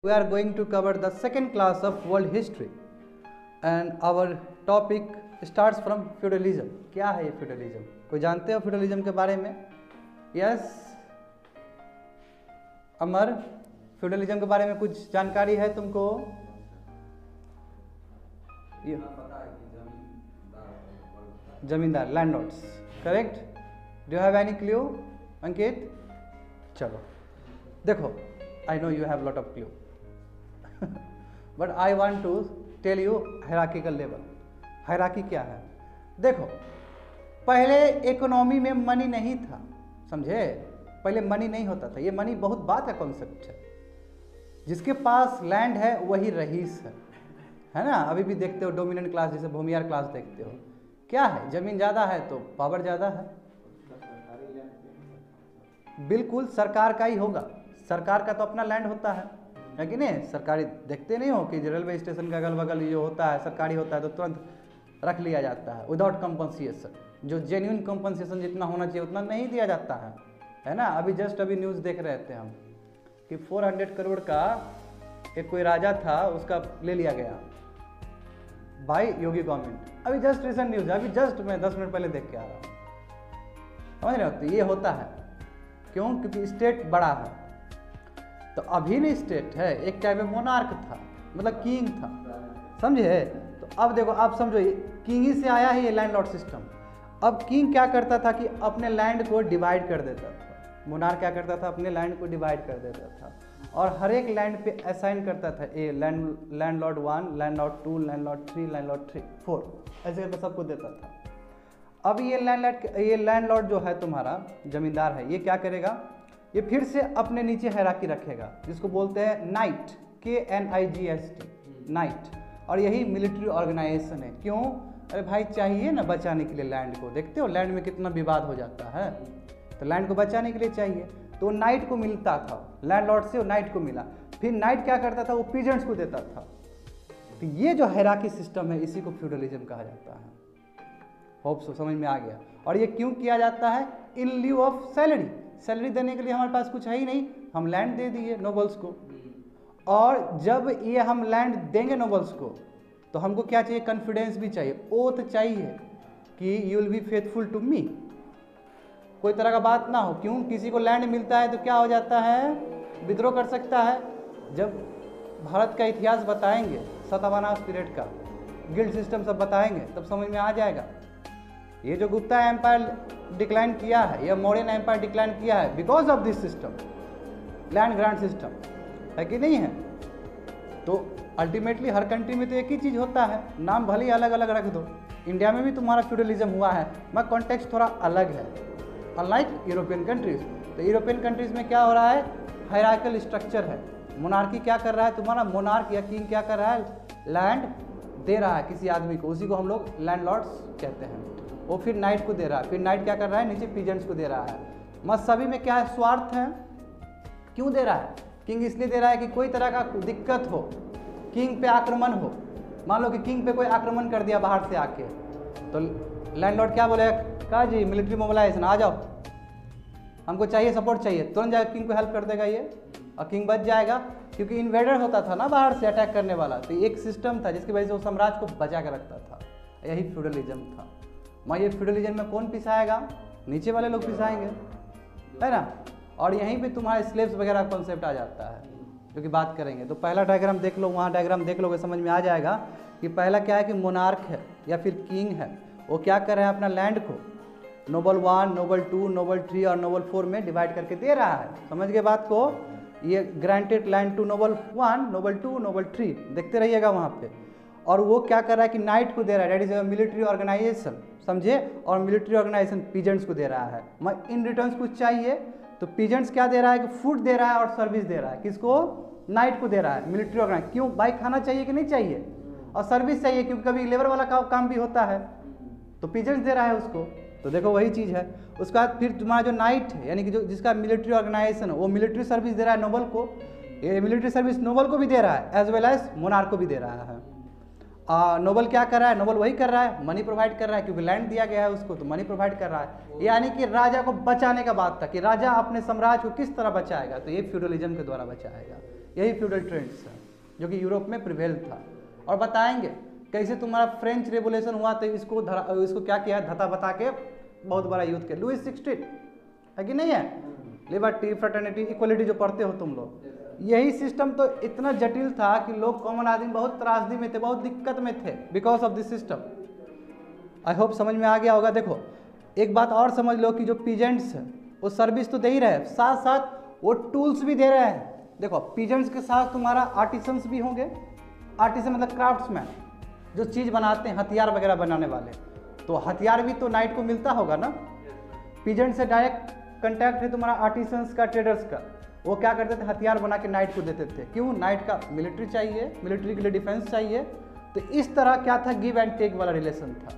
We are going to cover the second class of world history and our topic starts from feudalism. क्या है ये feudalism? कोई जानते हो feudalism के बारे में? Yes, अमर, feudalism के बारे में कुछ जानकारी है तुमको? जमींदार, landlords, correct? Do you have any clue, Ankit? चलो देखो, I know you have lot of clue. But I want to tell you hierarchical level. Hierarchy क्या है? देखो, पहले इकोनॉमी में मनी नहीं था, समझे? पहले मनी नहीं होता था, ये मनी बहुत बात का कॉन्सेप्ट है। जिसके पास लैंड है वही रईस है ना? अभी भी देखते हो डोमिनेंट क्लास, जैसे भूमियार क्लास देखते हो, क्या है? जमीन ज़्यादा है तो पावर ज़्यादा है। बिल्कुल सरकार का ही होगा, सरकार का तो अपना लैंड होता है कि नहीं? सरकारी देखते नहीं हो कि रेलवे स्टेशन का अगल बगल जो होता है सरकारी होता है तो तुरंत रख लिया जाता है विदाउट कंपनसेशन। जो जेन्युइन कंपनसेशन जितना होना चाहिए उतना नहीं दिया जाता है ना? अभी जस्ट अभी न्यूज़ देख रहे थे हम कि 400 करोड़ का एक कोई राजा था, उसका ले लिया गया बाय योगी गवर्नमेंट। अभी जस्ट रिसेंट न्यूज़ है, अभी जस्ट मैं 10 मिनट पहले देख के आ रहा हूँ। समझ रहे हो? तो ये होता है क्यों? क्योंकि स्टेट बड़ा है। तो अभी नहीं स्टेट है, एक टाइम में मोनार्क था, मतलब किंग था, समझे? तो अब देखो, आप समझो, किंग ही से आया है ये लैंडलॉर्ड सिस्टम। अब किंग क्या करता था कि अपने लैंड को डिवाइड कर देता था। मोनार्क क्या करता था? अपने लैंड को डिवाइड कर देता था और हर एक लैंड पे असाइन करता था, ए लैंडलॉर्ड 1, लैंडलॉर्ड 2, लैंडलॉर्ड 3, लैंडलॉर्ड 4, ऐसे करके सबको देता था। अब ये लैंडलॉर्ड जो है तुम्हारा जमींदार है, ये क्या करेगा? ये फिर से अपने नीचे हायरार्की रखेगा, जिसको बोलते हैं नाइट, KNIGST, नाइट। और यही मिलिट्री ऑर्गेनाइजेशन है। क्यों? अरे भाई, चाहिए ना बचाने के लिए लैंड को। देखते हो लैंड में कितना विवाद हो जाता है, तो लैंड को बचाने के लिए चाहिए, तो नाइट को मिलता था, लैंडलॉर्ड से नाइट को मिला। फिर नाइट क्या करता था? वो पीजेंट्स को देता था। तो ये जो हायरार्की सिस्टम है, इसी को फ्यूडलिज्म कहा जाता है। होप सो समझ में आ गया। और ये क्यों किया जाता है? इन ल्यू ऑफ सैलरी। सैलरी देने के लिए हमारे पास कुछ है ही नहीं, हम लैंड दे दिए नोबल्स को। और जब ये हम लैंड देंगे नोबल्स को, तो हमको क्या चाहिए? कॉन्फिडेंस भी चाहिए, ओथ चाहिए कि you will be faithful to me. कोई तरह का बात ना हो। क्यों? किसी को लैंड मिलता है तो क्या हो जाता है? विद्रोह कर सकता है। जब भारत का इतिहास बताएंगे, सतवाहना पीरियड का गिल्ड सिस्टम सब बताएंगे, तब समझ में आ जाएगा। ये जो गुप्ता एम्पायर डिक्लाइन किया है, या मौर्यन एम्पायर डिक्लाइन किया है, because of this system, land grant system, है कि नहीं है? तो अल्टीमेटली हर कंट्री में तो एक ही चीज़ होता है, नाम भले ही अलग अलग रख दो। इंडिया में भी तुम्हारा फ्यूडलिज्म हुआ है, मगर कॉन्टेक्स्ट थोड़ा अलग है, अनलाइक यूरोपियन कंट्रीज। तो यूरोपियन कंट्रीज में क्या हो रहा है? हायरार्किकल स्ट्रक्चर है। मोनार्की क्या कर रहा है? तुम्हारा मोनार्क या किंग क्या कर रहा है? लैंड दे रहा है किसी आदमी को, उसी को हम लोग लैंडलॉर्ड्स कहते हैं। वो फिर नाइट को दे रहा है, फिर नाइट क्या कर रहा है? नीचे पीजेंट्स को दे रहा है। मगर सभी में क्या है? स्वार्थ है। क्यों दे रहा है? किंग इसलिए दे रहा है कि कोई तरह का दिक्कत हो, किंग पे आक्रमण हो। मान लो कि किंग पे कोई आक्रमण कर दिया बाहर से आके, तो लैंडलॉर्ड क्या बोलेगा? कहा जी मिलिट्री मोबिलाइजेशन, आ जाओ, हमको चाहिए, सपोर्ट चाहिए, तुरंत जाकर किंग को हेल्प कर देगा ये, और किंग बच जाएगा। क्योंकि इन्वेडर होता था ना बाहर से अटैक करने वाला, तो एक सिस्टम था जिसकी वजह से वो साम्राज्य को बचा कर रखता था। यही फ्यूडलिज्म था। ये फ्यूडलिज्म में कौन पिसाएगा? नीचे वाले लोग पिसाएंगे, है ना? और यहीं पे तुम्हारे स्लेव्स वगैरह कॉन्सेप्ट आ जाता है, जो कि बात करेंगे। तो पहला डायग्राम देख लो, वहाँ डायग्राम देख लोगे, समझ में आ जाएगा कि पहला क्या है कि मोनार्क है या फिर किंग है, वो क्या कर रहे हैं? अपना लैंड को नोबल 1, नोबल 2, नोबल 3 और नोबल 4 में डिवाइड करके दे रहा है। समझ गए बात को? ये granted land to noble 1, noble 2, noble 3, देखते रहिएगा वहाँ पे। और वो क्या कर रहा है कि नाइट को दे रहा है, डेट इज मिलिट्री ऑर्गेनाइजेशन, समझे? और मिलिट्री ऑर्गेनाइजेशन पीजेंट्स को दे रहा है। मगर इन रिटर्न कुछ चाहिए, तो पीजेंट्स क्या दे रहा है कि फूड दे रहा है और सर्विस दे रहा है। किसको? नाइट को दे रहा है, मिलिट्री ऑर्गेनाइज। क्यों भाई? खाना चाहिए कि नहीं चाहिए? और सर्विस चाहिए, क्योंकि कभी लेबर वाला काम भी होता है, तो पीजेंट्स दे रहा है उसको। तो देखो वही चीज़ है। उसके बाद फिर तुम्हारा जो नाइट है, यानी कि जो जिसका मिलिट्री ऑर्गेनाइजेशन है, वो मिलिट्री सर्विस दे रहा है नोबल को। ये मिलिट्री सर्विस नोबल को भी दे रहा है, एज वेल एज मोनार्क को भी दे रहा है। नोबल क्या कर रहा है? नोबल वही कर रहा है, मनी प्रोवाइड कर रहा है, क्योंकि लैंड दिया गया है उसको, तो मनी प्रोवाइड कर रहा है। यानी कि राजा को बचाने का बात था कि राजा अपने साम्राज्य को किस तरह बचाएगा, तो ये फ्यूडलिज्म के द्वारा बचाएगा। यही फ्यूडल ट्रेंड्स है जो कि यूरोप में प्रिवेल था। और बताएंगे कैसे तुम्हारा फ्रेंच रेवोल्यूशन हुआ तो इसको क्या किया है, धता बता के बहुत बड़ा युद्ध के। लुईस 16 है कि नहीं है, लिबर्टी, फ्रेटर्निटी, इक्वलिटी जो पढ़ते हो तुम लोग, यही सिस्टम तो इतना जटिल था कि लोग कॉमन आदमी बहुत त्रासदी में थे, बहुत दिक्कत में थे because of this system. I hope समझ में आ गया होगा। देखो एक बात और समझ लो कि जो पीजेंट्स है वो सर्विस तो दे ही रहे, साथ साथ वो टूल्स भी दे रहे हैं। देखो पीजेंट्स के साथ तुम्हारा आर्टिसंस भी होंगे, आर्टिसन मतलब क्राफ्ट्समैन जो चीज़ बनाते हैं, हथियार वगैरह बनाने वाले, तो हथियार भी तो नाइट को मिलता होगा ना। पीजेंट से डायरेक्ट कंटैक्ट है तुम्हारा आर्टिसंस का, ट्रेडर्स का। वो क्या करते थे, हथियार बना के नाइट को देते थे। क्यों, नाइट का मिलिट्री चाहिए, मिलिट्री के लिए डिफेंस चाहिए। तो इस तरह क्या था, गिव एंड टेक वाला रिलेशन था।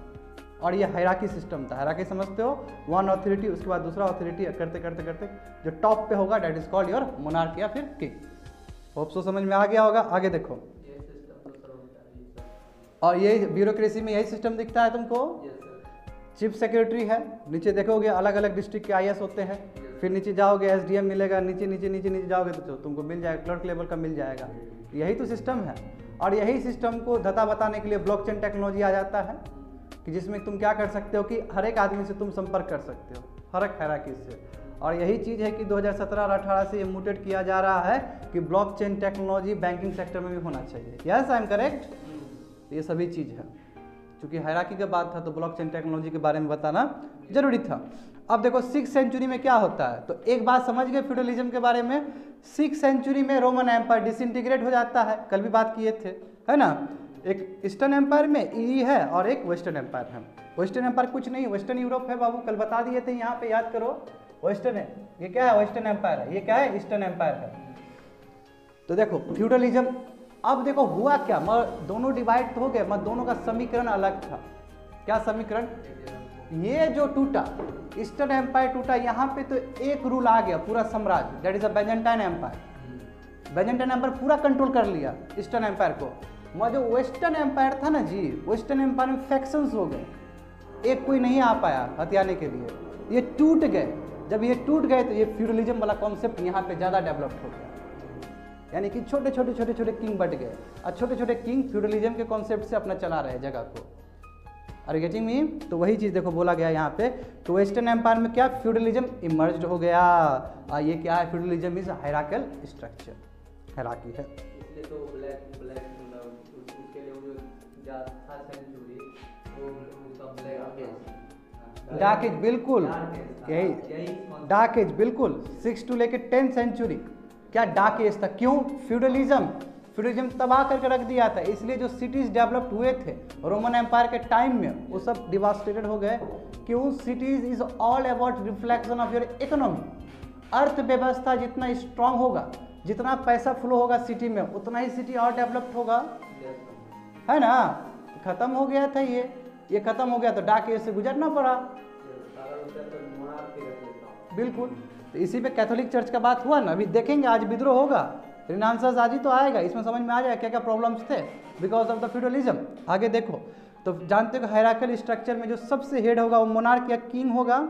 और ये हायरार्की सिस्टम था। हायरार्की समझते हो, वन अथॉरिटी उसके बाद दूसरा अथॉरिटी करते करते करते जो टॉप पे होगा that is called your monarch या फिर किंग। होप सो समझ में आ गया होगा। आगे देखो, और ये ब्यूरोक्रेसी में यही सिस्टम दिखता है तुमको। चीफ सेक्रेटरी है, नीचे देखोगे अलग अलग डिस्ट्रिक्ट के IAS होते हैं, फिर नीचे जाओगे SDM मिलेगा, नीचे नीचे नीचे नीचे जाओगे तो तुमको मिल जाएगा, क्लर्क लेवल का मिल जाएगा। यही तो सिस्टम है। और यही सिस्टम को धता बताने के लिए ब्लॉकचेन टेक्नोलॉजी आ जाता है कि जिसमें तुम क्या कर सकते हो कि हर एक आदमी से तुम संपर्क कर सकते हो, हर एक हायरार्की से। और यही चीज़ है कि 2017 और 18 से ये म्यूटेट किया जा रहा है कि ब्लॉकचेन टेक्नोलॉजी बैंकिंग सेक्टर में भी होना चाहिए। Yes I am correct. ये सभी चीज़ है, क्योंकि हायरार्की का बात था तो ब्लॉकचेन टेक्नोलॉजी के बारे में बताना जरूरी था। अब देखो 6th सेंचुरी में क्या होता है, तो एक बात समझ गए फ्यूडलिज्म के बारे में। 6th सेंचुरी में रोमन एम्पायर डिसइंटीग्रेट हो जाता है, कल भी बात किए थे, है ना। एक ईस्टर्न एम्पायर में ई है और एक वेस्टर्न एम्पायर है। वेस्टर्न एम्पायर कुछ नहीं, वेस्टर्न यूरोप है बाबू, कल बता दिए थे, यहाँ पे याद करो। वेस्टर्न है, ये क्या है, वेस्टर्न एम्पायर है, ये क्या है, ईस्टर्न एम्पायर है। तो देखो फ्यूडलिज्म, अब देखो हुआ क्या, दोनों डिवाइड हो गए, दोनों का समीकरण अलग था। क्या समीकरण, ये जो टूटा ईस्टर्न एम्पायर टूटा, यहाँ पे तो एक रूल आ गया पूरा साम्राज्य, that is a Byzantine empire. Byzantine empire पूरा कंट्रोल कर लिया ईस्टर्न एम्पायर को। जो वेस्टर्न एम्पायर था ना जी, वेस्टर्न एम्पायर में फैक्शंस हो गए, एक कोई नहीं आ पाया हथियाने के लिए, ये टूट गए। जब ये टूट गए तो ये फ्यूडलिज्म वाला कॉन्सेप्ट यहाँ पे ज़्यादा डेवलप्ड हो गया, यानी कि छोटे छोटे छोटे छोटे किंग बढ़ गए और छोटे छोटे किंग फ्यूडलिज्म के कॉन्सेप्ट से अपना चला रहे जगह को। Are getting me. तो वही चीज़ देखो बोला गया यहाँ पे, तो वेस्टर्न एम्पायर में क्या फ्यूडलिज्म इमर्ज्ड हो गया। ये क्या है, feudalism is hierarchical structure, hierarchy है। इसलिए तो ब्लैक उसके लिए वो जो था सेंचुरी, वो उसका ब्लैक डार्क एज, बिल्कुल यही डार्क एज, बिल्कुल 6 to लेके 10th सेंचुरी क्या डार्क एज था। क्यों, फ्यूडलिज्म तबाह करके रख दिया था। इसलिए जो सिटीज डेवलप्ड हुए थे रोमन एम्पायर के टाइम में, वो सब डिवास्टेटेड हो गए। क्यों, cities is all about reflection of your economy. अर्थव्यवस्था जितना स्ट्रांग होगा, जितना पैसा फ्लो होगा सिटी में, उतना ही सिटी और डेवलप्ड होगा, है ना। खत्म हो गया था ये खत्म हो गया तो डार्क एज से गुजरना पड़ा, बिल्कुल। तो इसी पे कैथोलिक चर्च का बात हुआ ना, अभी देखेंगे आज विद्रोह होगा, रिनांसस आज ही तो आएगा, इसमें समझ में आ जाएगा क्या क्या प्रॉब्लम्स थे बिकॉज ऑफ द फ्यूडलिज्म। आगे देखो, तो जानते हो हायरार्किकल स्ट्रक्चर में जो सबसे हेड होगा वो मोनार्क या किंग होगा।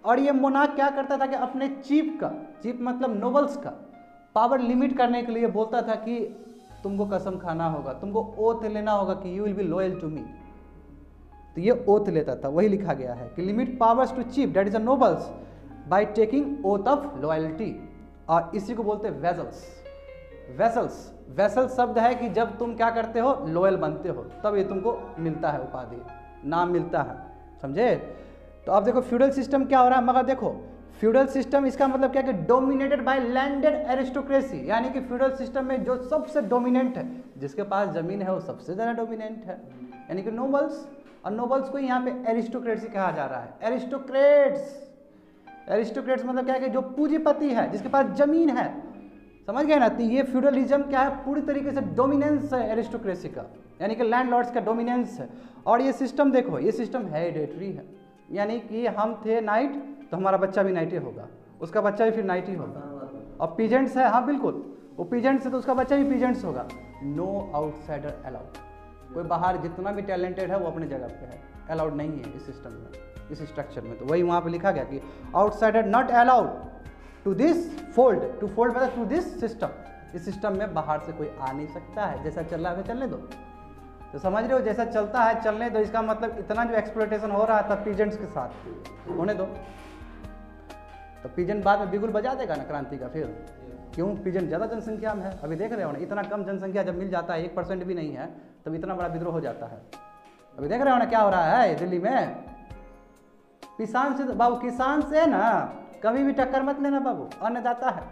और ये मोनार्क क्या करता था कि अपने चीफ मतलब नोबल्स का पावर लिमिट करने के लिए बोलता था कि तुमको कसम खाना होगा, तुमको ओथ लेना होगा कि you will be loyal to me. तो ये ओथ लेता था, वही लिखा गया है कि limit powers to chief that is a nobles by taking oath of loyalty. और इसी को बोलते हैं वेसल्स शब्द है कि जब तुम क्या करते हो, लॉयल बनते हो, तब ये तुमको मिलता है उपाधि, नाम मिलता है, समझे। तो अब देखो फ्यूडल सिस्टम क्या हो रहा है, मगर देखो फ्यूडल सिस्टम इसका मतलब क्या कि डोमिनेटेड बाय लैंडेड एरिस्टोक्रेसी, यानी कि फ्यूडल सिस्टम में जो सबसे डोमिनेंट है, जिसके पास जमीन है वो सबसे ज़्यादा डोमिनेंट है, यानी कि नोबल्स। और नोबल्स को यहाँ पे एरिस्टोक्रेसी कहा जा रहा है। एरिस्टोक्रेट्स मतलब क्या है कि जो पूंजीपति है, जिसके पास जमीन है, समझ गए ना। तो ये फ्यूडलिज्म क्या है, पूरी तरीके से डोमिनेंस है एरिस्टोक्रेसी का, यानी कि लैंडलॉर्ड्स का डोमिनेंस है। और ये सिस्टम देखो, ये सिस्टम हेरिडेटरी है, यानी कि हम थे नाइट तो हमारा बच्चा भी नाइट ही होगा, उसका बच्चा भी फिर नाइट ही होगा। और पीजेंट्स है, हाँ बिल्कुल, वो पीजेंट्स है तो उसका बच्चा भी पीजेंट्स होगा। नो आउटसाइडर अलाउड, कोई बाहर जितना भी टैलेंटेड है वो अपने जगह पे है, अलाउड नहीं है इस सिस्टम में, इस स्ट्रक्चर में। तो वही वहाँ पे लिखा गया कि outsider not allowed to this fold, to fold मतलब टू दिस सिस्टम, इस सिस्टम में बाहर से कोई आ नहीं सकता है, जैसा चल रहा है चलने दो। तो समझ रहे हो, जैसा चलता है चलने दो, इसका मतलब इतना जो एक्सप्लॉयटेशन हो रहा था पीजेंट्स के साथ होने दो। तो पीजेंट बाद में बिगुल बजा देगा ना क्रांति का फिर, क्यों? पीजेंट ज़्यादा जनसंख्या में है। अभी देख रहे हो ना, इतना कम जनसंख्या जब मिल जाता है, 1% भी नहीं है, तब इतना बड़ा विद्रोह हो जाता है। अभी देख रहे हो ना क्या हो रहा है दिल्ली में। किसान से बाबू, किसान से ना कभी भी टक्कर मत लेना बाबू, अन्नदाता है।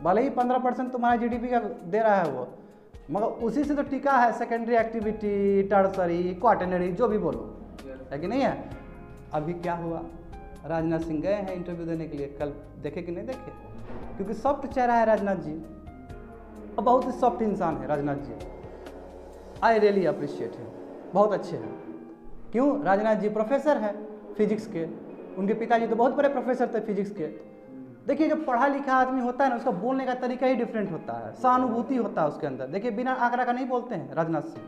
भले ही 15% तुम्हारा जीडीपी का दे रहा है वो, मगर उसी से तो टिका है सेकेंडरी एक्टिविटी, टर्सरी, क्वार्टनरी, जो भी बोलो, है कि नहीं है। अभी क्या हुआ, राजनाथ सिंह गए हैं इंटरव्यू देने के लिए, कल देखे कि नहीं देखे? क्योंकि सॉफ्ट चेहरा है राजनाथ जी, और बहुत ही सॉफ्ट इंसान है Rajnath ji. I really appreciate है, बहुत अच्छे हैं। क्यों? राजनाथ जी प्रोफेसर है फिजिक्स के, उनके पिताजी तो बहुत बड़े प्रोफेसर थे फिजिक्स के। देखिए, जो पढ़ा लिखा आदमी होता है ना, उसका बोलने का तरीका ही डिफरेंट होता है, सहानुभूति होता है उसके अंदर। देखिए, बिना आंकड़ा का नहीं बोलते हैं राजनाथ सिंह,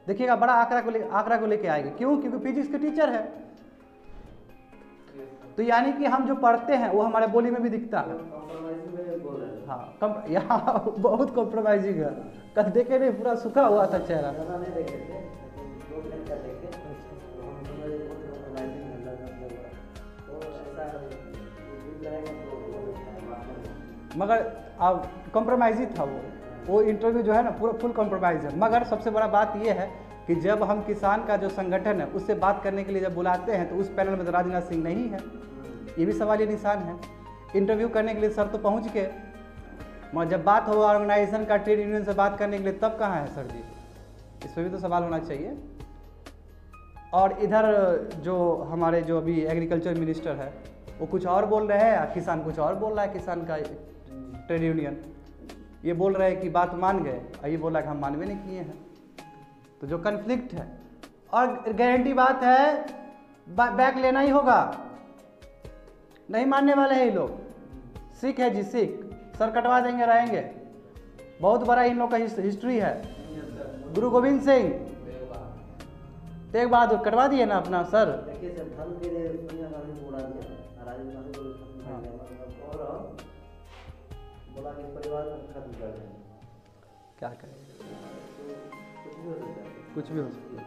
देखिएगा बड़ा आंकड़ा को लेके आएंगे। क्यों? क्योंकि फिजिक्स के टीचर है। तो यानी कि हम जो पढ़ते हैं वो हमारे बोली में भी दिखता है। हाँ, यहाँ बहुत कॉम्प्रोमाइजिंग है। कल देखे नहीं, पूरा सूखा हुआ था चेहरा। मगर अब कॉम्प्रोमाइज ही था वो इंटरव्यू जो है ना, पूरा फुल कॉम्प्रोमाइज है। मगर सबसे बड़ा बात ये है कि जब हम किसान का जो संगठन है उससे बात करने के लिए जब बुलाते हैं तो उस पैनल में तो राजनाथ सिंह नहीं है, ये भी सवाल ये निशान है। इंटरव्यू करने के लिए सर तो पहुंच गए, मगर जब बात हो ऑर्गेनाइजेशन का, ट्रेड यूनियन से बात करने के लिए, तब कहाँ है सर जी? इस पर भी तो सवाल होना चाहिए। और इधर जो हमारे जो अभी एग्रीकल्चर मिनिस्टर है वो कुछ और बोल रहे हैं, किसान कुछ और बोल रहा है। किसान का ट्रेड यूनियन ये बोल रहे हैं कि बात मान गए, और ये बोल रहा है कि हम मानवे नहीं किए हैं। तो जो कन्फ्लिक्ट है, और गारंटी बात है बैक लेना ही होगा, नहीं मानने वाले हैं ये लोग। सिख है जी, सिख सर कटवा देंगे, रहेंगे। बहुत बड़ा इन लोग का हिस्ट्री है। गुरु गोविंद सिंह, तेग बहादुर कटवा दिए ना अपना सर। क्या करें, कुछ भी हो सकता है।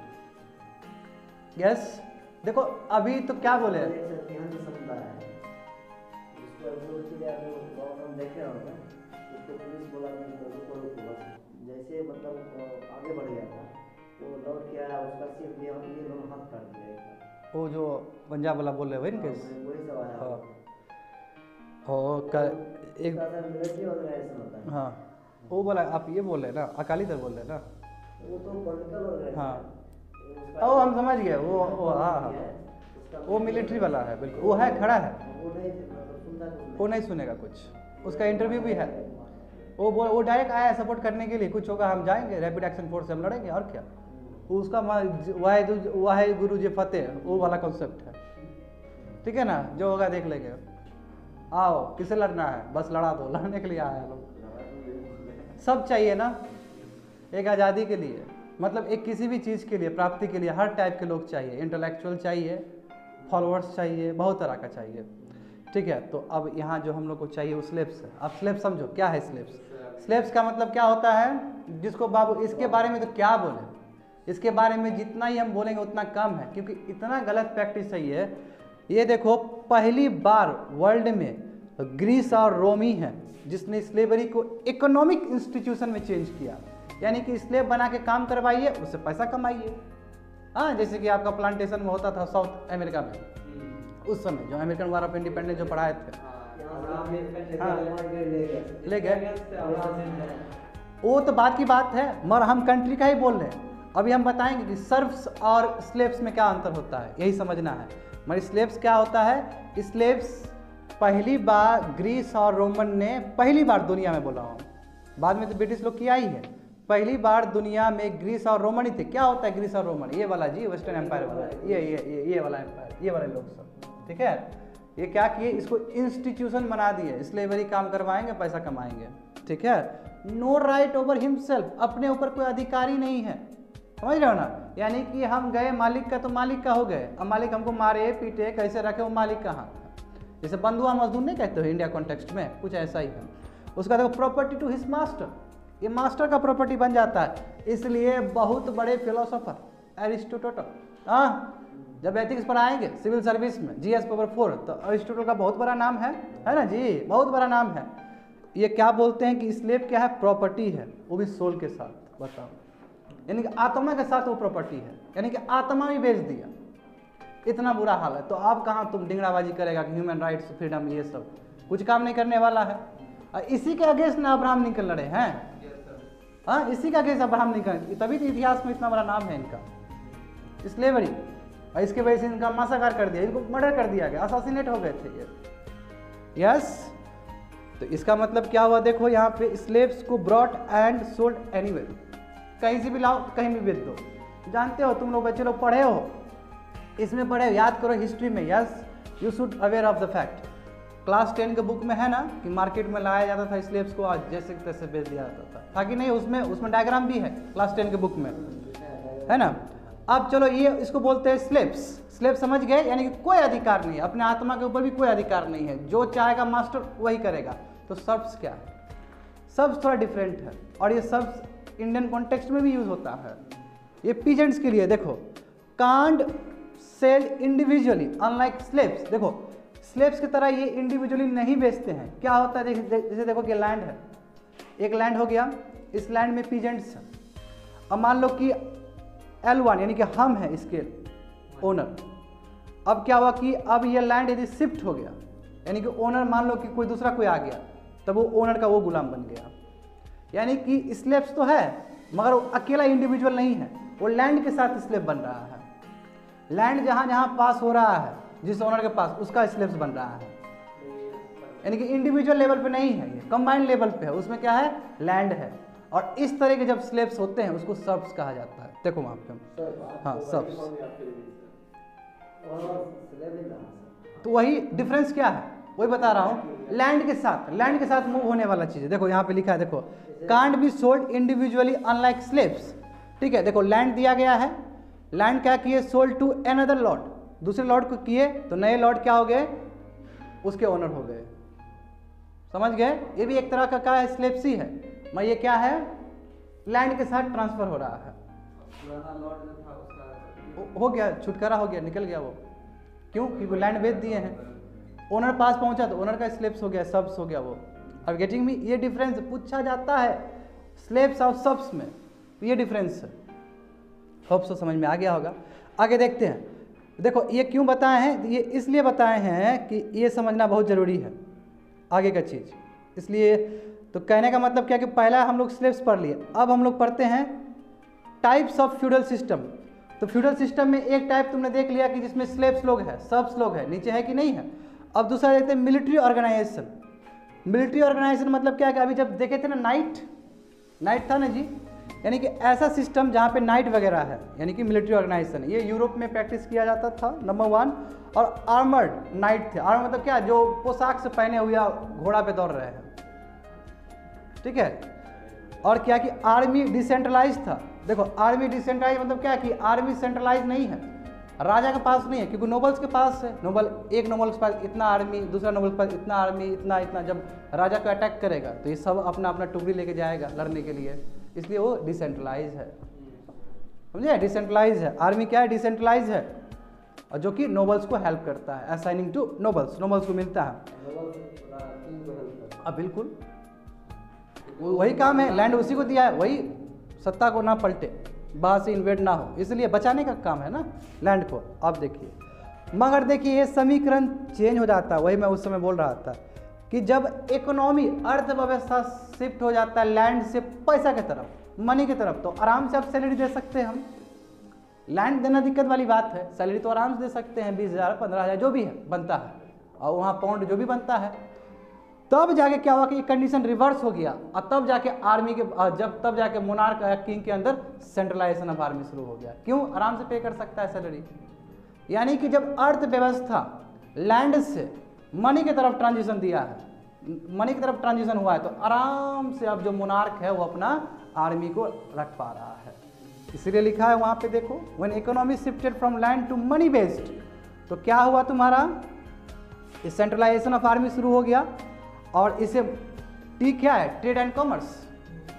यस, देखो अभी तो क्या बोले, जैसे मतलब आगे बढ़ गया था तो लौट के आया, उसका सिर्फ ये दोनों हाथ काट दिया। वो जो पंजाब वाला बोल रहे वही केस, वही सवाल है। एक हाँ, वो बोला आप ये बोल रहे ना, अकाली दल बोल रहे ना, वो तो पॉलिटिकल। हाँ, ओ हम समझ गए। वो हाँ, वो मिलिट्री वाला है, बिल्कुल वो है, खड़ा है, वो नहीं सुनेगा कुछ। उसका इंटरव्यू भी है, वो डायरेक्ट आया है सपोर्ट करने के लिए। कुछ होगा हम जाएंगे, रैपिड एक्शन फोर्स से हम लड़ेंगे, और क्या। उसका वाहे गुरु जी फतेह, वो वाला कॉन्सेप्ट है। ठीक है ना, जो होगा देख लेंगे। आओ, किसे लड़ना है, बस लड़ा दो, लड़ने के लिए आया लोग। सब चाहिए ना एक आज़ादी के लिए, मतलब एक किसी भी चीज़ के लिए, प्राप्ति के लिए हर टाइप के लोग चाहिए। इंटेलेक्चुअल चाहिए, फॉलोअर्स चाहिए, बहुत तरह का चाहिए। ठीक है, तो अब यहाँ जो हम लोग को चाहिए वो स्लेब्स है। अब स्लेब्स समझो क्या है स्लेब्स। स्लेब्स का मतलब क्या होता है, जिसको बाबू इसके बारे में तो क्या बोले, इसके बारे में जितना ही हम बोलेंगे उतना कम है, क्योंकि इतना गलत प्रैक्टिस है ये। ये देखो, पहली बार वर्ल्ड में ग्रीस और रोमी है जिसने स्लेवरी को इकोनॉमिक इंस्टीट्यूशन में चेंज किया, यानी कि स्लेव बना के काम करवाइए, उससे पैसा कमाइए। हाँ, जैसे कि आपका प्लांटेशन में होता था साउथ अमेरिका में, उस समय जो अमेरिकन वार ऑफ इंडिपेंडेंस जो पढ़ाए थे, हाँ ले गए, वो तो बात की बात है, मगर हम कंट्री का ही बोल रहे हैं। अभी हम बताएंगे कि सर्व्स और स्लेव्स में क्या अंतर होता है, यही समझना है। मगर स्लेव्स क्या होता है, स्लेव्स पहली बार ग्रीस और रोमन ने पहली बार दुनिया में, बोला हूँ, बाद में तो ब्रिटिश लोग किया ही है, पहली बार दुनिया में ग्रीस और रोमन ही थे। क्या होता है ग्रीस और रोमन, ये वाला जी वेस्टर्न एम्पायर वाला, ये वाला एम्पायर, ये वाले लोग सब, ठीक है। ये क्या किए, इसको इंस्टीट्यूशन बना दिए, स्लेवरी काम करवाएंगे, पैसा कमाएंगे, ठीक है। नो राइट ओवर हिमसेल्फ, अपने ऊपर कोई अधिकारी नहीं है, समझ रहे हो ना। यानी कि हम गए मालिक का तो मालिक का हो गए, अब मालिक हमको मारे पीटे कैसे रखे, वो मालिक कहाँ। जैसे बंधुआ मजदूर नहीं कहते हो इंडिया कॉन्टेक्स्ट में, कुछ ऐसा ही है। उसका देखो प्रॉपर्टी टू हिज मास्टर, ये मास्टर का प्रॉपर्टी बन जाता है। इसलिए बहुत बड़े फिलोसोफर एरिस्टोटल, हाँ जब एथिक्स पढ़ाएंगे सिविल सर्विस में GS पेपर 4 तो अरिस्टोटल का बहुत बड़ा नाम है ना जी, बहुत बड़ा नाम है। ये क्या बोलते हैं कि स्लेव क्या है, प्रॉपर्टी है, वो भी सोल के साथ। बताओ, यानी कि आत्मा के साथ वो प्रॉपर्टी है, यानी कि आत्मा भी बेच दिया, इतना बुरा हाल है। तो आप कहाँ तुम डिंगड़ाबाजी करेगा कि ह्यूमन राइट्स फ्रीडम ये सब कुछ काम नहीं करने वाला है। और इसी के अगेंस्ट ना अब्राहम लिंकन लड़े हैं, हाँ इसी का अगेंस्ट अब्राहम लिंकन, तभी तो इतिहास में इतना बड़ा नाम है इनका, स्लेवरी। और इसके वजह से इनका मासाकार कर दिया, इनको मर्डर कर दिया गया, असैसिनेट हो गए थे ये। यस, तो इसका मतलब क्या हुआ, देखो यहाँ पे स्लेव्स को ब्रॉट एंड सोल्ड एनीवेयर, कहीं से भी लाओ कहीं भी बेच दो। जानते हो तुम लोग बच्चे लोग पढ़े हो, इसमें पढ़े हो, याद करो हिस्ट्री में। Yes, you should aware of the fact. Class 10 के बुक में है ना कि मार्केट में लाया जाता था स्लेव्स को, आज जैसे तैसे बेच दिया जाता था कि नहीं, उसमें डायग्राम भी है क्लास 10 के बुक में, है ना। अब चलो ये इसको बोलते हैं स्लेव्स। स्लेव समझ गए, यानी कि कोई अधिकार नहीं है, अपने आत्मा के ऊपर भी कोई अधिकार नहीं है, जो चाहेगा मास्टर वही करेगा। तो सर्व्स क्या है, सर्व्स थोड़ा डिफरेंट है, और ये सर्व्स इंडियन कॉन्टेक्स्ट में भी यूज होता है। ये पीजेंट्स के लिए, देखो कांड सेल इंडिविजुअली अनलाइक स्लेव्स। देखो स्लेव्स की तरह ये इंडिविजुअली नहीं बेचते हैं। क्या होता है, जैसे देखो कि लैंड है, एक लैंड हो गया, इस लैंड में पीजेंट्स हैं। अब मान लो कि L1 यानी कि हम हैं इसके ओनर। अब क्या हुआ कि अब ये लैंड यदि शिफ्ट हो गया, यानी कि ओनर मान लो कि कोई दूसरा कोई आ गया, तब वो ओनर का वो गुलाम बन गया। यानी कि स्लेव्स तो है मगर वो अकेला इंडिविजुअल नहीं है, वो लैंड के साथ स्लेव बन रहा है। लैंड जहाँ जहाँ पास हो रहा है जिस ओनर के पास, उसका स्लेव्स बन रहा है। यानी कि इंडिविजुअल लेवल पे नहीं है, ये कंबाइंड लेवल पे है। उसमें क्या है, लैंड है। और इस तरह के जब स्लेव्स होते हैं उसको सर्व्स कहा जाता है। देखो वहाँ पे, हाँ सर्व्स। तो वही डिफरेंस क्या है, वही बता रहा हूँ, लैंड के साथ मूव होने वाला चीज़ है। देखो यहाँ पे लिखा है, देखो can't be sold individually unlike slaves. ठीक है, देखो लैंड दिया गया है, लैंड क्या किए, सोल्ड टू अनदर लॉर्ड, दूसरे लॉर्ड को किए, तो नए लॉर्ड क्या हो गए, उसके ओनर हो गए। समझ गए, ये भी एक तरह का क्या है, स्लेव्सी है। मैं ये क्या है, लैंड के साथ ट्रांसफर हो रहा है, हो गया, छुटकारा हो गया, निकल गया वो। क्यों, क्योंकि वो लैंड बेच दिए हैं, ओनर पास पहुंचा तो ओनर का स्लेव्स हो गया, सब्स हो गया वो। अब गेटिंग मी, ये डिफरेंस पूछा जाता है स्लेव्स और सब्स में, ये डिफरेंस है। होप सो समझ में आ गया होगा। आगे देखते हैं। देखो ये क्यों बताए हैं, ये इसलिए बताए हैं कि ये समझना बहुत ज़रूरी है आगे का चीज़। इसलिए तो कहने का मतलब क्या कि पहला हम लोग स्लेव्स पढ़ लिए, अब हम लोग पढ़ते हैं टाइप्स ऑफ फ्यूडल सिस्टम। तो फ्यूडल सिस्टम में एक टाइप तुमने देख लिया कि जिसमें स्लेव्स लोग हैं, सब्स लोग हैं, नीचे है कि नहीं है। अब दूसरा देखते हैं मिलिट्री ऑर्गेनाइजेशन। मिलिट्री ऑर्गेनाइजेशन मतलब क्या है कि अभी जब देखे थे ना नाइट था ना जी, यानी कि ऐसा सिस्टम जहाँ पे नाइट वगैरह है, यानी कि मिलिट्री ऑर्गेनाइजेशन। ये यूरोप में प्रैक्टिस किया जाता था, नंबर 1। और आर्मर्ड नाइट थे। आर्मर्ड मतलब क्या, जो पोशाक से पहने हुए घोड़ा पे दौड़ रहे हैं, ठीक है। और क्या कि आर्मी डिसेंट्रलाइज था। देखो आर्मी डिसेंट्रलाइज मतलब क्या कि आर्मी सेंट्रलाइज नहीं है, राजा के पास नहीं है, क्योंकि नोबल्स के पास है। एक नोबल के पास इतना आर्मी, दूसरा नोबल के पास इतना आर्मी, इतना इतना। जब राजा को अटैक करेगा तो ये सब अपना अपना टुकड़ी लेके जाएगा लड़ने के लिए, इसलिए वो डिसेंट्रलाइज है। समझे, डिसेंट्रलाइज है। आर्मी क्या है, डिसेंट्रलाइज है, और जो कि नोबल्स को हेल्प करता है, असाइनिंग टू नोबल्स, नोबल्स को मिलता है। अब बिल्कुल वही काम है, लैंड उसी को दिया है, वही सत्ता को ना पलटे, बाहर से इन्वेड ना हो, इसलिए बचाने का काम है ना लैंड को। अब देखिए, मगर देखिए ये समीकरण चेंज हो जाता है। वही मैं उस समय बोल रहा था कि जब इकोनॉमी, अर्थव्यवस्था शिफ्ट हो जाता है लैंड से पैसा की तरफ, मनी की तरफ, तो आराम से आप सैलरी दे सकते हैं। हम लैंड देना दिक्कत वाली बात है, सैलरी तो आराम से दे सकते हैं, 20,000 15,000 जो भी है बनता है, और वहाँ पाउंड जो भी बनता है। तब जाके क्या हुआ कि कंडीशन रिवर्स हो गया, और तब जाके आर्मी के तब जाके मोनार्क किंग के अंदर सेंट्रलाइजेशन ऑफ आर्मी शुरू हो गया। क्यों, आराम से पे कर सकता है सैलरी। यानी कि जब अर्थव्यवस्था लैंड से मनी की तरफ ट्रांजिशन दिया है, मनी की तरफ ट्रांजिशन हुआ है, तो आराम से अब जो मोनार्क है वो अपना आर्मी को रख पा रहा है। इसीलिए लिखा है वहाँ पे, देखो when economy shifted from land to money based, तो क्या हुआ तुम्हारा, सेंट्रलाइजेशन ऑफ आर्मी शुरू हो गया। और इसे टी क्या है? Trade and commerce.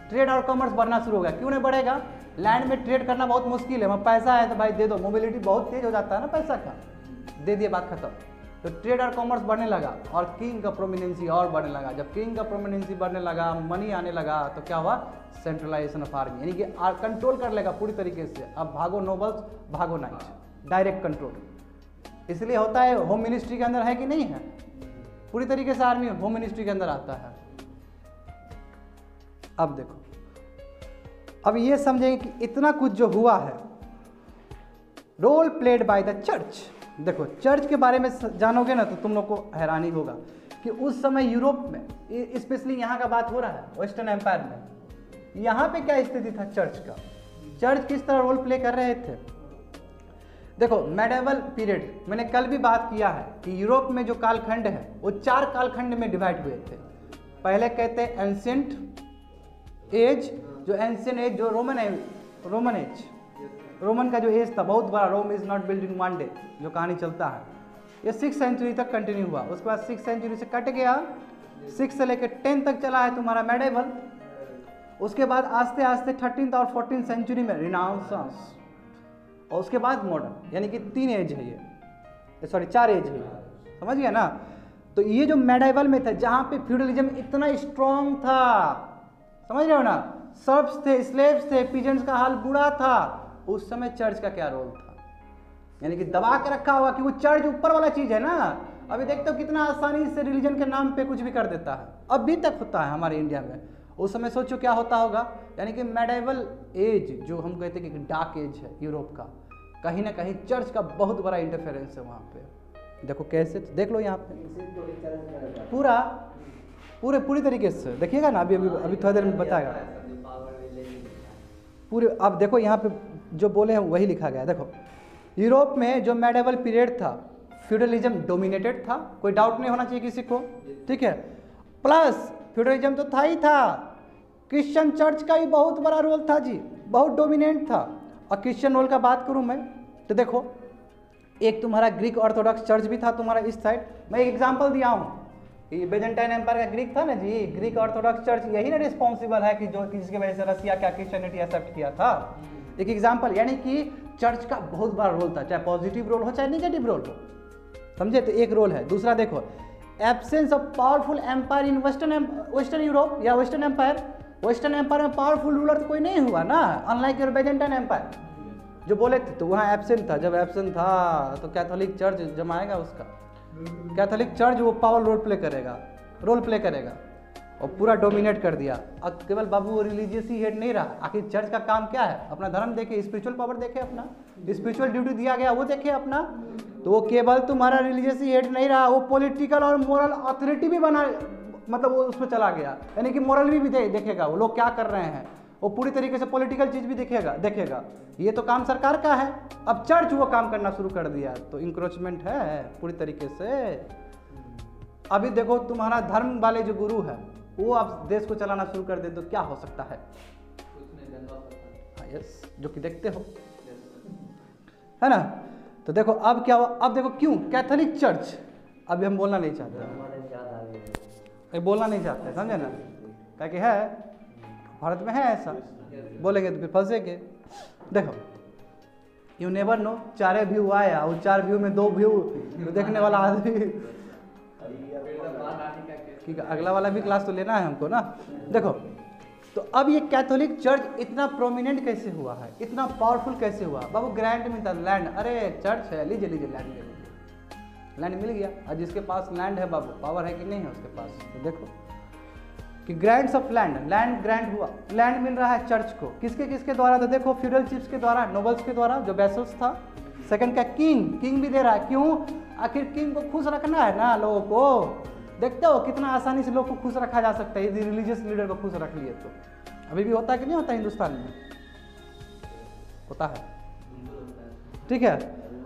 ट्रेड और कॉमर्स बढ़ना शुरू हो गया। क्यों नहीं बढ़ेगा? लैंड में ट्रेड करना बहुत मुश्किल है, वहाँ पैसा है तो भाई दे दो, मोबिलिटी बहुत तेज हो जाता है ना पैसा का, दे दिए बात खत्म। तो ट्रेड और कॉमर्स बढ़ने लगा और किंग का प्रोमिनेंसी और बढ़ने लगा। जब किंग का प्रोमिनेंसी बढ़ने लगा, मनी आने लगा, तो क्या हुआ? सेंट्रलाइजेशन ऑफ आर्मी, यानी कि कंट्रोल कर लेगा पूरी तरीके से। अब भागो नोबल्स, भागो नाइट, डायरेक्ट कंट्रोल। इसलिए होता है, होम मिनिस्ट्री के अंदर है कि नहीं है? पूरी तरीके से आर्मी होम मिनिस्ट्री के अंदर आता है। अब देखो, अब ये समझेंगे कि इतना कुछ जो हुआ है, role played by the church. देखो चर्च के बारे में जानोगे ना तो तुम लोग को हैरानी होगा कि उस समय यूरोप में, स्पेशली यहाँ का बात हो रहा है वेस्टर्न एम्पायर में, यहाँ पे क्या स्थिति था चर्च का? चर्च किस तरह रोल प्ले कर रहे थे? देखो मेडिवल पीरियड, मैंने कल भी बात किया है कि यूरोप में जो कालखंड है वो 4 कालखंड में डिवाइड हुए थे। पहले कहते हैं एंशिएंट एज, जो एंशिएंट एज जो रोमन एज, रोमन का जो एज था बहुत बड़ा, Rome is not build in one day, जो कहानी चलता है, ये 6th सेंचुरी तक कंटिन्यू हुआ। उसके बाद 6th सेंचुरी से कट गया, 6 से लेकर 10 तक चला है तुम्हारा मेडिवल। उसके बाद आस्ते आस्ते 13th और 14th सेंचुरी में रिनाउंसेंस, और उसके बाद मॉडर्न, यानी कि 3 एज है ये, सॉरी 4 एज है ये, समझ गया ना? तो ये जो मेडिवल में था, जहाँ पे फ्यूडलिज्म इतना स्ट्रॉन्ग था, समझ रहे हो ना, सर्ब्स थे, स्लेव्स थे, पीजेंट्स का हाल बुरा था, उस समय चर्च का क्या रोल था? यानी कि दबा के रखा हुआ कि वो चर्च ऊपर वाला चीज है ना। अभी देखते हो कितना आसानी से रिलीजन के नाम पे कुछ भी कर देता है, अभी तक होता है हमारे इंडिया में। उस समय सोचो क्या होता होगा। यानी कि मेडिवल एज जो हम कहते हैं कि डार्क एज है यूरोप का, कहीं ना कहीं चर्च का बहुत बड़ा इंटरफेरेंस है वहाँ पे। देखो कैसे, तो देख लो यहाँ पे पूरी तरीके से देखिएगा ना, अभी थोड़ी देर में बताएगा पूरे। अब देखो यहाँ पे जो बोले हैं वही लिखा गया है। देखो यूरोप में जो मेडिवल पीरियड था, फ्यूडलिज्म डोमिनेटेड था, कोई डाउट नहीं होना चाहिए किसी को, ठीक है। प्लस फ्यूडलिज्म तो था ही था, क्रिश्चियन चर्च का भी बहुत बड़ा रोल था जी, बहुत डोमिनेंट था। और क्रिश्चियन रोल का बात करूं मैं तो देखो, एक तुम्हारा ग्रीक ऑर्थोडॉक्स चर्च भी था तुम्हारा इस साइड। मैं एक एग्जांपल दिया हूँ, ये बेजेंटाइन एम्पायर का ग्रीक था ना जी, ग्रीक ऑर्थोडॉक्स चर्च यही ना रिस्पॉन्सिबल है कि जो जिसकी वजह से रसिया क्या क्रिश्चियनिटी एक्सेप्ट किया था। एक एग्जांपल, यानी कि चर्च का बहुत बड़ा रोल था, चाहे पॉजिटिव रोल हो चाहे निगेटिव रोल हो, समझे? तो एक रोल है। दूसरा देखो, absence of powerful empire in western Europe या वेस्टर्न एम्पायर। वेस्टर्न एम्पायर में पावरफुल रूलर तो कोई नहीं हुआ ना, अनलाइक योर बेजेंटाइन एम्पायर जो बोले थे, तो वहाँ एब्सेंट था। जब एब्सेंट था तो कैथोलिक चर्च जमाएगा उसका, कैथोलिक चर्च वो पावर रोल प्ले करेगा और पूरा डोमिनेट कर दिया। अब केवल बाबू वो रिलीजियस ही हेड नहीं रहा, आखिर चर्च का काम क्या है? अपना धर्म देखे, स्पिरिचुअल पावर देखे, अपना स्पिरिचुअल ड्यूटी दिया गया वो देखे अपना। तो वो केवल तुम्हारा रिलीजियस ही हेड नहीं रहा, वो पॉलिटिकल और मोरल अथॉरिटी भी बना, मतलब वो उसमें चला गया, यानी कि मोरल भी देखेगा वो लोग क्या कर रहे हैं, वो पूरी तरीके से पॉलिटिकल चीज भी देखेगा। ये तो काम सरकार का है, अब चर्च वो काम करना शुरू कर दिया, तो इंक्रोचमेंट है पूरी तरीके से। अभी देखो तुम्हारा धर्म वाले जो गुरु है वो अब देश को चलाना शुरू कर दे तो क्या हो सकता है? यस, जो कि देखते हो है ना। तो देखो अब क्या हुआ, अब देखो क्यों कैथोलिक चर्च, अभी हम बोलना नहीं चाहते, बोलना नहीं चाहते, समझे ना, क्या कि है भारत में है ऐसा, बोलेंगे तो फिर फंसेंगे। देखो यू नेवर नो, 4 व्यू आया और 4 व्यू में 2 व्यू देखने वाला आदमी, ठीक है, अगला वाला भी क्लास तो लेना है हमको ना। देखो तो अब ये कैथोलिक चर्च इतना प्रोमिनेंट कैसे हुआ है, इतना पावरफुल कैसे हुआ? बाबू ग्रांट मिलता, लैंड, अरे चर्च है, लीजिए लैंड ले लीजिए, लैंड मिल गया। और जिसके पास लैंड है बाबू, पावर है कि नहीं है उसके पास? तो देखो कि ग्रांट्स ऑफ लैंड ग्रांट हुआ, लैंड मिल रहा है चर्च को, किसके द्वारा? तो देखो फ्यूडल चिप्स के द्वारा, नोबल्स के द्वारा, जो वैसल्स था। सेकंड क्या, किंग भी दे रहा है। क्यों? आखिर किंग को खुश रखना है ना लोगों को। देखते हो कितना आसानी से लोग को खुश रखा जा सकता है यदि रिलीजियस लीडर को खुश रख लिए तो। अभी भी होता है कि नहीं होता? हिंदुस्तान में होता है, ठीक है।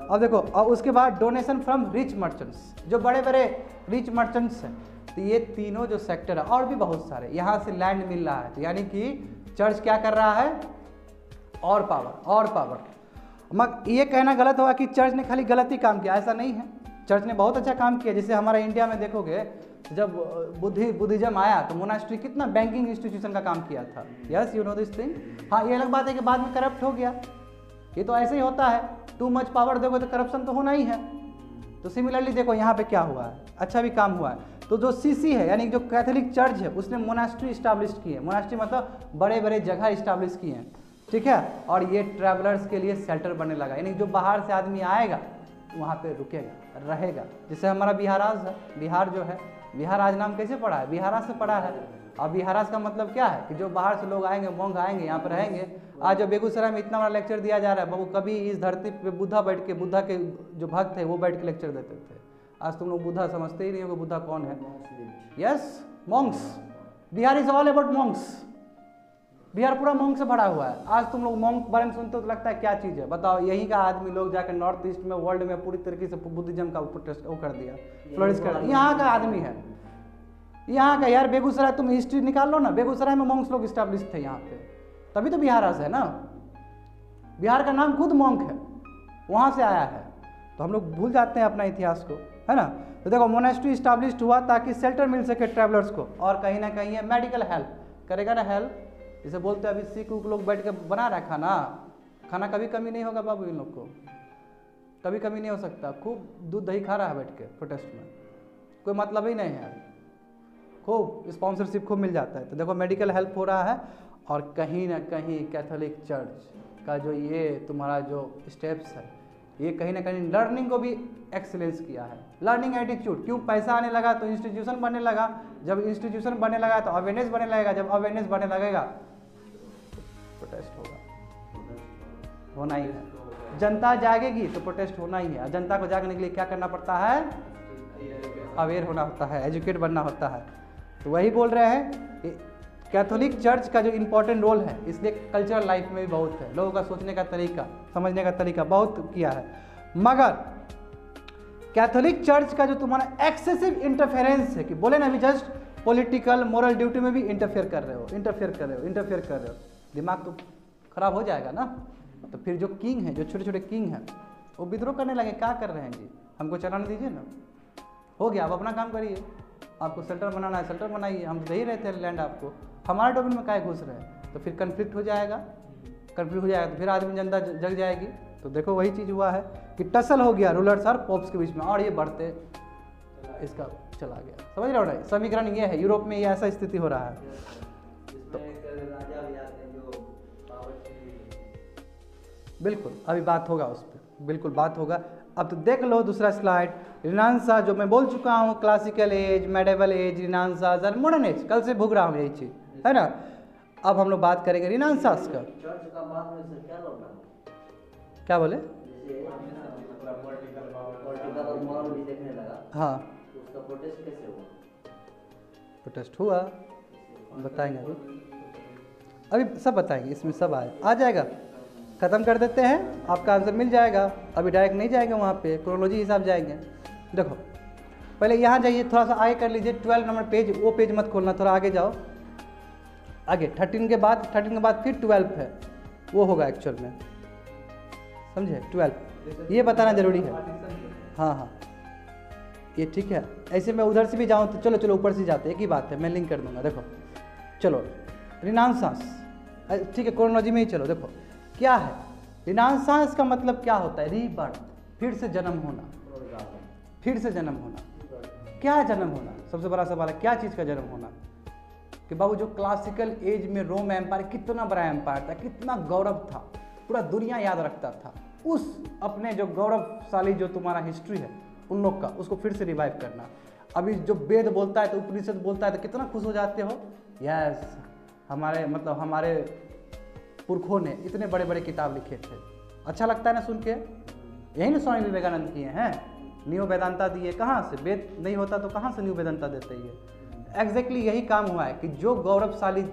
अब देखो, और उसके बाद डोनेशन फ्रॉम रिच मर्चेंट्स, जो बड़े बड़े रिच मर्चेंट्स हैं, तो ये तीनों जो सेक्टर है और भी बहुत सारे, यहाँ से लैंड मिल रहा है, तो यानी कि चर्च क्या कर रहा है? और पावर। मगर ये कहना गलत होगा कि चर्च ने खाली गलत ही काम किया, ऐसा नहीं है। चर्च ने बहुत अच्छा काम किया। जैसे हमारा इंडिया में देखोगे जब बुद्धिज्म आया तो मोनास्ट्री कितना बैंकिंग इंस्टीट्यूशन का काम किया था। Yes you know this thing. हाँ, ये अलग बात है कि बाद में करप्ट हो गया, ये तो ऐसे ही होता है, टू मच पावर दोगे तो करप्शन तो होना ही है। तो सिमिलरली देखो यहाँ पे क्या हुआ है, अच्छा भी काम हुआ है। तो जो सीसी है यानी जो कैथोलिक चर्च है उसने मोनास्ट्री इस्टेब्लिश की है। मोनास्ट्री मतलब बड़े बड़े जगह इस्टेब्लिश किए हैं, ठीक है। और ये ट्रैवलर्स के लिए शेल्टर बनने लगा, यानी जो बाहर से आदमी आएगा वहाँ पे रुकेगा, रहेगा। जैसे हमारा बिहाराज है, बिहार जो है, बिहाराज नाम कैसे पड़ा है? बिहारा से पड़ा है। और बिहाराज का मतलब क्या है कि जो बाहर से लोग आएंगे, मोंग आएंगे, यहाँ पर रहेंगे। आज जो बेगूसराय में इतना बड़ा लेक्चर दिया जा रहा है, बाबू कभी इस धरती पे बुद्धा बैठ के, बुद्धा के जो भक्त थे वो बैठ के लेक्चर देते थे। आज तुम लोग बुद्धा समझते ही नहीं हो, बुद्धा कौन है। Yes, Monks, Bihar is all about Monks. Bihar पूरा मॉन्क से भरा हुआ है। आज तुम लोग मॉन्क बारे में सुनते हो तो लगता है क्या चीज़ है, बताओ। यही का आदमी लोग जाकर नॉर्थ ईस्ट में, वर्ल्ड में पूरी तरीके से बुद्धिज्म का प्रोटेस्ट वो कर दिया, फ्लोरिश कर दिया। यहाँ का आदमी है, यहाँ का। यार बेगूसराय तुम हिस्ट्री निकाल लो ना, बेगूसराय में मॉन्क्स लोग इस्टेब्लिश थे यहाँ पे, तभी तो बिहार है ना। बिहार का नाम खुद मॉन्क है, वहाँ से आया है। तो हम लोग भूल जाते हैं अपना इतिहास को, है ना। तो देखो मोनेस्ट्री इस्टेब्लिश हुआ ताकि शेल्टर मिल सके ट्रैवलर्स को, और कहीं ना कहीं ये मेडिकल हेल्प करेगा ना, हेल्प। जैसे बोलते हैं अभी सिख लोग बैठ के बना रहा है खाना, खाना कभी कमी नहीं होगा बाबू, इन लोग को कभी कमी नहीं हो सकता। खूब दूध दही खा रहा है बैठ के प्रोटेस्ट में, कोई मतलब ही नहीं है। खूब स्पॉन्सरशिप खूब मिल जाता है। तो देखो मेडिकल हेल्प हो रहा है, और कहीं ना कहीं कैथोलिक चर्च का जो ये तुम्हारा जो स्टेप्स है, ये कहीं ना कहीं लर्निंग को भी एक्सीलेंस किया है। लर्निंग एटीट्यूड, क्यों? पैसा आने लगा तो इंस्टीट्यूशन बनने लगा, जब इंस्टीट्यूशन बनने लगा तो अवेयरनेस बनने लगेगा, जब अवेयरनेस बनने लगेगा प्रोटेस्ट होगा, होना ही है। जनता जागेगी तो प्रोटेस्ट होना ही है। जनता को जागने के लिए क्या करना पड़ता है? अवेयर होना होता है, एजुकेट बनना होता है। तो वही बोल रहे हैं, कैथोलिक चर्च का जो इम्पोर्टेंट रोल है, इसलिए कल्चरल लाइफ में भी बहुत है। लोगों का सोचने का तरीका, समझने का तरीका बहुत किया है। मगर कैथोलिक चर्च का जो तुम्हारा एक्सेसिव इंटरफेरेंस है, कि बोले ना अभी जस्ट पॉलिटिकल मोरल ड्यूटी में भी इंटरफेयर कर रहे हो, दिमाग तो खराब हो जाएगा ना। तो फिर जो किंग है, जो छोटे छोटे किंग हैं, वो विद्रोह करने लगे। क्या कर रहे हैं जी, हमको चलाने दीजिए ना, हो गया, आप अपना काम करिए। आपको शेल्टर बनाना है शेल्टर बनाइए, हम दे ही रहे थे लैंड आपको, हमारे डोमेन में काहे घुस रहे हैं। तो फिर कन्फ्लिक्ट हो जाएगा, तो फिर आदमी जनता जग जाएगी। तो देखो वही चीज़ हुआ है कि टसल हो गया रूलर्स और पॉप्स के बीच में, और ये बढ़ते इसका चला गया। समझ रहे हो ना, समीकरण ये है। यूरोप में ये ऐसा स्थिति हो रहा है। बिल्कुल अभी बात होगा उस पर, बिल्कुल बात होगा। अब तो देख लो दूसरा स्लाइड, रिनांसा, जो मैं बोल चुका हूँ, क्लासिकल एज, मेडिवल एज, रिनांसा और मॉडर्न एज। कल से भूग रहा हूँ यही चीज़, है ना। अब हम लोग बात करेंगे रिनांसास का। चर्च का बाद में सर क्या लौटा? क्या बोले? पॉलिटिकल और मॉरल भी देखने लगा। हाँ, उसका प्रोटेस्ट कैसे हुआ? प्रोटेस्ट हुआ, बताएंगे अभी सब बताएंगे, इसमें सब आ जाएगा। ख़त्म कर देते हैं, आपका आंसर मिल जाएगा। अभी डायरेक्ट नहीं जाएंगे वहाँ पे, क्रोनोलॉजी हिसाब जाएंगे। देखो पहले यहाँ जाइए, थोड़ा सा आगे कर लीजिए, 12 नंबर पेज, वो पेज मत खोलना, थोड़ा आगे जाओ। आगे 13 के बाद फिर 12 है, वो होगा एक्चुअल में, समझे? 12 ये बताना जरूरी है। हाँ, ये ठीक है। ऐसे मैं उधर से भी जाऊँ तो चलो ऊपर से जाते, एक ही बात है, मैं लिंक कर दूंगा। देखो चलो रिनांसास, ठीक है, क्रोनोलॉजी में ही चलो। देखो क्या है रिनांसास का मतलब, क्या होता है? रीबर्थ, फिर से जन्म होना। फिर से जन्म होना, क्या जन्म होना? सबसे बड़ा सवाल है, क्या चीज़ का जन्म होना? कि बाबू जो क्लासिकल एज में रोम एम्पायर कितना बड़ा एम्पायर था, कितना गौरव था, पूरा दुनिया याद रखता था। उस अपने जो गौरवशाली जो तुम्हारा हिस्ट्री है उन लोग का, उसको फिर से रिवाइव करना। अभी जो वेद बोलता है तो उपनिषद बोलता है तो कितना खुश हो जाते हो। यस, हमारे पुरखों ने इतने बड़े बड़े किताब लिखे थे, अच्छा लगता है ना सुन के। यही ना स्वामी विवेकानंद किए हैं, न्यू वेदांता दिए। कहाँ से? वेद नहीं होता तो कहाँ से न्यू वेदांता देते ये? एग्जैक्टली यही काम हुआ है कि जो गौरवशाली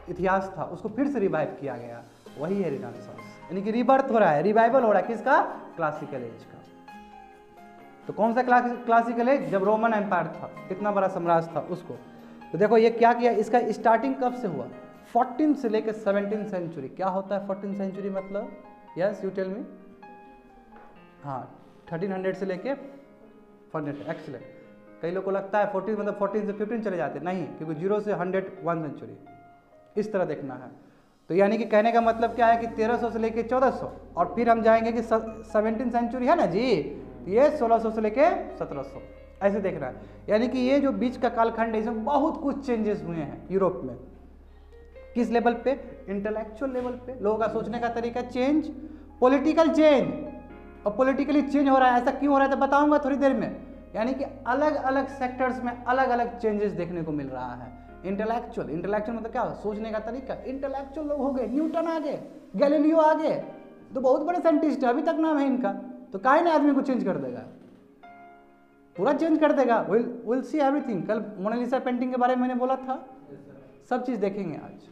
इतिहास था उसको फिर से रिवाइव किया गया, वही है रिनांसास। यानी कि रिबर्थ हो रहा है, रिवाइवल हो रहा है। किसका? क्लासिकल एज का। तो कौन सा क्लासिकल एज? जब रोमन एम्पायर था, कितना बड़ा साम्राज्य था उसको। तो देखो ये क्या किया, इसका स्टार्टिंग कब से हुआ? 14 से लेकर 17 सेंचुरी। क्या होता है 14 सेंचुरी मतलब? Yes you tell me. हाँ, 1300 से लेके फंडेड है, एक्सीलेंट। कई लोग को लगता है 14 मतलब 14 से 15 चले जाते, नहीं, क्योंकि 0 से 100 1 सेंचुरी, इस तरह देखना है। तो यानी कि कहने का मतलब क्या है कि 1300 से लेके 1400, और फिर हम जाएंगे कि 17 सेंचुरी है ना जी, ये 1600 से लेके 1700, ऐसे देखना है। यानी कि ये जो बीच का कालखंड है इसमें बहुत कुछ चेंजेस हुए हैं यूरोप में। किस लेवल पे? इंटेलेक्चुअल लेवल पे, लोगों का सोचने का तरीका चेंज, पॉलिटिकल चेंज, और पॉलिटिकली चेंज हो रहा है। ऐसा क्यों हो रहा है तो बताऊंगा थोड़ी देर में। यानी कि अलग अलग सेक्टर्स में अलग अलग चेंजेस देखने को मिल रहा है। इंटेलेक्चुअल मतलब क्या? सोचने का तरीका। इंटेलेक्चुअल लोग हो गए, न्यूटन आ गए, गैलीलियो आ गए, तो बहुत बड़े साइंटिस्ट है, अभी तक नाम है इनका। तो काहे ना आदमी को चेंज कर देगा, पूरा चेंज कर देगा। Will see everything. कल मोनालिसा पेंटिंग के बारे में मैंने बोला था, सब चीज़ देखेंगे आज।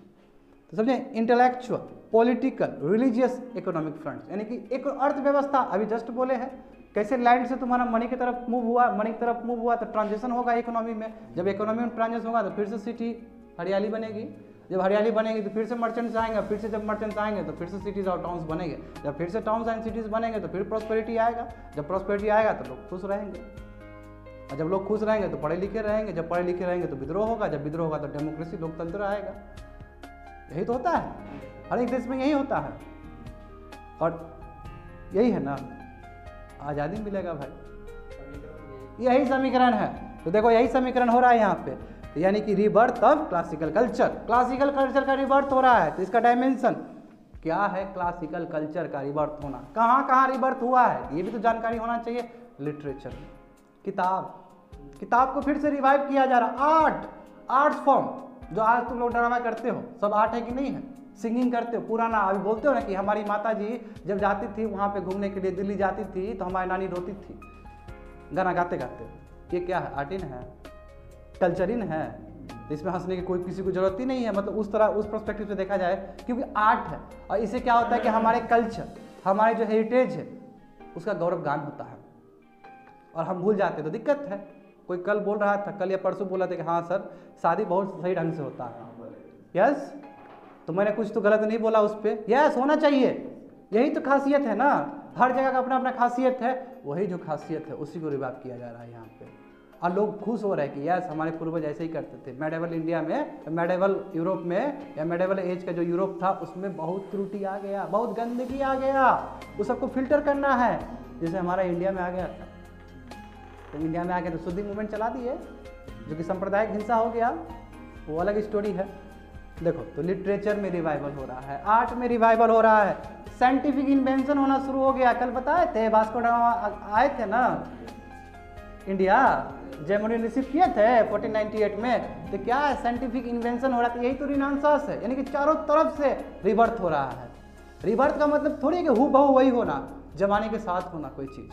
तो समझे, intellectual, political, religious, economic fronts, यानी कि एक अर्थव्यवस्था अभी जस्ट बोले हैं कैसे लैंड से तुम्हारा मनी की तरफ मूव हुआ, मनी की तरफ मूव हुआ तो ट्रांजिशन होगा इकोनॉमी में। जब इकोनॉमी में ट्रांजिशन होगा तो फिर से सिटी हरियाली बनेगी, जब हरियाली बनेगी तो फिर से मर्चेंट्स आएंगे, फिर से जब मर्चेंट्स आएंगे तो फिर से सिटीज़ और टाउन्स बनेंगे, जब फिर से टाउन्स एंड सिटीज़ बनेंगे तो फिर प्रॉस्पेरिटी आएगा, जब प्रॉस्पेरिटी आएगा तो लोग खुश रहेंगे, और जब लोग खुश रहेंगे तो पढ़े लिखे रहेंगे, जब पढ़े लिखे रहेंगे तो विद्रोह होगा, जब विद्रोह होगा तो डेमोक्रेसी, लोकतंत्र आएगा। यही तो होता है, हर एक देश में यही होता है, और यही है ना, आज़ादी मिलेगा भाई, यही समीकरण है। तो देखो यही समीकरण हो रहा है यहाँ पे। तो यानी कि rebirth of classical culture, classical culture का रिबर्थ हो रहा है। तो इसका डायमेंशन क्या है? क्लासिकल कल्चर का रिबर्थ होना, कहाँ कहाँ रिबर्थ हुआ है ये भी तो जानकारी होना चाहिए। लिटरेचर, किताब को फिर से रिवाइव किया जा रहा। आर्ट्स फॉर्म, जो आज तुम लोग ड्रामा करते हो सब आर्ट है कि नहीं है? सिंगिंग करते हो, पुराना अभी बोलते हो ना कि हमारी माता जी जब जाती थी वहाँ पे घूमने के लिए, दिल्ली जाती थी तो हमारी नानी रोती थी गाना गाते गाते। ये क्या है? आर्ट इन है, कल्चर इन है, तो इसमें हंसने की कोई किसी को जरूरत ही नहीं है। मतलब उस तरह, उस पर्सपेक्टिव से देखा जाए, क्योंकि आर्ट है, और इससे क्या होता है कि हमारे कल्चर, हमारे जो हेरिटेज है उसका गौरवगान होता है, और हम भूल जाते तो दिक्कत है। कोई कल बोल रहा था, कल या परसों बोला था कि हाँ सर शादी बहुत सही ढंग से होता है। यस, तो मैंने कुछ तो गलत नहीं बोला उस पर। यस, होना चाहिए, यही तो खासियत है ना, हर जगह का अपना अपना खासियत है, वही जो खासियत है उसी को रिवाइव किया जा रहा है यहाँ पे। और लोग खुश हो रहे हैं कि यस हमारे पूर्वज ऐसे ही करते थे। मेडिवल इंडिया में, मेडिवल यूरोप में, या मेडिवल एज का जो यूरोप था उसमें बहुत त्रुटि आ गया, बहुत गंदगी आ गया, उस सबको फिल्टर करना है, जैसे हमारा इंडिया में आ गया था। तो इंडिया में आके तो शुद्धि मूवमेंट चला दिए, जो कि सांप्रदायिक हिंसा हो गया, वो अलग स्टोरी है। देखो, तो लिटरेचर में रिवाइवल हो रहा है, आर्ट में रिवाइवल हो रहा है, साइंटिफिक इन्वेंशन होना शुरू हो गया। कल बताए थे वास्को ड गामा आए थे ना इंडिया, जर्मनी रिसीव किए थे 1498 में। तो क्या है? साइंटिफिक इन्वेंशन हो रहा था, यही तो रिनांसास है, यानी कि चारों तरफ से रिबर्थ हो रहा है। रिबर्थ का मतलब थोड़ी कि हूबहू वही होना, जमाने के साथ होना कोई चीज़।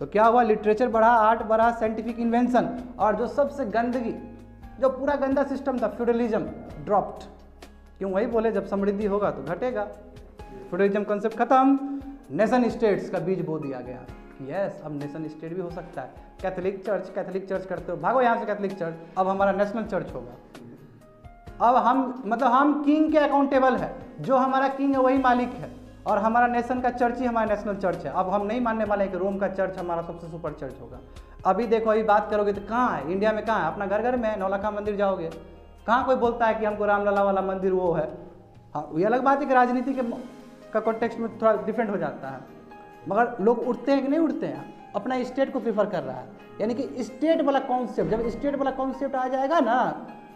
तो क्या हुआ? लिटरेचर बढ़ा, आर्ट बढ़ा, साइंटिफिक इन्वेंशन, और जो सबसे गंदगी, जो पूरा गंदा सिस्टम था फ्यूडलिज्म, ड्रॉप्ड। क्यों? वही बोले जब समृद्धि होगा तो घटेगा, फ्यूडलिज्म कॉन्सेप्ट खत्म, नेशन स्टेट्स का बीज बो दिया गया। यस, अब नेशन स्टेट भी हो सकता है। कैथोलिक चर्च करते हो, भागो यहाँ से कैथोलिक चर्च, अब हमारा नेशनल चर्च होगा। अब हम किंग के अकाउंटेबल है, जो हमारा किंग है वही मालिक है, और हमारा नेशन का चर्च ही हमारा नेशनल चर्च है। अब हम नहीं मानने वाले हैं कि रोम का चर्च हमारा सबसे सुपर चर्च होगा। अभी देखो, अभी बात करोगे तो कहाँ है? इंडिया में कहाँ है? अपना घर घर में है, नौलखा मंदिर जाओगे, कहाँ कोई बोलता है कि हमको रामलला वाला मंदिर वो है। हाँ, ये अलग बात है कि राजनीति का कॉन्टेक्स्ट में थोड़ा डिफरेंट हो जाता है, मगर लोग उठते हैं कि नहीं उठते हैं? अपना स्टेट को प्रीफर कर रहा है। यानी कि स्टेट वाला कॉन्सेप्ट, जब स्टेट वाला कॉन्सेप्ट आ जाएगा ना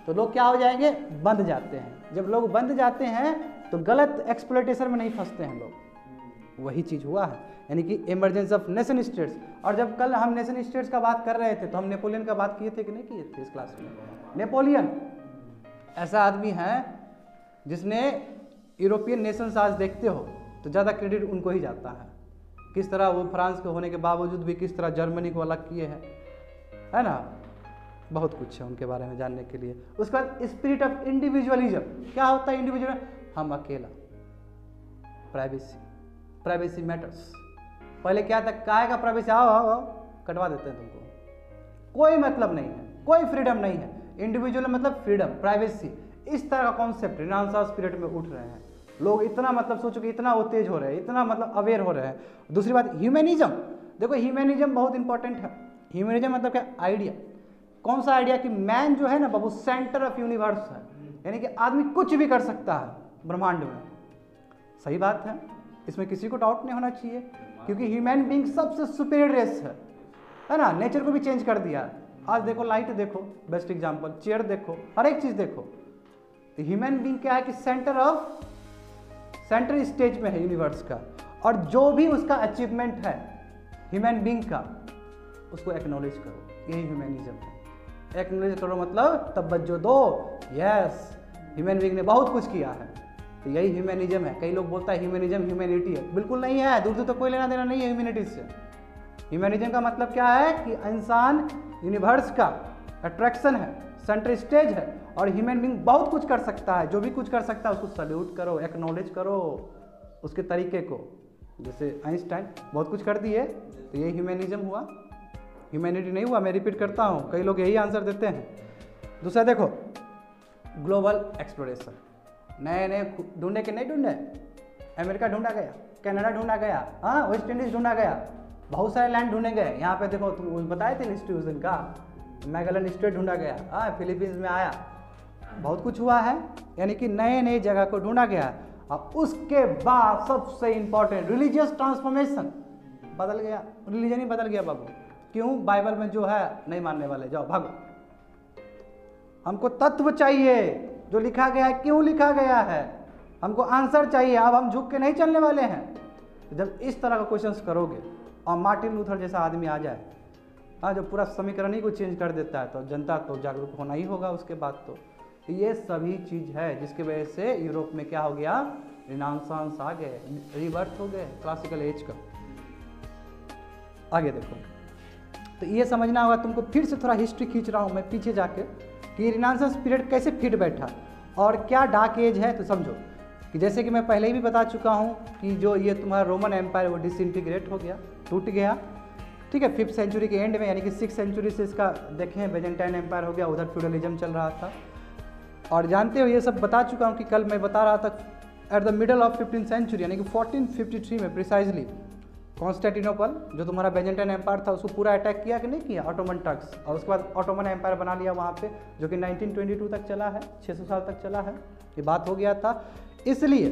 तो लोग क्या हो जाएंगे? बंध जाते हैं। जब लोग बंध जाते हैं तो गलत एक्सप्लॉयटेशन में नहीं फंसते हैं लोग। वही चीज़ हुआ है, यानी कि इमरजेंस ऑफ नेशन स्टेट्स। और जब कल हम नेशन स्टेट्स का बात कर रहे थे तो हम नेपोलियन का बात किए थे कि नहीं किए थे इस क्लास में? नेपोलियन ऐसा आदमी है जिसने यूरोपियन नेशंस आज देखते हो तो ज़्यादा क्रेडिट उनको ही जाता है। किस तरह वो फ्रांस के होने के बावजूद भी किस तरह जर्मनी को अलग किए हैं, है ना? बहुत कुछ है उनके बारे में जानने के लिए। उसके बाद स्पिरिट ऑफ इंडिविजुअलिज्म। क्या होता है इंडिविजुअल? हम अकेला, प्राइवेसी मैटर्स। पहले क्या था? काय का प्राइवेसी, आओ कटवा देते हैं तुमको, कोई मतलब नहीं है, कोई फ्रीडम नहीं है। इंडिविजुअल मतलब फ्रीडम, प्राइवेसी, इस तरह का कॉन्सेप्ट रिनांसास पीरियड में उठ रहे हैं लोग। इतना मतलब सोचो कि इतना वो तेज हो रहे हैं, इतना मतलब अवेयर हो रहे हैं। दूसरी बात ह्यूमनिज्म। देखो ह्यूमनिज्म बहुत इंपॉर्टेंट है। ह्यूमनिज्म मतलब क्या? आइडिया। कौन सा आइडिया? कि मैन जो है ना बाबू सेंटर ऑफ यूनिवर्स है, यानी कि आदमी कुछ भी कर सकता है ब्रह्मांड में। सही बात है, इसमें किसी को डाउट नहीं होना चाहिए, क्योंकि ह्यूमन बीइंग सबसे सुपीरियर रेस है ना। नेचर को भी चेंज कर दिया। आज देखो लाइट देखो, बेस्ट एग्जांपल, चेयर देखो, हर एक चीज देखो। तो ह्यूमन बीइंग क्या है कि सेंटर स्टेज में है यूनिवर्स का, और जो भी उसका अचीवमेंट है ह्यूमन बीइंग का, उसको एक्नॉलेज करो। यही ह्यूमनिज्म है। एक्नॉलेज करो मतलब तवज्जो दो। यस, ह्यूमन बीइंग ने बहुत कुछ किया है, तो यही ह्यूमनिज्म है। कई लोग बोलता है ह्यूमनिज्म ह्यूमैनिटी है, बिल्कुल नहीं है। दूर दूर तक कोई लेना देना नहीं है ह्यूमैनिटी से। ह्यूमनिज्म का मतलब क्या है कि इंसान यूनिवर्स का अट्रैक्शन है, सेंटर स्टेज है, और ह्यूमन बीइंग बहुत कुछ कर सकता है। जो भी कुछ कर सकता है उसको सल्यूट करो, एक्नॉलेज करो उसके तरीके को। जैसे आइंस्टाइन बहुत कुछ कर दिए, तो ये ह्यूमनिज्म हुआ, ह्यूमैनिटी नहीं हुआ। मैं रिपीट करता हूँ, कई लोग यही आंसर देते हैं। दूसरा देखो, ग्लोबल एक्सप्लोरेशन, नए नए ढूंढे कि नहीं ढूंढे? अमेरिका ढूंढा गया, कनाडा ढूंढा गया, हाँ, वेस्ट इंडीज ढूंढा गया, बहुत सारे लैंड ढूंढे गए। यहाँ पे देखो, तुम बताए थे इंस्टीट्यूशन का, मैगलन स्टेट ढूंढा गया, हाँ, फिलीपींस में आया, बहुत कुछ हुआ है। यानी कि नए नए जगह को ढूंढा गया। और उसके बाद सबसे इंपॉर्टेंट रिलीजियस ट्रांसफॉर्मेशन, बदल गया, रिलीजन ही बदल गया बाबू। क्यों? बाइबल में जो है नहीं मानने वाले, जाओ भागो। हमको तत्व चाहिए जो लिखा गया है, क्यों लिखा गया है, हमको आंसर चाहिए। अब हम झुक के नहीं चलने वाले हैं। जब इस तरह का क्वेश्चंस करोगे और मार्टिन लूथर जैसा आदमी आ जाए, हाँ, जो पूरा समीकरण ही को चेंज कर देता है, तो जनता तो जागरूक होना ही होगा उसके बाद। तो ये सभी चीज़ है जिसकी वजह से यूरोप में क्या हो गया, रिनांसांस आ गए, रिबर्थ हो गए क्लासिकल एज का। आगे देखो, तो ये समझना होगा तुमको। फिर से थोड़ा हिस्ट्री खींच रहा हूँ मैं पीछे जाके, कि रिनांसांस पीरियड कैसे फिट बैठा और क्या डार्क एज है। तो समझो कि जैसे कि मैं पहले ही भी बता चुका हूँ कि जो ये तुम्हारा रोमन एम्पायर वो डिसइंटीग्रेट हो गया, टूट गया, ठीक है, 5th सेंचुरी के एंड में। यानी कि 6th सेंचुरी से इसका देखें बेजेंटाइन एम्पायर हो गया, उधर फ्यूडलिज्म चल रहा था। और जानते हो ये सब बता चुका हूँ कि कल मैं बता रहा था, at the middle of 15th century यानी कि 1453 में प्रिसाइजली कॉन्स्टेंटिनोपल जो तुम्हारा बेजेंटाइन एम्पायर था उसको पूरा अटैक किया कि नहीं किया, ऑटोमन टर्क्स। और उसके बाद ऑटोमन एम्पायर बना लिया वहाँ पे, जो कि 1922 तक चला है, 600 साल तक चला है। ये बात हो गया था। इसलिए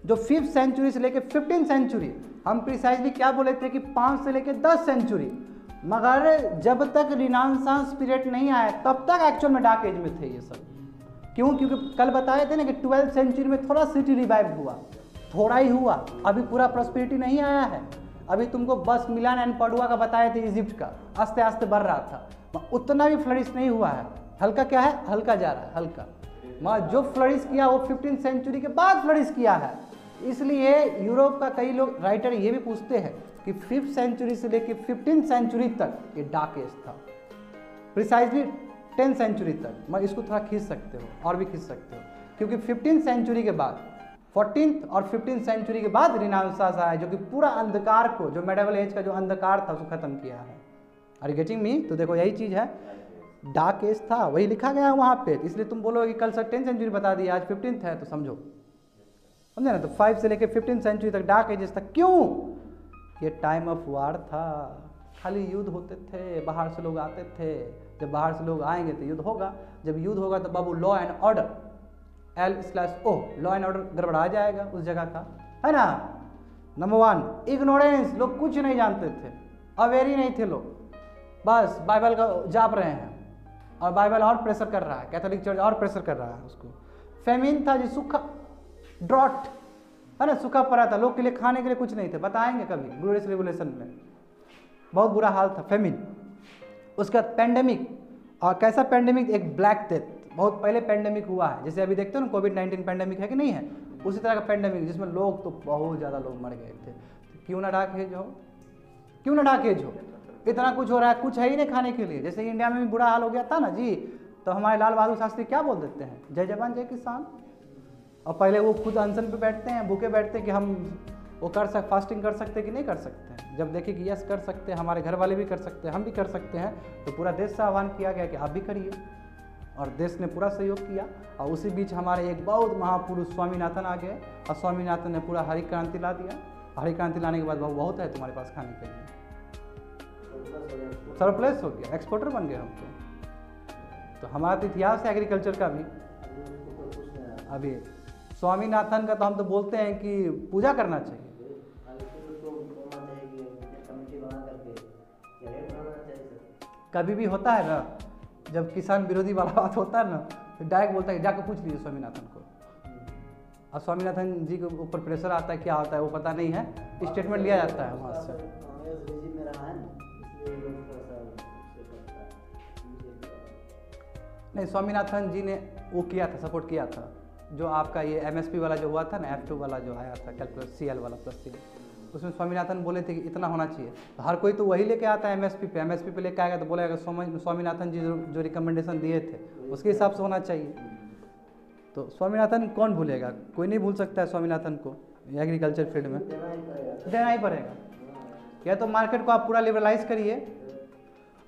जो 5th सेंचुरी से लेकर 15th सेंचुरी, हम प्रिसाइजली क्या बोले थे कि 5 से लेकर 10 सेंचुरी, मगर जब तक रिनांसांस पीरियड नहीं आया तब तक एक्चुअल में डार्क एज में थे ये सब। क्यों? क्योंकि कल बताए थे ना कि 12th सेंचुरी में थोड़ा सिटी रिवाइव हुआ, थोड़ा ही हुआ, अभी पूरा प्रॉस्पेरिटी नहीं आया है। अभी तुमको बस मिलान एंड पडुआ का बताए थे इजिप्ट का, आस्ते आस्ते बढ़ रहा था, उतना भी फ्लरिश नहीं हुआ है। हल्का क्या है, हल्का जा रहा है, हल्का। मगर जो फ्लरिश किया वो 15th सेंचुरी के बाद फ्लरिश किया है। इसलिए यूरोप का कई लोग राइटर ये भी पूछते हैं कि 5th सेंचुरी से लेकर 15th सेंचुरी तक ये डार्क एज था, प्रिसाइजली 10th सेंचुरी तक। मैं इसको थोड़ा खींच सकते हो और भी खींच सकते हो, क्योंकि 15th सेंचुरी के बाद 14th और 15th सेंचुरी के बाद रिनांसांस आया, जो कि पूरा अंधकार को, जो मेडिवल एज का जो अंधकार था उसको खत्म किया है। Are you getting me? तो देखो यही चीज़ है, डार्क एज था, वही लिखा गया है वहाँ पे। इसलिए तुम बोलोगे कि कल सर 10th सेंचुरी बता दिया, आज 15th है, तो समझो, समझे ना। तो 5 से लेकर 15th सेंचुरी तक डार्क एजेस था। क्यों? ये टाइम ऑफ वार था, खाली युद्ध होते थे, बाहर से लोग आते थे। जब बाहर से लोग आएंगे तो युद्ध होगा, जब युद्ध होगा तो बाबू law and order, L/O, law and order गड़बड़ा जाएगा उस जगह का, है ना। नंबर 1 इग्नोरेंस, लोग कुछ नहीं जानते थे, अवेयर ही नहीं थे लोग, बस बाइबल का जाप रहे हैं, और बाइबल और प्रेशर कर रहा है, कैथोलिक चर्च और प्रेशर कर रहा है उसको। फेमिन था जी, सूखा, ड्रॉट, है ना, सूखा पड़ा था, लोग के लिए खाने के लिए कुछ नहीं थे, बताएंगे कभी ग्लोरियस रिवोल्यूशन में, बहुत बुरा हाल था, फेमिन। उसका पेंडेमिक, और कैसा पेंडेमिक, एक ब्लैक डेथ, बहुत पहले पेंडेमिक हुआ है, जैसे अभी देखते हो ना कोविड-19 पेंडेमिक है कि नहीं है, उसी तरह का पेंडेमिक जिसमें लोग तो बहुत ज़्यादा लोग मर गए थे। क्यों ना डार्क एज हो, क्यों ना डार्क एज हो, इतना कुछ हो रहा है, कुछ है ही नहीं खाने के लिए। जैसे इंडिया में भी बुरा हाल हो गया था ना जी, तो हमारे लाल बहादुर शास्त्री क्या बोल देते हैं, जय जवान जय किसान। और पहले वो खुद अनशन पे बैठते हैं, भूखे बैठते हैं कि हम वो फास्टिंग कर सकते कि नहीं कर सकते हैं। जब देखे कि यस कर सकते हैं, हमारे घर वाले भी कर सकते हैं, हम भी कर सकते हैं, तो पूरा देश से आह्वान किया गया कि आप भी करिए, और देश ने पूरा सहयोग किया। और उसी बीच हमारे एक बहुत महापुरुष स्वामीनाथन आ गए, और स्वामीनाथन ने पूरा हरी क्रांति ला दिया। हरी क्रांति लाने के बाद बहुत है तुम्हारे पास खाने के लिए। सरप्लस हो गया, एक्सपोर्टर बन गए हम तो हमारा तो इतिहास है एग्रीकल्चर का भी। अभी स्वामीनाथन का तो हम तो बोलते हैं कि पूजा करना चाहिए। कभी भी होता है ना, जब किसान विरोधी वाला बात होता है ना, तो डायरेक्ट बोलता है जाकर पूछ लीजिए स्वामीनाथन को। और स्वामीनाथन जी के ऊपर प्रेशर आता है, क्या होता है वो पता नहीं है, स्टेटमेंट लिया जाता है वहाँ से। नहीं, स्वामीनाथन जी ने वो किया था, सपोर्ट किया था, जो आपका ये MSP वाला जो हुआ था ना, F2 वाला जो आया था, कैलकुलस CL वाला प्लस CL, उसमें स्वामीनाथन बोले थे कि इतना होना चाहिए। तो हर कोई तो वही लेके आता है MSP पे लेके आएगा तो बोलेगा स्वामीनाथन जी जो रिकमेंडेशन दिए थे उसके हिसाब से होना चाहिए। तो स्वामीनाथन कौन भूलेगा, कोई नहीं भूल सकता है स्वामीनाथन को एग्रीकल्चर फील्ड में, देना ही पड़ेगा। या तो मार्केट को आप पूरा लिबरलाइज करिए,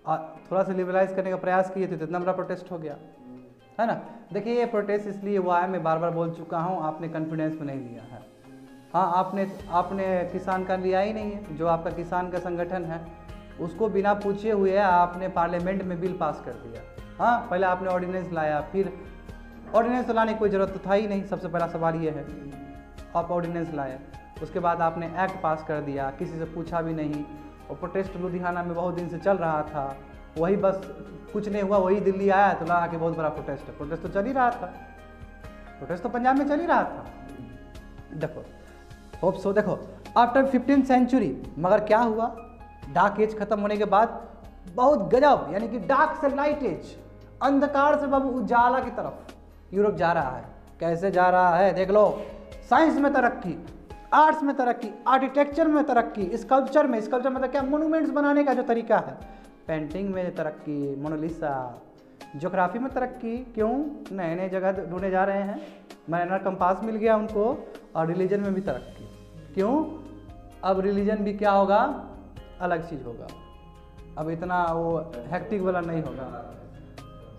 और थोड़ा सा लिबरलाइज करने का प्रयास किए थे तो इतना बड़ा प्रोटेस्ट हो गया है ना। देखिए ये प्रोटेस्ट इसलिए हुआ है, मैं बार बार बोल चुका हूँ, आपने कॉन्फिडेंस में नहीं लिया है। हाँ, आपने किसान का लिया ही नहीं है। जो आपका किसान का संगठन है उसको बिना पूछे हुए आपने पार्लियामेंट में बिल पास कर दिया। हाँ, पहले आपने ऑर्डिनेंस लाया, फिर ऑर्डिनेंस लाने की कोई ज़रूरत तो था ही नहीं, सबसे पहला सवाल ये है। आप ऑर्डिनेंस लाए, उसके बाद आपने एक्ट पास कर दिया, किसी से पूछा भी नहीं। और प्रोटेस्ट लुधियाना में बहुत दिन से चल रहा था, वही बस कुछ नहीं हुआ, वही दिल्ली आया तो लगा कि बहुत बड़ा प्रोटेस्ट है। प्रोटेस्ट तो चल ही रहा था, प्रोटेस्ट तो पंजाब में चल ही रहा था। देखो होप सो, देखो आफ्टर 15th सेंचुरी, मगर क्या हुआ, डार्क एज खत्म होने के बाद बहुत गजब, यानी कि डार्क से लाइट एज, अंधकार से बाबू उजाला की तरफ यूरोप जा रहा है। कैसे जा रहा है देख लो, साइंस में तरक्की, आर्ट्स में तरक्की, आर्किटेक्चर में तरक्की, स्कल्पचर में मतलब क्या, मोनूमेंट्स बनाने का जो तरीका है, पेंटिंग में तरक्की, मोनालिसा, ज्योग्राफी में तरक्की। क्यों, नए नए जगह ढूंढे जा रहे हैं, माइनर कंपास मिल गया उनको। और रिलीजन में भी तरक्की। क्यों, अब रिलीजन भी क्या होगा, अलग चीज़ होगा, अब इतना वो हेक्टिक वाला नहीं होगा,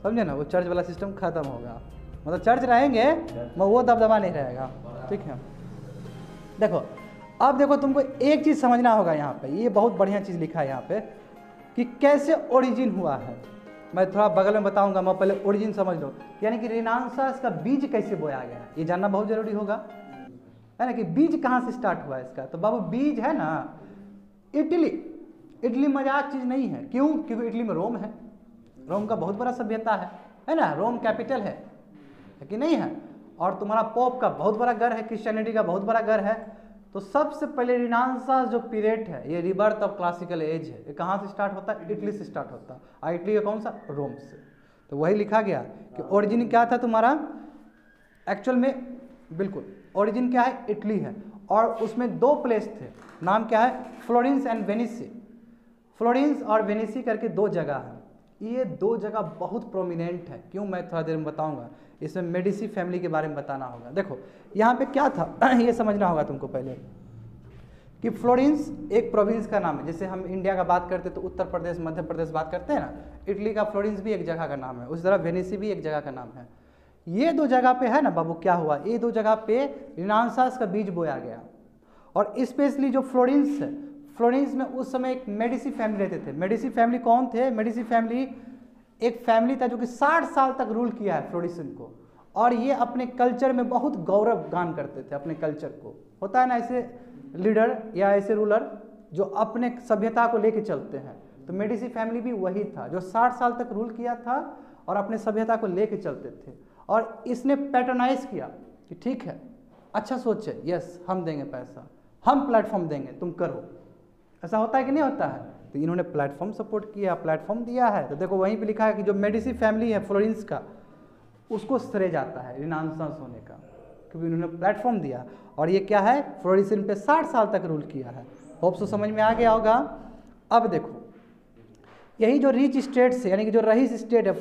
समझे ना। वो चर्च वाला सिस्टम खत्म होगा, मतलब चर्च रहेंगे मगर वो दबदबा नहीं रहेगा, ठीक है। देखो अब देखो, तुमको एक चीज़ समझना होगा यहाँ पे, ये बहुत बढ़िया चीज़ लिखा है यहाँ पे कि कैसे ओरिजिन हुआ है। मैं थोड़ा बगल में बताऊंगा, मैं पहले ओरिजिन समझ लो, यानी कि रेनेसांस का बीज कैसे बोया गया, ये जानना बहुत जरूरी होगा, है ना, कि बीज कहाँ से स्टार्ट हुआ इसका। तो बाबू बीज है ना इटली मजाक चीज़ नहीं है। क्यों, क्योंकि इटली में रोम है, रोम का बहुत बड़ा सभ्यता है ना, रोम कैपिटल है कि नहीं है। और तुम्हारा पोप का बहुत बड़ा घर है, क्रिश्चियनिटी का बहुत बड़ा घर है। तो सबसे पहले रेनेसांस जो पीरियड है, ये रिबर्थ ऑफ क्लासिकल एज है, ये कहाँ से स्टार्ट होता है, इटली से स्टार्ट होता है। और इटली का कौन सा, रोम से। तो वही लिखा गया कि ओरिजिन क्या था तुम्हारा, एक्चुअल में बिल्कुल ओरिजिन क्या है, इटली है। और उसमें दो प्लेस थे, नाम क्या है, फ्लोरेंस एंड वेनिसी। फ्लोरेंस और वेनिसी करके दो जगह है, ये दो जगह बहुत प्रोमिनेंट है। क्यों, मैं थोड़ा देर में बताऊंगा। इसमें मेडिसी फैमिली के बारे में बताना होगा। देखो यहाँ पे क्या था ये समझना होगा तुमको पहले कि फ्लोरेंस एक प्रोविंस का नाम है। जैसे हम इंडिया का बात करते तो उत्तर प्रदेश, मध्य प्रदेश बात करते हैं ना, इटली का फ्लोरेंस भी एक जगह का नाम है, उसी तरह वेनिसी भी एक जगह का नाम है। ये दो जगह पे है ना बाबू, क्या हुआ, ये दो जगह पे रेनेसांस का बीज बोया गया। और स्पेशली जो फ्लोरेंस है, फ्लोरेंस में उस समय एक मेडिसी फैमिली रहते थे। मेडिसी फैमिली कौन थे, मेडिसी फैमिली एक फैमिली था जो कि 60 साल तक रूल किया है फ्लोरिसन को। और ये अपने कल्चर में बहुत गौरव गान करते थे, अपने कल्चर को। होता है ना ऐसे लीडर या ऐसे रूलर जो अपने सभ्यता को लेके चलते हैं, तो मेडिसी फैमिली भी वही था जो 60 साल तक रूल किया था और अपने सभ्यता को लेके चलते थे। और इसने पैटर्नाइज किया कि ठीक है, अच्छा सोचे, यस हम देंगे पैसा, हम प्लेटफॉर्म देंगे, तुम करो। ऐसा होता है कि नहीं होता है। तो इन्होंने प्लेटफॉर्म सपोर्ट किया, प्लेटफॉर्म दिया है। तो देखो वहीं पे लिखा है कि जो मेडिसी फैमिली है फ्लोरेंस का, उसको श्रेय जाता है रेनेसांस होने का, क्योंकि उन्होंने प्लेटफॉर्म दिया। और ये क्या है, फ्लोरिसन पे 60 साल तक रूल किया है। होप सो समझ में आ गया होगा। अब देखो यही जो रिच स्टेट्स है, यानी कि जो रईस स्टेट है,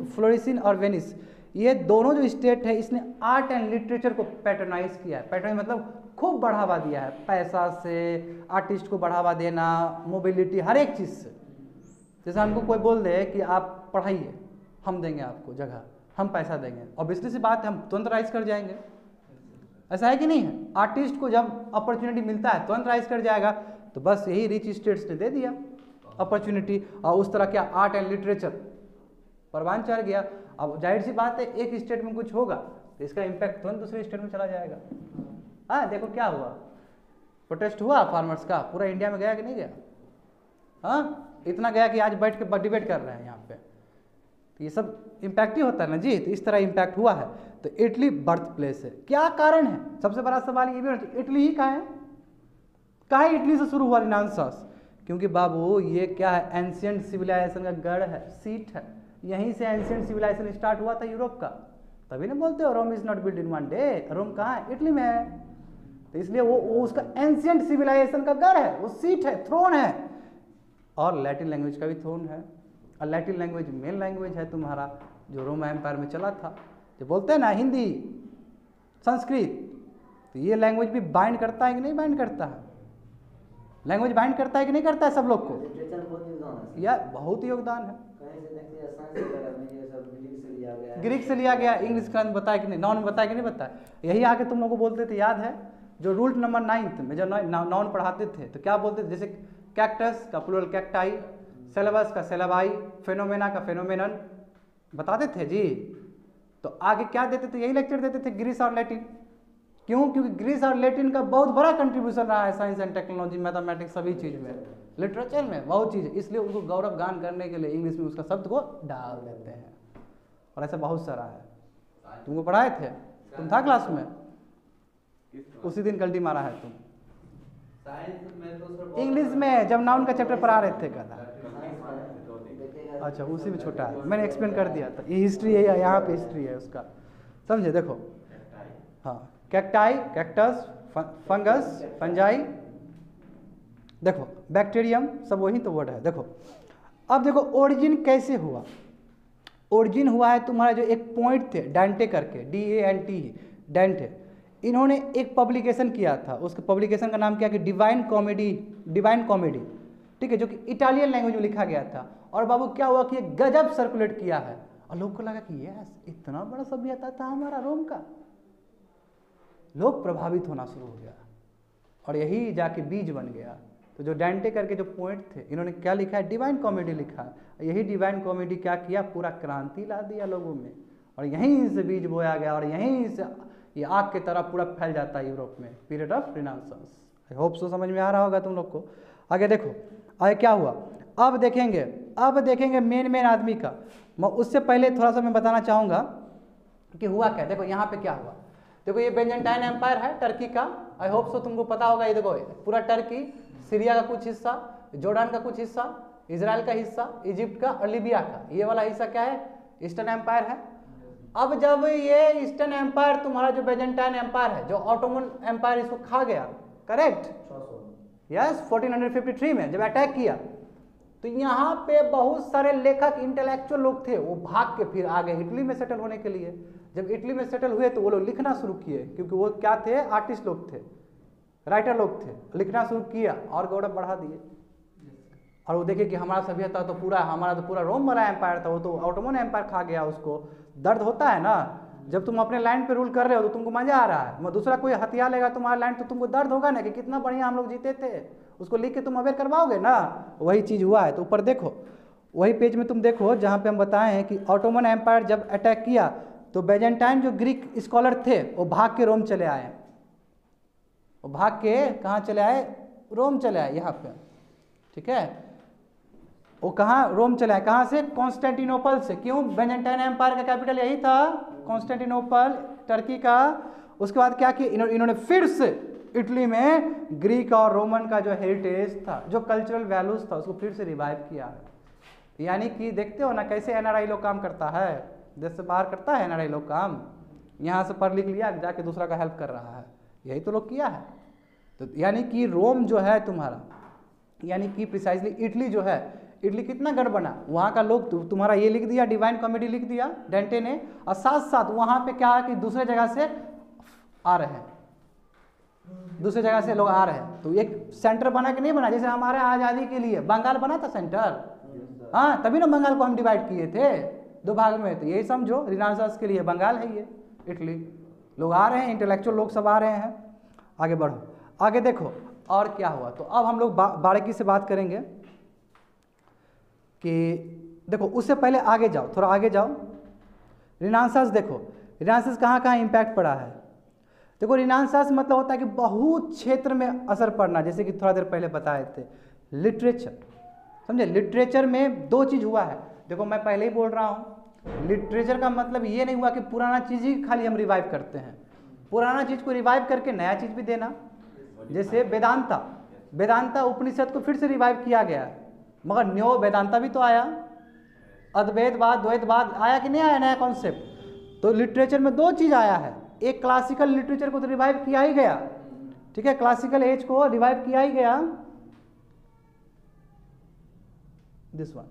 फ्लोरिसन और वेनिस, ये दोनों जो स्टेट है, इसने आर्ट एंड लिटरेचर को पैटर्नाइज किया है। पैटर्न मतलब खूब बढ़ावा दिया है, पैसा से, आर्टिस्ट को बढ़ावा देना, मोबिलिटी, हर एक चीज़ से। जैसे हमको कोई बोल दे कि आप पढ़ाइए, हम देंगे आपको जगह, हम पैसा देंगे, ऑब्वियसली सी बात है हम तुरंत राइज कर जाएंगे। ऐसा है कि नहीं है। आर्टिस्ट को जब अपॉर्चुनिटी मिलता है तुरंत राइज कर जाएगा। तो बस यही रिच स्टेट्स ने दे दिया। अपॉर्चुनिटी, और उस तरह क्या आर्ट एंड लिटरेचर परवान चढ़ गया। अब जाहिर सी बात है एक स्टेट में कुछ होगा तो इसका इम्पैक्ट तुरंत दूसरे स्टेट में चला जाएगा। हाँ देखो क्या हुआ, प्रोटेस्ट हुआ फार्मर्स का, पूरा इंडिया में गया कि नहीं गया? हाँ इतना गया कि आज बैठ के डिबेट कर रहे हैं यहाँ पे। तो ये सब इम्पैक्ट ही होता है ना जी, तो इस तरह इम्पैक्ट हुआ है। तो इटली बर्थ प्लेस है, क्या कारण है? सबसे बड़ा सवाल ये भी होना चाहिए, इटली ही कहाँ है? कहाँ इटली से शुरू हुआ रिनांसास? क्योंकि बाबू ये क्या है, एंशियंट सिविलाइजेशन का गढ़ है, सीट है, यहीं से एंशियंट सिविलाइजेशन स्टार्ट हुआ था यूरोप का। तभी ना बोलते हो Rome is not build in one day, Rome कहाँ है? इटली में है। तो इसलिए वो उसका एंशियंट सिविलाइजेशन का गढ़ है, वो सीट है, थ्रोन है, और लैटिन लैंग्वेज का भी थ्रोन है। और लैटिन लैंग्वेज मेन लैंग्वेज है तुम्हारा, जो रोम एम्पायर में चला था। जो बोलते हैं ना हिंदी, संस्कृत, तो ये लैंग्वेज भी बाइंड करता है कि नहीं बाइंड करता है? लैंग्वेज बाइंड करता है कि नहीं करता है सब लोग को? लिटरेचर बहुत योगदान है या बहुत योगदान है। कहीं से देखिए साइंस वगैरह में ये सब ग्रीक से लिया गया है। ग्रीक से लिया गया, इंग्लिश का बताया कि नहीं, नाउन बताया कि नहीं बताया? यही आके तुम लोग को बोलते थे, याद है जो रूल नंबर 9 में जब नाउन पढ़ाते थे तो क्या बोलते थे? जैसे कैक्टस का प्लूरल कैक्टाई, सिलेबस का सिलेबाई, फेनोमेना का फेनोमेनन बताते थे जी। तो आगे क्या देते थे? यही लेक्चर देते थे, ग्रीस और लैटिन। क्यों? क्योंकि ग्रीस और लैटिन का बहुत बड़ा कंट्रीब्यूशन रहा है साइंस एंड टेक्नोलॉजी, मैथमेटिक्स, सभी चीज़ में, लिटरेचर में बहुत चीज़ है। इसलिए उनको गौरव गान करने के लिए इंग्लिश में उसका शब्द को डाल देते हैं, और ऐसा बहुत सारा है। तुमको पढ़ाए थे? तुम था क्लास में? उसी दिन गलती मारा है तुम साइंस में तो सर इंग्लिश में, जब नाउन का चैप्टर पढ़ा रहे थे कल। अच्छा उसी में छोटा है, मैंने एक्सप्लेन कर दिया था। ये हिस्ट्री है, यहाँ पे हिस्ट्री है उसका, समझे? देखो हाँ, कैक्टाई, कैक्टस, फंगस, फंजाई, देखो बैक्टीरियम, सब वही तो वर्ड है। देखो अब देखो ओरिजिन कैसे हुआ। ओरिजिन हुआ है तुम्हारा, जो एक पॉइंट थे डांटे करके, DANTE, डांटे, इन्होंने एक पब्लिकेशन किया था। उसके पब्लिकेशन का नाम क्या कि डिवाइन कॉमेडी, ठीक है, जो कि इटालियन लैंग्वेज में लिखा गया था। और बाबू क्या हुआ कि ये गजब सर्कुलेट किया है, और लोग को लगा कि यस इतना बड़ा सभ्यता था हमारा रोम का। लोग प्रभावित होना शुरू हो गया, और यही जाके बीज बन गया। तो जो डांटे करके जो पॉइंट थे, इन्होंने क्या लिखा है? डिवाइन कॉमेडी लिखा है। यही डिवाइन कॉमेडी क्या किया? पूरा क्रांति ला दिया लोगों में, और यहीं से बीज बोया गया, और यहीं से ये आग की तरह पूरा फैल जाता है यूरोप में, period of renaissance. I hope so समझ में आ रहा होगा तुम लोग को। आगे देखो आगे क्या हुआ, अब देखेंगे मेन आदमी का। मैं उससे पहले थोड़ा सा मैं बताना चाहूँगा कि हुआ क्या। देखो यहाँ पे क्या हुआ, देखो ये बेंजेंटाइन एम्पायर है टर्की का। आई होप सो तुमको पता होगा। ये देखो पूरा टर्की, सीरिया का कुछ हिस्सा, जॉर्डन का कुछ हिस्सा, इजराइल का हिस्सा, इजिप्ट का और लीबिया का, ये वाला हिस्सा क्या है? ईस्टर्न एम्पायर है। अब जब ये ईस्टर्न एम्पायर तुम्हारा जो बेंजेंटाइन एम्पायर है, जो ऑटोमन एम्पायर इसको खा गया, करेक्ट? यस, 1453 में जब अटैक किया, तो यहाँ पे बहुत सारे लेखक, इंटेलेक्चुअल लोग थे, वो भाग के फिर आ गए इटली में सेटल होने के लिए। जब इटली में सेटल हुए तो वो लोग लिखना शुरू किए, क्योंकि वो क्या थे? आर्टिस्ट लोग थे, राइटर लोग थे, लिखना शुरू किया और गौरव बढ़ा दिए। और वो देखे कि हमारा सभ्यता तो पूरा, हमारा तो पूरा रोम वाला एम्पायर था, वो तो ऑटोमन एम्पायर खा गया। उसको दर्द होता है ना, जब तुम अपने लैंड पे रूल कर रहे हो तो तुमको मजा आ रहा है, दूसरा कोई हथियार लेगा तुम्हारा लैंड तो तुमको दर्द होगा ना कि कितना बढ़िया हम लोग जीते थे। उसको लिख के तुम अवेयर करवाओगे ना, वही चीज़ हुआ है। तो ऊपर देखो, वही पेज में तुम देखो जहाँ पे हम बताए हैं कि ऑटोमन एम्पायर जब अटैक किया तो बेजेंटाइन जो ग्रीक स्कॉलर थे वो भाग के रोम चले आए। वो भाग के कहाँ चले आए? रोम चले आए यहाँ पे, ठीक है। वो कहाँ? रोम चले आए। कहाँ से? कॉन्स्टेंटिनोपल से। क्यों? बेजेंटाइन एम्पायर का कैपिटल यही था, कॉन्स्टेंटिनोपल, टर्की का। उसके बाद क्या किया इन्होंने फिर से इटली में ग्रीक और रोमन का जो हेरिटेज था, जो कल्चरल वैल्यूज था, उसको फिर से रिवाइव किया है। यानी कि देखते हो ना कैसे एनआरआई लोग काम करता है, देश से बाहर करता है एनआरआई लोग काम, यहाँ से पढ़ लिख लिया जाके दूसरा का हेल्प कर रहा है, यही तो लोग किया है। तो यानी कि रोम जो है तुम्हारा, यानी कि प्रिसाइजली इटली जो है, इटली कितना गढ़ बना, वहाँ का लोग तुम्हारा ये लिख दिया, डिवाइन कॉमेडी लिख दिया डेंटे ने, और साथ साथ वहाँ पे क्या है कि दूसरे जगह से आ रहे हैं, दूसरे जगह से लोग आ रहे हैं। तो एक सेंटर बना कि नहीं बना? जैसे हमारे आज़ादी के लिए बंगाल बना था सेंटर, हाँ, तभी ना बंगाल को हम डिवाइड किए थे 2 भाग में। तो यही समझो रिनांसांस के लिए बंगाल है ये इटली। लोग आ रहे हैं, इंटेलेक्चुअल लोग सब आ रहे हैं। आगे बढ़ो, आगे देखो और क्या हुआ। तो अब हम लोग बारीकी से बात करेंगे कि देखो उससे पहले आगे जाओ, थोड़ा आगे जाओ। रिनासांस देखो, रिनासांस कहाँ इम्पैक्ट पड़ा है। देखो रिनासांस मतलब होता है कि बहुत क्षेत्र में असर पड़ना, जैसे कि थोड़ा देर पहले बताए थे लिटरेचर, समझे। लिटरेचर में दो चीज़ हुआ है। देखो मैं पहले ही बोल रहा हूँ, लिटरेचर का मतलब ये नहीं हुआ कि पुराना चीज़ ही खाली हम रिवाइव करते हैं, पुराना चीज़ को रिवाइव करके नया चीज़ भी देना। जैसे वेदांता, वेदांता उपनिषद को फिर से रिवाइव किया गया है, मगर न्यो वेदांता भी तो आया, अद्वैतवाद द्वैतवाद आया कि नहीं आया नया कॉन्सेप्ट। तो लिटरेचर में दो चीज़ आया है, एक क्लासिकल लिटरेचर को तो रिवाइव किया ही गया, ठीक है, क्लासिकल एज को रिवाइव किया ही गया, दिस वन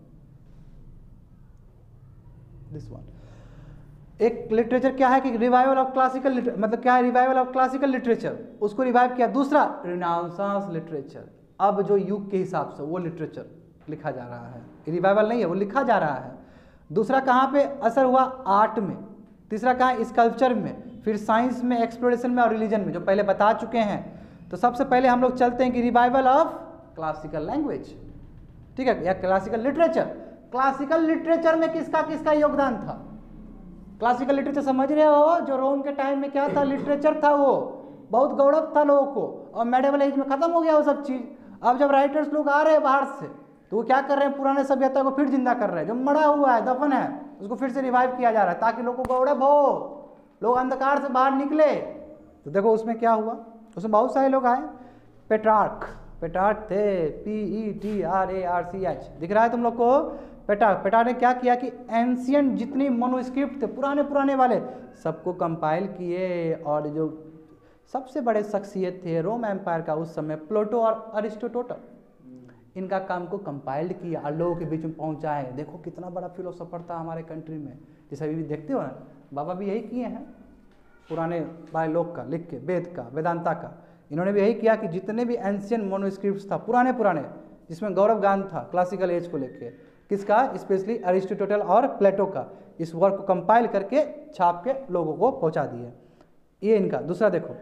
एक लिटरेचर क्या है कि रिवाइवल ऑफ क्लासिकल, मतलब क्या है रिवाइवल ऑफ क्लासिकल लिटरेचर, उसको रिवाइव किया। दूसरा रिनासांस लिटरेचर, अब जो युग के हिसाब से वो लिटरेचर लिखा जा रहा है, रिवाइवल नहीं है, वो लिखा जा रहा है। दूसरा कहाँ पे असर हुआ, आर्ट में। तीसरा कहाँ, स्कल्पचर में, फिर साइंस में, एक्सप्लोरेशन में और रिलीजन में, जो पहले बता चुके हैं। तो सबसे पहले हम लोग चलते हैं कि रिवाइवल ऑफ क्लासिकल लैंग्वेज, ठीक है, या क्लासिकल लिटरेचर। क्लासिकल लिटरेचर में किसका किसका योगदान था। क्लासिकल लिटरेचर समझ रहे हो, जो रोम के टाइम में क्या था, लिटरेचर था, वो बहुत गौरव था लोगों को, और मेडिवल एज में खत्म हो गया वो सब चीज़। अब जब राइटर्स लोग आ रहे हैं बाहर से, तो वो क्या कर रहे हैं, पुराने सभ्यता को फिर जिंदा कर रहे हैं, जो मरा हुआ है, दफन है, उसको फिर से रिवाइव किया जा रहा है, ताकि लोगों को गौरव हो, लोग अंधकार से बाहर निकले। तो देखो उसमें क्या हुआ, उसमें बहुत सारे लोग आए। पेट्रार्क थे, PETRARCH, दिख रहा है तुम लोग को। पेट्रार्क ने क्या किया कि एंशियंट जितनी मनुस्क्रिप्ट थे पुराने वाले सबको कंपाइल किए, और जो सबसे बड़े शख्सियत थे रोम एम्पायर का उस समय, प्लेटो और अरिस्टोटल, इनका काम को कंपाइल्ड किया और लोगों के बीच में पहुंचाए। देखो कितना बड़ा फिलोसोफर था हमारे कंट्री में, जैसे अभी भी देखते हो ना, बाबा भी यही किए हैं, पुराने वाले लोग का लिख के, वेद का, वेदांता का, इन्होंने भी यही किया कि जितने भी एंशियंट मनुस्क्रिप्ट्स था पुराने जिसमें गौरव गान था क्लासिकल एज को लेके, किसका, स्पेशली अरिस्टोटल और प्लेटो का, इस वर्क को कंपाइल करके छाप के लोगों को पहुंचा दिए। ये इनका। दूसरा देखो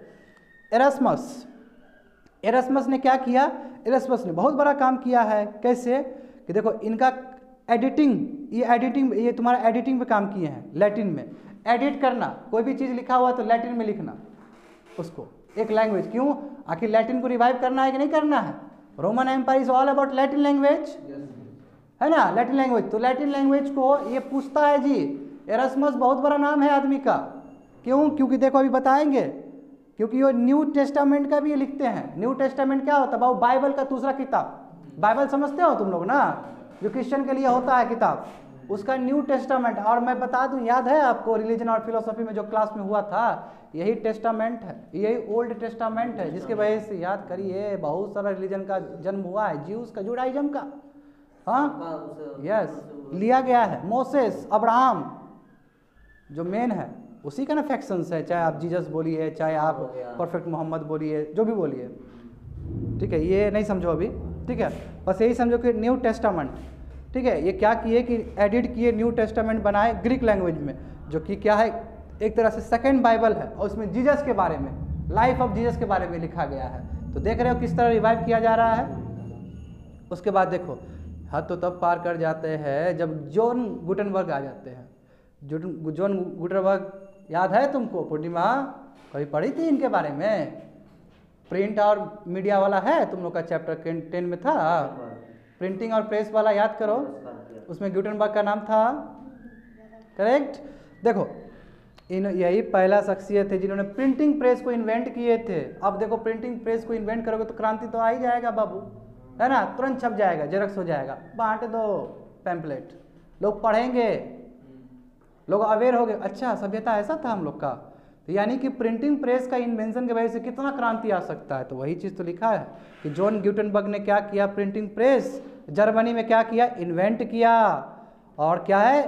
एरास्मस ने क्या किया, एरास्मस ने बहुत बड़ा काम किया है। कैसे कि देखो इनका एडिटिंग, ये तुम्हारा एडिटिंग पे काम किए हैं, लैटिन में एडिट करना, कोई भी चीज़ लिखा हुआ तो लैटिन में लिखना उसको, एक लैंग्वेज। क्यों, आखिर लैटिन को रिवाइव करना है कि नहीं करना है। Roman empire is all about Latin language, है ना, लैटिन लैंग्वेज। तो लैटिन लैंग्वेज को ये पूछता है जी। एरास्मस बहुत बड़ा नाम है आदमी का। क्यों, क्योंकि देखो अभी बताएंगे, क्योंकि वो न्यू टेस्टामेंट का भी ये लिखते हैं। न्यू टेस्टामेंट क्या होता है, वो बाइबल का दूसरा किताब, बाइबल समझते हो तुम लोग ना, जो क्रिश्चियन के लिए होता है किताब, उसका न्यू टेस्टामेंट। और मैं बता दूं, याद है आपको रिलीजन और फिलोसफी में जो क्लास में हुआ था, यही टेस्टामेंट है, यही ओल्ड टेस्टामेंट है, जिसके वजह से याद करिए बहुत सारा रिलीजन का जन्म हुआ है, ज्यूज का, जुडाइज्म का, हाँ यस, लिया गया है। मोसेस, अब्राहम जो मेन है, उसी का ना फैक्शंस है, चाहे आप जीसस बोलिए, चाहे आप परफेक्ट मोहम्मद बोलिए, जो भी बोलिए, ठीक है, ये नहीं समझो अभी, ठीक है, बस यही समझो कि न्यू टेस्टामेंट, ठीक है, ये क्या किए कि एडिट किए, न्यू टेस्टामेंट बनाए ग्रीक लैंग्वेज में, जो कि क्या है, एक तरह से सेकेंड बाइबल है, और उसमें जीसस के बारे में, लाइफ ऑफ जीसस के बारे में लिखा गया है। तो देख रहे हो किस तरह रिवाइव किया जा रहा है। उसके बाद देखो हद तो तब पार कर जाते हैं जब जॉन गुटेनबर्ग आ जाते हैं। जॉन गुटेनबर्ग याद है तुमको, पूर्णिमा कभी पढ़ी थी इनके बारे में, प्रिंट और मीडिया वाला है तुम लोग का चैप्टर 10 में था, प्रिंटिंग और प्रेस वाला याद करो, उसमें गुटेनबर्ग का नाम था, करेक्ट। देखो यही पहला शख्सियत है जिन्होंने प्रिंटिंग प्रेस को इन्वेंट किए थे। अब देखो प्रिंटिंग प्रेस को इन्वेंट करोगे तो क्रांति तो आ ही जाएगा बाबू, है ना, तुरंत छप जाएगा, जेरक्स हो जाएगा, बांट दो पैम्पलेट, लोग पढ़ेंगे, लोग अवेयर हो गए, अच्छा सभ्यता ऐसा था हम लोग का। तो यानी कि प्रिंटिंग प्रेस का इन्वेंशन की वजह से कितना क्रांति आ सकता है। तो वही चीज़ तो लिखा है कि जॉन गुटेनबर्ग ने क्या किया, प्रिंटिंग प्रेस जर्मनी में क्या किया, इन्वेंट किया। और क्या है,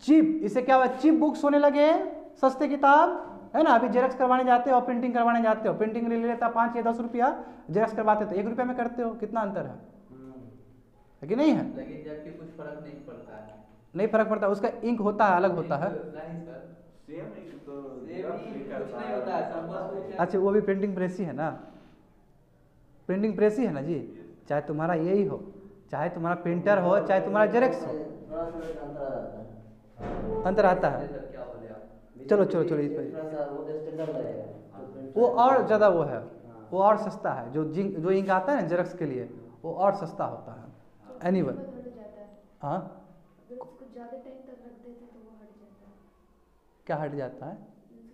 चिप, इससे क्या हुआ, चिप बुक्स होने लगे, सस्ते किताब, है ना। अभी जेरक्स करवाने जाते हो और प्रिंटिंग करवाने जाते हो, प्रिंटिंग ले लेता 5 या 10 रुपया, जेरक्स करवाते तो 1 रुपये में करते हो, कितना अंतर है कि नहीं है। लेकिन जबकि कुछ फर्क नहीं पड़ता है, नहीं फर्क पड़ता, उसका इंक होता है, अलग होता है। नहीं सर, सेम कुछ नहीं होता है, सब बस कुछ। अच्छा वो भी प्रिंटिंग प्रेस ही है ना, प्रिंटिंग प्रेस ही है ना जी, चाहे तुम्हारा यही हो, चाहे तुम्हारा प्रिंटर हो चाहे तुम्हारा जेरेक्स हो, थोड़ा सा अंतर आ जाता है। अंतर आता है। सर क्या बोले आप? चलो चलो चलो इस पर थोड़ा सा वो स्टैंडर्ड लगेगा तो प्रिंटर वो और ज़्यादा वो है, वो और सस्ता है। जो इंक आता है ना जेरॉक्स के लिए वो और सस्ता होता है। एनीवे हाँ अगर उसको ज़्यादा टाइम तक रख देते तो वो हट जाता है। क्या हट जाता है?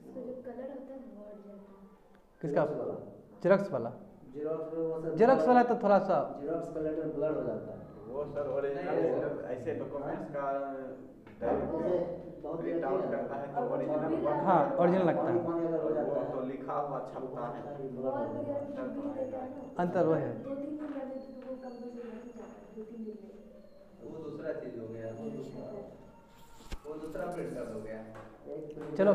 उसका जो कलर होता है ना वो हट जाता है। किसका? जेरॉक्स वाला? जेरॉक्स में वो सब जेरॉक्स वाला तो थोड़ा सा जेरॉक्स का लेटर ब्लर हो जाता है। वो सर ओरिजिनल ऐसे डॉक्यूमेंट्स का बहुत प्रिंट आउट करता है तो ओरिजिनल हाँ ओरिजिनल लगता पानी है। पानी अगर हो जाता वो है तो लिखा हुआ छपता है। और वगैरह जो भी देता है ना, अंतर वो है। 2-3 दिन कर देते तो वो कंपल्सरी हट ही जाता है 2-3 दिन में। वो दूसरा चीज हो गया, वो दूसरा प्रिंटर हो गया। चलो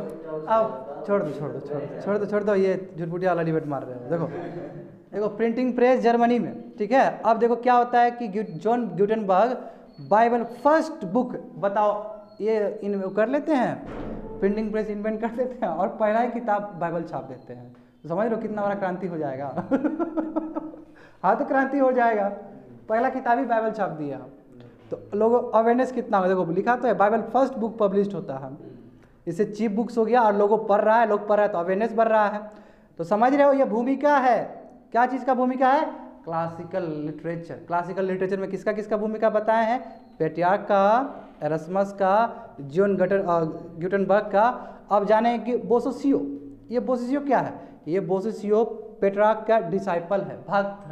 अब छोड़ दो ये झुटपुटिया वाला डिबेट मार रहे हो। देखो प्रिंटिंग प्रेस जर्मनी में, ठीक है। अब देखो क्या होता है कि John Gutenberg Bible first book, बताओ ये इन कर लेते हैं, प्रिंटिंग प्रेस इन्वेंट कर देते हैं और पहला ही किताब बाइबल छाप देते हैं। तो समझ लो कितना बड़ा क्रांति हो जाएगा। हाँ तो क्रांति हो जाएगा, पहला किताब ही बाइबल छाप दिया तो लोगों अवेयरनेस कितना होगा। देखो लिखा तो है बाइबल फर्स्ट बुक पब्लिश्ड होता है, इससे चीप बुक्स हो गया और लोगों पढ़ रहा है, लोग पढ़ रहा है तो अवेयरनेस बढ़ रहा है। तो समझ रहे हो ये भूमिका है, क्या चीज़ का भूमिका है? Classical literature. क्लासिकल लिटरेचर में किसका किसका भूमिका बताए हैं? पेट्रियार्क का, एरस्मस का, जॉन गुटेनबर्ग का। अब जाने कि बोसोसियो, ये बोसोसियो क्या है? ये बोसोसियो पेट्रियार्क का डिसाइपल है, भक्त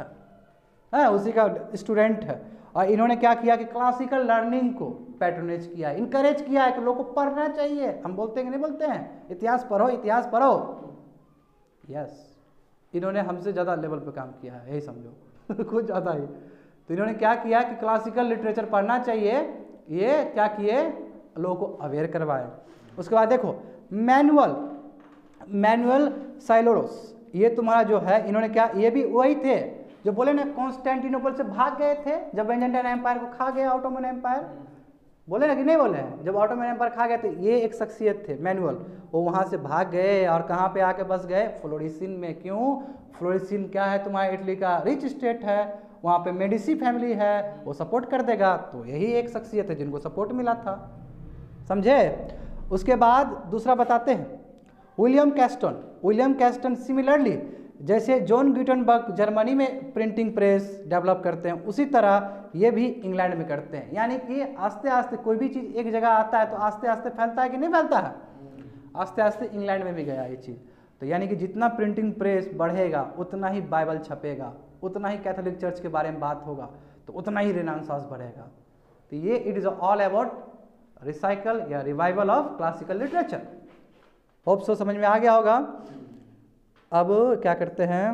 है, उसी का स्टूडेंट है। और इन्होंने क्या किया कि क्लासिकल लर्निंग को पैट्रोनेज किया, इनकरेज किया है कि लोगों को पढ़ना चाहिए। हम बोलते हैं कि नहीं बोलते हैं इतिहास पढ़ो, इतिहास पढ़ो। यस, इन्होंने हमसे ज़्यादा लेवल पे काम किया है, यही समझो। कुछ ज़्यादा ही। तो इन्होंने क्या किया कि क्लासिकल लिटरेचर पढ़ना चाहिए, ये क्या किए, लोगों को अवेयर करवाए। उसके बाद देखो मैनुअल साइलोरोस, ये तुम्हारा जो है, इन्होंने क्या, ये भी वही थे जो बोले ना कॉन्स्टेंटिनोपल से भाग गए थे जब बेंजाइन एम्पायर को खा गया ऑटोमन एम्पायर। बोले ना कि नहीं बोले हैं? जब ऑटोमन एम्पायर खा गए थे, ये एक शख्सियत थे मैनुअल, वो वहाँ से भाग गए और कहाँ पे आके बस गए? फ्लोरिसिन में। क्यों? फ्लोरिसिन क्या है, तुम्हारा इटली का रिच स्टेट है, वहाँ पे मेडिसी फैमिली है, वो सपोर्ट कर देगा। तो यही एक शख्सियत है जिनको सपोर्ट मिला था, समझे। उसके बाद दूसरा बताते हैं विलियम कैस्टन सिमिलरली जैसे जॉन गुटेनबर्ग जर्मनी में प्रिंटिंग प्रेस डेवलप करते हैं, उसी तरह ये भी इंग्लैंड में करते हैं। यानी कि आस्ते आस्ते कोई भी चीज़ एक जगह आता है तो आस्ते आस्ते फैलता है कि नहीं फैलता है? आस्ते आस्ते इंग्लैंड में भी गया ये चीज़। तो यानी कि जितना प्रिंटिंग प्रेस बढ़ेगा उतना ही बाइबल छपेगा, उतना ही कैथोलिक चर्च के बारे में बात होगा, तो उतना ही रेनेसांस बढ़ेगा। तो ये it is all about recycle या revival of classical literature. Hope so समझ में आ गया होगा। अब क्या करते हैं,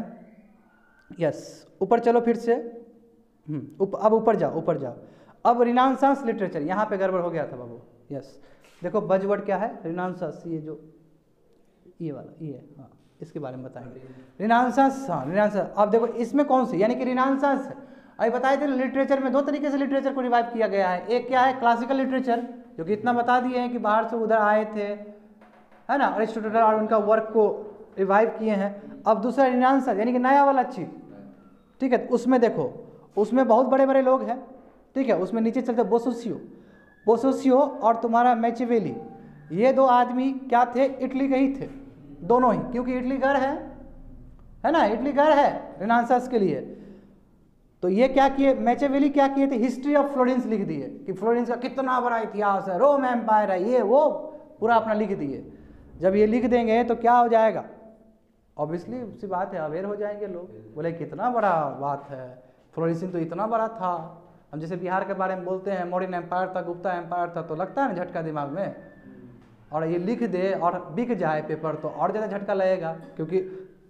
यस ऊपर चलो फिर से, अब ऊपर जाओ। अब रिनांसांस लिटरेचर, यहाँ पे गड़बड़ हो गया था बाबू। यस देखो बजवर्ड क्या है, रिनांसांस, ये जो ये वाला ये है, हाँ इसके बारे में बताएंगे। रिनांसांस, हाँ रिनांसांस। अब देखो इसमें कौन सी, यानी कि रिनांसांस है, अभी बताए थे लिटरेचर में दो तरीके से लिटरेचर को रिवाइव किया गया है। एक क्या है, क्लासिकल लिटरेचर, जो कि इतना बता दिए हैं कि बाहर से उधर आए थे, है ना, अरिस्टोटल और उनका वर्क को रिवाइव किए हैं। अब दूसरा रिनांसांस यानी कि नया वाला चीज, ठीक है। उसमें देखो, उसमें बहुत बड़े बड़े लोग हैं, ठीक है। उसमें नीचे चलते बोसोसियो और तुम्हारा मैचिवेली, ये दो आदमी क्या थे, इटली के ही थे दोनों ही, क्योंकि इटली घर है ना, इटली घर है रिनांसांस के लिए। तो ये क्या किए, मैचिवेली क्या किए थे, हिस्ट्री ऑफ फ्लोरेंस लिख दिए कि फ्लोरेंस का कितना बड़ा इतिहास है, रोम एम्पायर है, ये वो पूरा अपना लिख दिए। जब ये लिख देंगे तो क्या हो जाएगा, ऑब्वियसली उसी बात है, अवेयर हो जाएंगे लोग, बोले कितना बड़ा बात है, फ्लोरिसिन तो इतना बड़ा था। हम जैसे बिहार के बारे में बोलते हैं मॉडर्न एम्पायर था, गुप्ता एम्पायर था, तो लगता है ना झटका दिमाग में। और ये लिख दे और बिक जाए पेपर तो और ज़्यादा झटका लगेगा, क्योंकि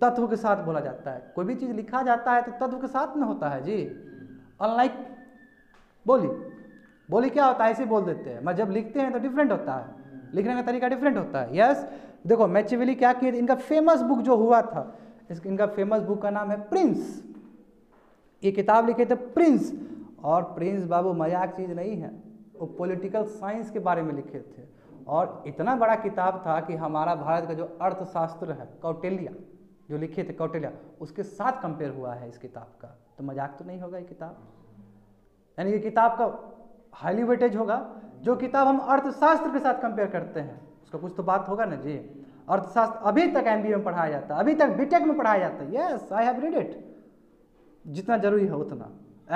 तत्व के साथ बोला जाता है। कोई भी चीज़ लिखा जाता है तो तत्व के साथ में होता है जी, अनलाइक बोली क्या होता है, ऐसे बोल देते हैं, मैं जब लिखते हैं तो डिफरेंट होता है, लिखने का तरीका डिफरेंट होता है। यस देखो मैचिवेली क्या किए, इनका फेमस बुक जो हुआ था, इनका फेमस बुक का नाम है प्रिंस। ये किताब लिखे थे प्रिंस, और प्रिंस बाबू मजाक चीज़ नहीं है, वो पॉलिटिकल साइंस के बारे में लिखे थे। और इतना बड़ा किताब था कि हमारा भारत का जो अर्थशास्त्र है कौटिल्य जो लिखे थे, कौटिल्य, उसके साथ कंपेयर हुआ है इस किताब का। तो मजाक तो नहीं होगा ये किताब, यानी कि किताब का हाईली वेटेज होगा। जो किताब हम अर्थशास्त्र के साथ कंपेयर करते हैं उसका कुछ तो बात होगा ना जी। अर्थशास्त्र अभी तक MBA में पढ़ाया जाता है, अभी तक BTech में पढ़ाया जाता है। Yes, I have read it, जितना जरूरी है उतना।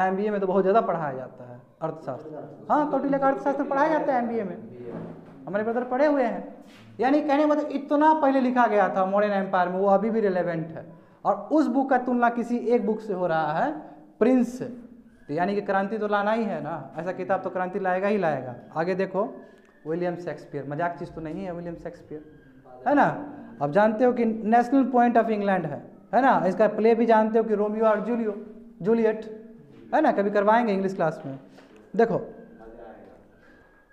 MBA में तो बहुत ज़्यादा पढ़ाया जाता है अर्थशास्त्र। हाँ, कौटिल्य का अर्थशास्त्र पढ़ाया जाता है MBA में, हमारे ब्रदर पढ़े हुए हैं। यानी कहने मतलब इतना पहले लिखा गया था मॉडर्न एम्पायर में, वो अभी भी रिलेवेंट है। और उस बुक का तुलना किसी एक बुक से हो रहा है, प्रिंस से। तो यानी कि क्रांति तो लाना ही है ना, ऐसा किताब तो क्रांति लाएगा ही लाएगा। आगे देखो, विलियम शेक्सपियर, मजाक चीज़ तो नहीं है विलियम शेक्सपियर, है ना। अब जानते हो कि नेशनल पॉइंट ऑफ इंग्लैंड है ना। इसका प्ले भी जानते हो कि रोमियो और जूलियट, है ना, कभी करवाएंगे इंग्लिश क्लास में। देखो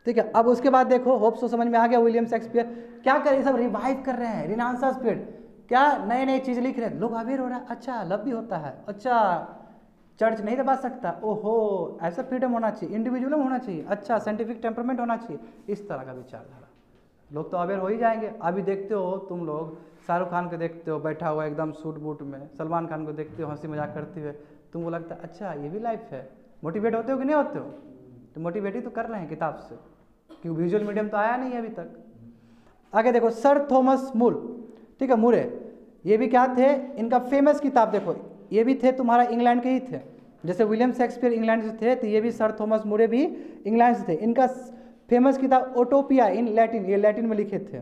ठीक है। अब उसके बाद देखो, होप सो समझ में आ गया। विलियम शेक्सपियर क्या कर, ये सब रिवाइव कर रहे हैं, रिनांसास पीरियड, क्या नए नए चीज़ लिख रहे हैं, लोग अवेयर हो रहा है। अच्छा, लव भी होता है, अच्छा चर्च नहीं दबा सकता, ओहो ऐसा फ्रीडम होना चाहिए, इंडिविजुअल होना चाहिए, अच्छा साइंटिफिक टेम्परमेंट होना चाहिए, इस तरह का विचारधारा। लोग तो अवेयर हो ही जाएंगे। अभी देखते हो तुम लोग, शाहरुख खान को देखते हो बैठा हुआ एकदम सूट बूट में, सलमान खान को देखते हो हंसी मजाक करते हुए, तुमको लगता है अच्छा ये भी लाइफ है। मोटिवेट होते हो कि नहीं होते हो? तो मोटिवेट ही तो कर रहे हैं किताब से, क्योंकि विजुअल मीडियम तो आया नहीं है अभी तक। आगे देखो, सर थॉमस मूल, ठीक है, मुरे, ये भी क्या थे, इनका फेमस किताब देखो, ये भी थे तुम्हारा इंग्लैंड के ही थे। जैसे विलियम शेक्सपियर इंग्लैंड से थे, तो ये भी सर थॉमस मुरे भी इंग्लैंड से थे। इनका फेमस किताब ओटोपिया इन लैटिन, ये लैटिन में लिखे थे,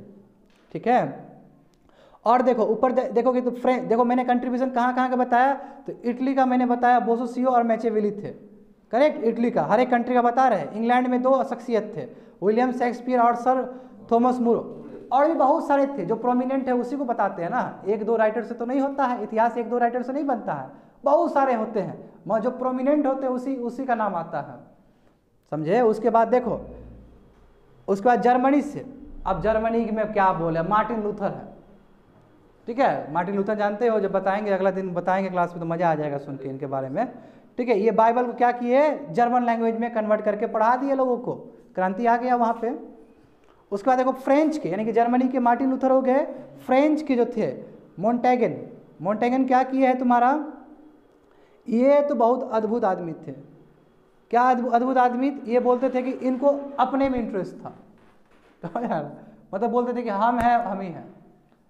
ठीक है। और देखो ऊपर देखोगे तो फ्रेंच, देखो मैंने कंट्रीब्यूशन कहाँ कहाँ का बताया, तो इटली का मैंने बताया, बोसोसियो और मैचेविली थे, करेक्ट। इटली का, हर एक कंट्री का बता रहे हैं। इंग्लैंड में 2 शख्सियत थे, विलियम शेक्सपियर और सर थॉमस मूर। और भी बहुत सारे थे जो प्रोमिनेंट है, उसी को बताते हैं ना। 1-2 राइटर से तो नहीं होता है इतिहास, 1-2 राइटर से नहीं बनता है, बहुत सारे होते हैं, मगर जो प्रोमिनेंट होते हैं उसी का नाम आता है, समझे। उसके बाद देखो, उसके बाद जर्मनी से, अब जर्मनी में क्या बोले, मार्टिन लूथर है, ठीक है। मार्टिन लूथर जानते हो, जब बताएंगे अगला दिन बताएंगे क्लास में, तो मज़ा आ जाएगा सुन के इनके बारे में, ठीक है। ये बाइबल को क्या किए, जर्मन लैंग्वेज में कन्वर्ट करके पढ़ा दिए लोगों को, क्रांति आ गया वहाँ पे। उसके बाद देखो फ्रेंच के, यानी कि जर्मनी के मार्टिन लूथर हो गए। फ्रेंच के जो थे मोंटेगन क्या किए है तुम्हारा, ये तो बहुत अद्भुत आदमी थे। क्या अद्भुत आदमी, ये बोलते थे कि इनको अपने में इंटरेस्ट था, तो यार मतलब बोलते थे कि हम हैं, हम ही हैं,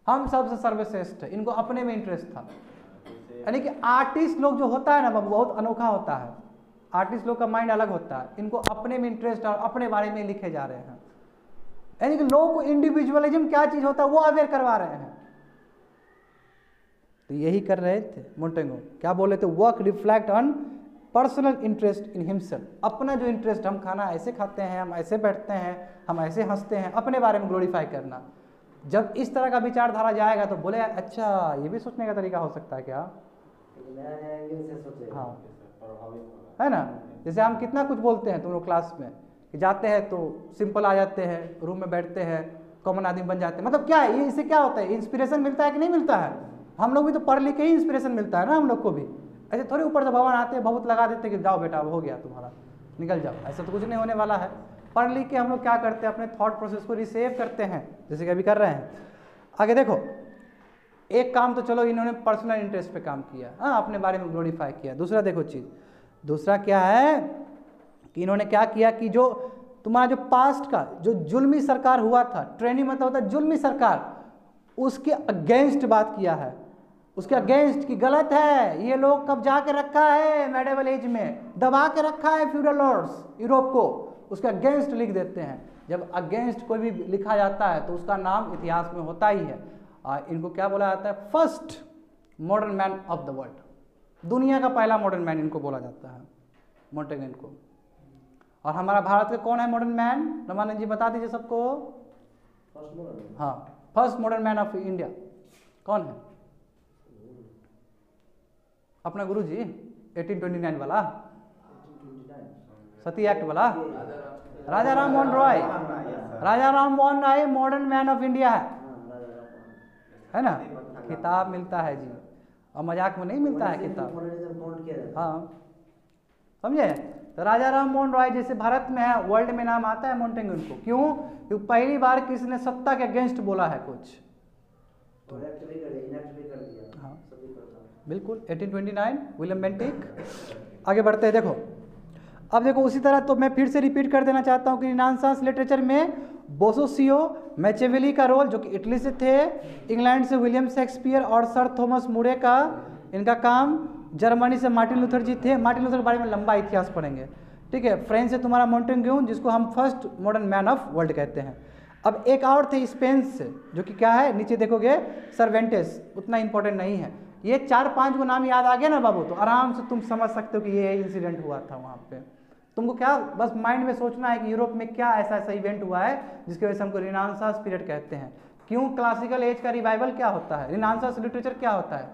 हम सबसे सर्वश्रेष्ठ है, इनको अपने में इंटरेस्ट था। यानी कि आर्टिस्ट लोग जो होता है ना बाबू, बहुत अनोखा होता है। आर्टिस्ट लोग का माइंड अलग होता है, इनको अपने में इंटरेस्ट और अपने बारे में लिखे जा रहे हैं। यानी कि लोगों को इंडिविजुअलिज्म क्या चीज होता है वो अवेयर करवा रहे हैं। तो यही कर रहे थे मोंटेगो, क्या बोले थे, work reflect on personal interest in himself. अपना जो इंटरेस्ट, हम खाना ऐसे खाते हैं, हम ऐसे बैठते हैं, हम ऐसे हंसते हैं, अपने बारे में ग्लोरीफाई करना। जब इस तरह का विचारधारा जाएगा तो बोले अच्छा ये भी सोचने का तरीका हो सकता है क्या, हाँ, है ना। जैसे हम कितना कुछ बोलते हैं तुम लोग क्लास में, कि जाते हैं तो सिंपल आ जाते हैं, रूम में बैठते हैं, कॉमन आदमी बन जाते हैं। मतलब क्या है ये, इससे क्या होता है, इंस्पिरेशन मिलता है कि नहीं मिलता है। हम लोग भी तो पढ़ लिख के ही इंस्पिरेशन मिलता है ना, हम लोग को भी। ऐसे थोड़ी ऊपर से भगवान आते हैं, बहुत लगा देते कि जाओ बेटा हो गया तुम्हारा, निकल जाओ, ऐसा तो कुछ नहीं होने वाला है। पढ़ लिख के हम लोग क्या करते हैं, अपने थॉट प्रोसेस को रिसेव करते हैं, जैसे कि अभी कर रहे हैं। आगे देखो, एक काम तो चलो इन्होंने पर्सनल इंटरेस्ट पे काम किया, हाँ, अपने बारे में ग्लोरीफाई किया। दूसरा देखो चीज़, दूसरा क्या है कि इन्होंने क्या किया कि जो तुम्हारा जो पास्ट का जो जुल्मी सरकार हुआ था, ट्रेनिंग मतलब होता है जुल्मी सरकार, उसके अगेंस्ट बात किया है, उसके अगेंस्ट कि गलत है, ये लोग कब्जा के रखा है मेडिवल एज में, दबा के रखा है फ्यूडल लॉर्ड्स यूरोप को, उसके अगेंस्ट लिख देते हैं। जब अगेंस्ट कोई भी लिखा जाता है तो उसका नाम इतिहास में होता ही है। इनको क्या बोला जाता है, first modern man of the world, दुनिया का पहला मॉडर्न मैन इनको बोला जाता है, मोंटेगन को। और हमारा भारत का कौन है मॉडर्न मैन, रमानंद जी बता दीजिए सबको। हाँ, first modern man of India कौन है, अपना गुरु जी 1829 वाला, सती एक्ट वाला, Raja Ram Mohan Roy. Raja Ram Mohan Roy modern man of India है ना। किताब मिलता है जी, और मजाक में नहीं मिलता है किताब, हाँ, समझे। तो राजा राम मोहन रॉय जैसे भारत में है, वर्ल्ड में नाम आता है मोंटेगन को। क्यों, क्योंकि पहली बार किसी ने सत्ता के अगेंस्ट बोला है कुछ, हाँ बिल्कुल। 1829 विलियम बेंटिक। आगे बढ़ते हैं, देखो अब देखो उसी तरह तो मैं फिर से रिपीट कर देना चाहता हूँ कि रिनांसांस लिटरेचर में बोसोसियो मैचियावेली का रोल, जो कि इटली से थे, इंग्लैंड से विलियम शेक्सपियर और सर थॉमस मूरे का इनका काम, जर्मनी से मार्टिन लूथर जी थे। मार्टिन लूथर के बारे में लंबा इतिहास पढ़ेंगे, ठीक है। फ्रेंच से तुम्हारा मोंटेग्यू, जिसको हम first modern man of world कहते हैं। अब एक और थे स्पेन से, जो कि क्या है, नीचे देखोगे सर्वेंटेस, उतना इंपॉर्टेंट नहीं है। ये 4-5 को नाम याद आ गया ना बाबू, तो आराम से तुम समझ सकते हो कि ये इंसिडेंट हुआ था वहाँ पे। तुमको क्या बस माइंड में सोचना है कि यूरोप में क्या ऐसा ऐसा इवेंट हुआ है जिसकी वजह से हमको रिनांसांस पीरियड कहते हैं, क्यों क्लासिकल एज का रिवाइवल क्या होता है, रिनांसांस लिटरेचर क्या होता है,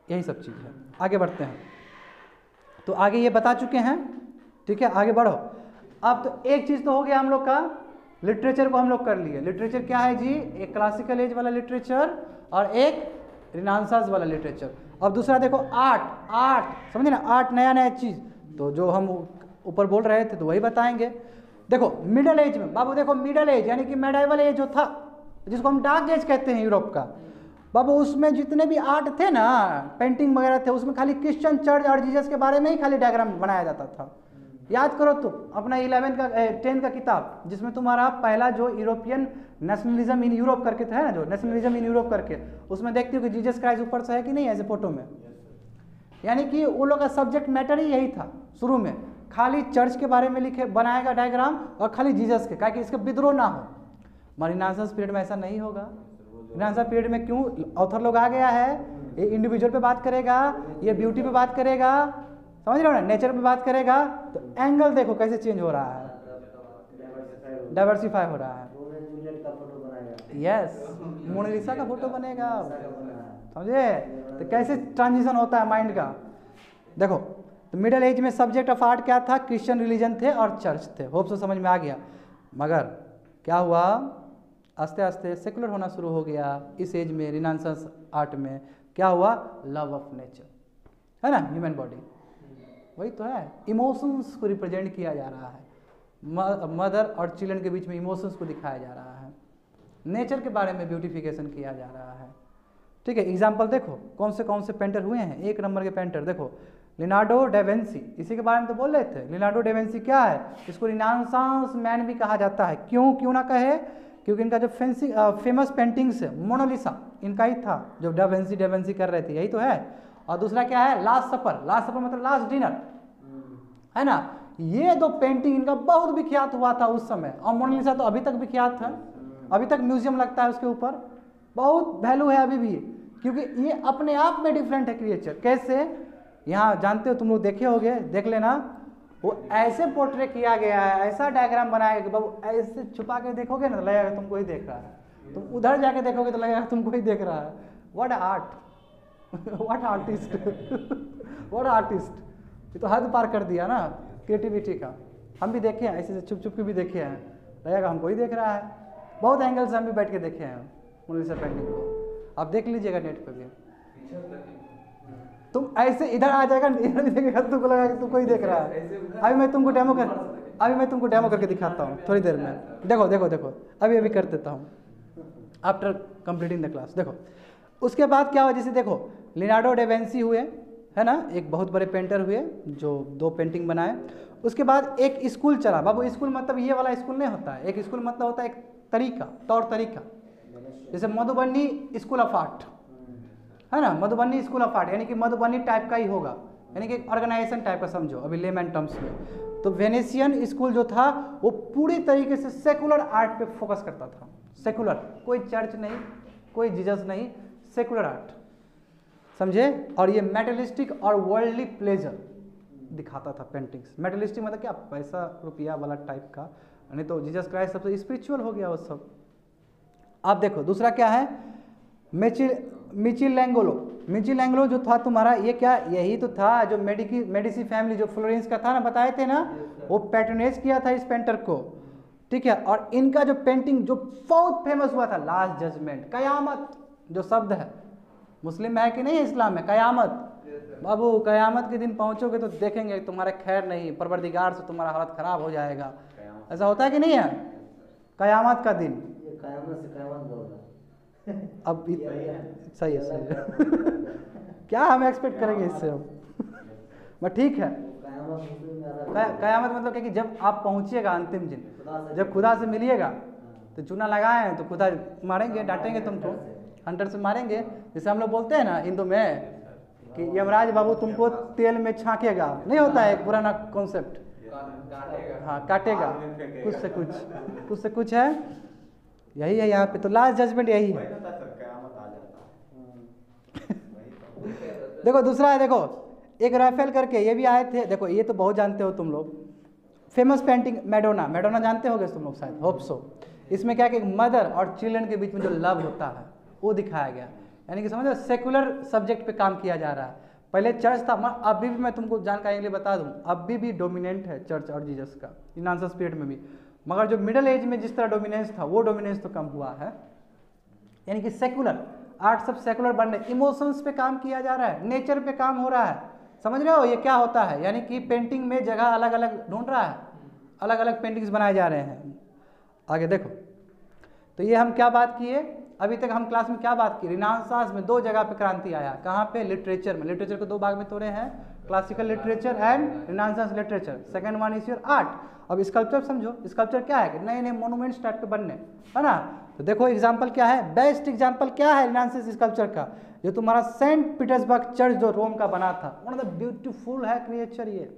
यही सब चीज़ है। आगे बढ़ते हैं, तो आगे ये बता चुके हैं, ठीक है, आगे बढ़ो। अब तो एक चीज़ तो हो गया हम लोग का, लिटरेचर को हम लोग कर लिए। लिटरेचर क्या है जी, एक क्लासिकल एज वाला लिटरेचर और एक रिनांसांस वाला लिटरेचर। अब दूसरा देखो आर्ट, समझे ना, आर्ट नया नया चीज़, तो जो हम ऊपर बोल रहे थे तो वही बताएंगे। देखो मिडल एज में बाबू, देखो मिडल एज यानी कि मेडाइवल एज जो था, जिसको हम डार्क एज कहते हैं यूरोप का, बाबू उसमें जितने भी आर्ट थे ना, पेंटिंग वगैरह थे, उसमें खाली क्रिश्चियन चर्च और जीसस के बारे में ही खाली डायग्राम बनाया जाता था। याद करो तुम अपना 11 का 10 का किताब, जिसमें तुम्हारा पहला जो यूरोपियन नेशनलिज्म इन यूरोप करके था ना, जो नेशनलिज्म इन यूरोप करके, उसमें देखते हो कि जीसस क्राइस्ट ऊपर से है कि नहीं ऐसे फोटो में। यानी कि वो लोग का सब्जेक्ट मैटर ही यही था शुरू में, खाली चर्च के बारे में लिखे बनाएगा डायग्राम और खाली जीसस के, क्या कि इसका विद्रोह ना हो। मगर रिनांसांस पीरियड में ऐसा नहीं होगा। रिनांसांस पीरियड में क्यों ऑथर लोग आ गया है, ये इंडिविजुअल पे बात करेगा, ये ब्यूटी पे बात करेगा, समझ रहे हो ना, नेचर पे बात करेगा, तो एंगल देखो कैसे चेंज हो रहा है, डाइवर्सिफाई हो रहा है। यस, मोनालिसा का फोटो बनेगा, समझे, तो कैसे ट्रांजिशन होता है माइंड का। देखो तो मिडिल एज में सब्जेक्ट ऑफ आर्ट क्या था, क्रिश्चियन रिलीजन थे और चर्च थे। होप सो समझ में आ गया। मगर क्या हुआ, आस्ते आस्ते सेकुलर होना शुरू हो गया इस एज में। रिनांसांस आर्ट में क्या हुआ, लव ऑफ नेचर, है ना, ह्यूमन बॉडी, वही तो है, इमोशंस को रिप्रेजेंट किया जा रहा है, मदर और चिल्ड्रन के बीच में इमोशंस को दिखाया जा रहा है, नेचर के बारे में ब्यूटिफिकेशन किया जा रहा है, ठीक है। एग्जाम्पल देखो कौन से पेंटर हुए हैं, एक नंबर के पेंटर देखो, लियोनार्डो डा विंची, इसी के बारे में तो बोल रहे थे। लियोनार्डो डा विंची क्या है, इसको रिनांसांस मैन भी कहा जाता है। क्यों ना कहे, क्योंकि इनका जो फेमस पेंटिंग्स है, मोनालिसा इनका ही था, जो डा विंची कर रहे थे, यही तो है। और दूसरा क्या है, लास्ट सपर मतलब लास्ट डिनर, है ना। ये दो पेंटिंग इनका बहुत विख्यात हुआ था उस समय, और मोनालिसा तो अभी तक विख्यात है, अभी तक म्यूजियम लगता है उसके ऊपर, बहुत वैल्यू है अभी भी, क्योंकि ये अपने आप में डिफरेंट है क्रिएचर। कैसे, यहाँ जानते हो तुम लोग, देखे होगे, देख लेना, वो ऐसे पोर्ट्रे किया गया है, ऐसा डायग्राम बनाया गया, बाबू ऐसे छुपा के देखोगे ना तो लगेगा तुमको ही देख रहा है, तुम उधर जाके देखोगे तो लगेगा तुमको ही देख रहा है। What art, what artist, what artist, ये तो हद पार कर दिया ना क्रिएटिविटी का। हम भी देखे हैं, ऐसे छुप छुप के भी देखे हैं, लगेगा हमको ही देख रहा है। बहुत एंगल से हम भी बैठ के देखे हैं मोनालिसा पेंटिंग को, आप देख लीजिएगा नेट पे भी। तुम ऐसे इधर आ जाएगा, इधर भी देखेगा, तुमको लगेगा कि तुमको ही देख रहा है। अभी मैं तुमको डेमो करके दिखाता हूँ थोड़ी देर में। देखो अभी कर देता हूँ आफ्टर कंप्लीटिंग द क्लास। देखो उसके बाद क्या हुआ, जैसे देखो लियोनार्डो डा विंची हुए, है ना, एक बहुत बड़े पेंटर हुए जो 2 पेंटिंग बनाए। उसके बाद एक स्कूल चला। बाबू स्कूल मतलब ये वाला स्कूल नहीं होता है, एक स्कूल मतलब होता है एक तरीका, तौर तरीका, जैसे मधुबनी स्कूल ऑफ आर्ट, है ना, मधुबनी स्कूल ऑफ आर्ट, यानी कि मधुबनी टाइप का ही होगा, यानी कि ऑर्गेनाइजेशन टाइप का समझो अभी लेमैन टर्म्स में। तो वेनेशियन स्कूल जो था वो पूरी तरीके से सेकुलर आर्ट पे फोकस करता था, सेकुलर, कोई चर्च नहीं, कोई जीसस नहीं, सेकुलर आर्ट, समझे। और ये मेटलिस्टिक और वर्ल्डली प्लेजर दिखाता था पेंटिंग्स। मेटलिस्टिक मतलब क्या, पैसा रुपया वाला टाइप का, नहीं तो जीसस क्राइस्ट सबसे स्पिरिचुअल हो गया वो सब। आप देखो दूसरा क्या है, मिचिलेंगलो जो था तुम्हारा, ये क्या, यही तो था जो मेडिसी फैमिली जो फ्लोरेंस का था ना, बताए थे ना, वो पैट्रोनेज किया था इस पेंटर को, ठीक है। और इनका जो पेंटिंग जो बहुत फेमस हुआ था, लास्ट जजमेंट, कयामत जो शब्द है, मुस्लिम में है कि नहीं है, इस्लाम में कयामत। बाबू कयामत के दिन पहुंचोगे तो देखेंगे तुम्हारा खैर नहीं, परवरदिगार से तुम्हारा हालत खराब हो जाएगा। ऐसा होता है कि नहीं है, कयामत का दिन, कयामत से कयामत बोल रहा अब सही है क्या हम एक्सपेक्ट करेंगे इससे हम, बट ठीक है, कयामत मतलब क्या कि जब आप पहुंचिएगा अंतिम दिन, जब खुदा से मिलिएगा तो चूना लगाए हैं तो खुदा मारेंगे, डांटेंगे तुमको, हंटर से मारेंगे। जैसे हम लोग बोलते हैं ना हिंदू में कि यमराज बाबू तुमको तेल में छांकेगा, नहीं होता है एक पुराना कॉन्सेप्ट, हाँ काटेगा, कुछ से कुछ है, यही है यहाँ पे। तो लास्ट जजमेंट यही है। देखो दूसरा है, देखो एक राफेल करके ये भी आए थे, देखो ये तो बहुत जानते हो तुम लोग, फेमस पेंटिंग मैडोना, मैडोना जानते होगे तुम लोग शायद, होप सो। इसमें क्या कि मदर और चिल्ड्रन के बीच में जो लव होता है वो दिखाया गया, यानी कि समझो सेकुलर सब्जेक्ट पे काम किया जा रहा है। पहले चर्च था, अभी भी मैं तुमको जानकारी के लिए बता दूं, अभी भी डोमिनेंट है चर्च और जीसस का, रिनांसस पीरियड में भी, मगर जो मिडिल एज में जिस तरह डोमिनेंस था वो डोमिनेंस तो कम हुआ है। यानी कि सेकुलर आर्ट सब सेकुलर बन रहे, इमोशंस पे काम किया जा रहा है, नेचर पे काम हो रहा है, समझ रहे हो ये क्या होता है। यानी कि पेंटिंग में जगह अलग अलग ढूंढ रहा है, अलग अलग पेंटिंग्स बनाए जा रहे हैं। आगे देखो, तो ये हम क्या बात किए अभी तक, हम क्लास में क्या बात की, रिनांसास में 2 जगह पे क्रांति आया, कहाँ पे, लिटरेचर में। लिटरेचर को 2 भाग में तोड़े हैं, classical literature and renaissance literature. Second one is your art. अब स्कल्पचर समझो, स्कल्पचर क्या है कि नए नए मोनूमेंट्स टाइप के बनने, है ना। तो देखो एग्जाम्पल क्या है, बेस्ट एग्जाम्पल क्या है रिनांसास स्कल्पचर का, जो तुम्हारा सेंट पीटर्सबर्ग चर्च जो रोम का बना था, वन ऑफ द ब्यूटीफुल है क्रिएचर ये।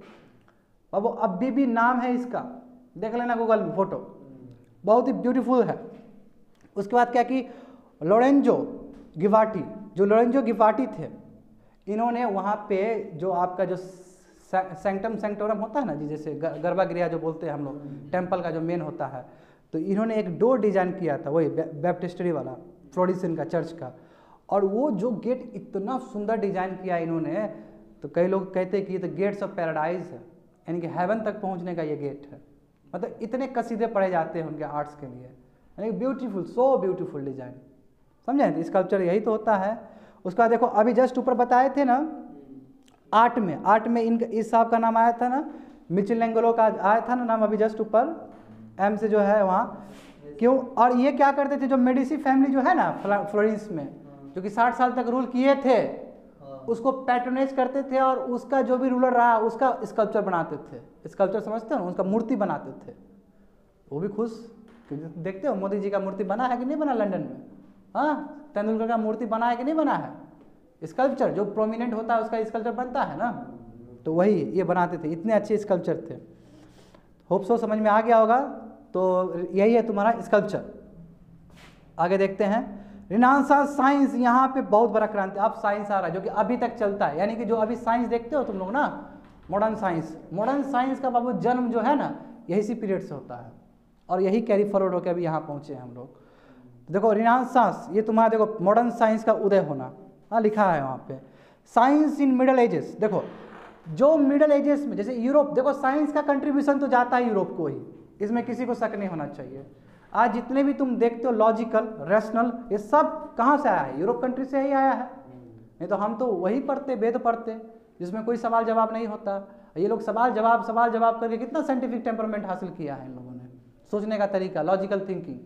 अब वो अभी भी नाम है इसका, देख लेना गूगल में फोटो, बहुत ही ब्यूटीफुल है। उसके बाद क्या कि लोरेंजो गिवाटी, जो लोरेंजो गिवाटी थे, इन्होंने वहाँ पे जो आपका जो सैंक्टम सैंक्टोरम होता है ना जी, जैसे गर्भगृह जो बोलते हैं हम लोग, टेम्पल का जो मेन होता है, तो इन्होंने एक डोर डिजाइन किया था, वही बैप्टिस्टरी वाला, फ्लोरिसन का चर्च का। और वो जो गेट इतना सुंदर डिजाइन किया इन्होंने, तो कई लोग कहते हैं कि ये तो गेट्स ऑफ पैराडाइज है, यानी कि हेवन तक पहुँचने का ये गेट है। मतलब इतने कसीदे पढ़े जाते हैं उनके आर्ट्स के लिए, यानी ब्यूटीफुल, सो ब्यूटीफुल डिजाइन, समझे। स्कल्पचर यही तो होता है। उसका देखो अभी जस्ट ऊपर बताए थे ना, आर्ट में इस साहब का नाम आया था ना, मिचेलेंगेलो का आया था ना नाम अभी जस्ट ऊपर, एम से जो है वहाँ, क्यों। और ये क्या करते थे, जो मेडिसी फैमिली जो है ना फ्लोरेंस में, जो कि 60 साल तक रूल किए थे, उसको पैट्रोनाइज करते थे, और उसका जो भी रूलर रहा उसका स्कल्पचर बनाते थे। स्कल्पचर समझते हो ना, उसका मूर्ति बनाते थे। वो भी खुश, देखते हो मोदी जी का मूर्ति बना है कि नहीं बना लंदन में, हाँ, तेंदुलकर का मूर्ति बना है कि नहीं बना है। स्कल्पचर जो प्रोमिनेंट होता है उसका स्कल्पचर बनता है ना, तो वही ये बनाते थे, इतने अच्छे स्कल्पचर थे। होप सो समझ में आ गया होगा। तो यही है तुम्हारा स्कल्पचर। आगे देखते हैं, रिनांसास साइंस, यहाँ पे बहुत बड़ा क्रांति, अब साइंस आ रहा है जो कि अभी तक चलता है। यानी कि जो अभी साइंस देखते हो तुम लोग ना, मॉडर्न साइंस का बाबू जन्म जो है ना यही सी पीरियड से होता है, और यही कैरी फॉरवर्ड होकर अभी यहाँ पहुँचे हैं हम लोग। देखो रिनांसास, ये तुम्हारा देखो मॉडर्न साइंस का उदय होना, हाँ लिखा है वहाँ पे। साइंस इन मिडल एजेस, देखो जो मिडल एजेस में, जैसे यूरोप, देखो साइंस का कंट्रीब्यूशन तो जाता है यूरोप को ही, इसमें किसी को शक नहीं होना चाहिए। आज जितने भी तुम देखते हो लॉजिकल, रैशनल, ये सब कहाँ से आया है, यूरोप कंट्री से ही आया है। नहीं तो हम तो वही पढ़ते, वेद पढ़ते, जिसमें कोई सवाल जवाब नहीं होता। ये लोग सवाल जवाब करके कितना साइंटिफिक टेम्परमेंट हासिल किया है इन लोगों ने, सोचने का तरीका, लॉजिकल थिंकिंग।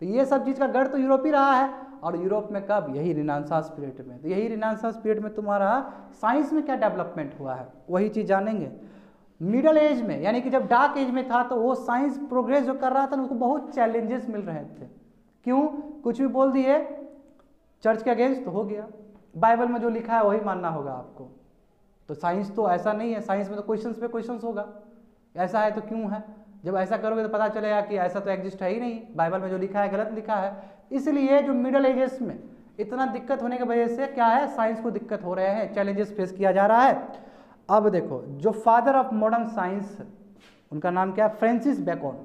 तो ये सब चीज़ का गढ़ तो यूरोप ही रहा है, और यूरोप में कब, यही रिनांसास पीरियड में। तो यही रिनांसास पीरियड में तुम्हारा साइंस में क्या डेवलपमेंट हुआ है वही चीज़ जानेंगे। मिडल एज में, यानी कि जब डार्क एज में था, तो वो साइंस प्रोग्रेस जो कर रहा था ना, उसको बहुत चैलेंजेस मिल रहे थे। क्यों, कुछ भी बोल दिए चर्च के अगेंस्ट तो हो गया, बाइबल में जो लिखा है वही मानना होगा आपको। तो साइंस तो ऐसा नहीं है, साइंस में तो क्वेश्चंस पे क्वेश्चंस होगा, ऐसा है तो क्यों है। जब ऐसा करोगे तो पता चलेगा कि ऐसा तो एग्जिस्ट है ही नहीं, बाइबल में जो लिखा है गलत लिखा है। इसलिए जो मिडल एजेस में इतना दिक्कत होने की वजह से क्या है, साइंस को दिक्कत हो रहे हैं, चैलेंजेस फेस किया जा रहा है। अब देखो जो फादर ऑफ मॉडर्न साइंस, उनका नाम क्या है, फ्रांसिस बेकन।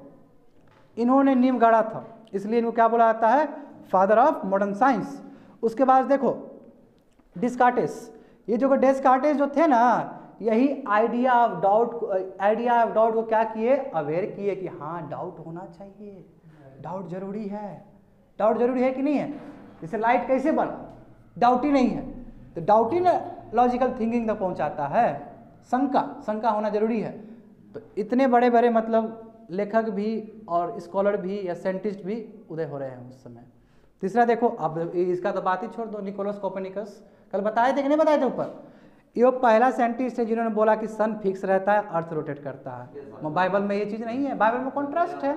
इन्होंने नींव गाड़ा था, इसलिए इनको क्या बोला जाता है, फादर ऑफ मॉडर्न साइंस। उसके बाद देखो डिस्कार्टेस, ये जो डेस्कार्टेस जो थे ना, यही आइडिया ऑफ डाउट को क्या किए, अवेयर किए कि हाँ डाउट होना चाहिए, डाउट जरूरी है कि नहीं है। जैसे लाइट कैसे बना, डाउट ही नहीं है, तो डाउट ही ना लॉजिकल थिंकिंग तक पहुंचाता है। शंका होना जरूरी है। तो इतने बड़े बड़े मतलब लेखक भी और स्कॉलर भी या साइंटिस्ट भी उदय हो रहे हैं उस समय। तीसरा देखो, अब इसका तो बात ही छोड़ दो, निकोलस कोपर्निकस, कल बताए थे कि नहीं बताए थे ऊपर, ये पहला साइंटिस्ट है जिन्होंने बोला कि सन फिक्स रहता है, अर्थ रोटेट करता है। बाइबल में ये चीज़ नहीं है, बाइबल में कॉन्ट्रास्ट है,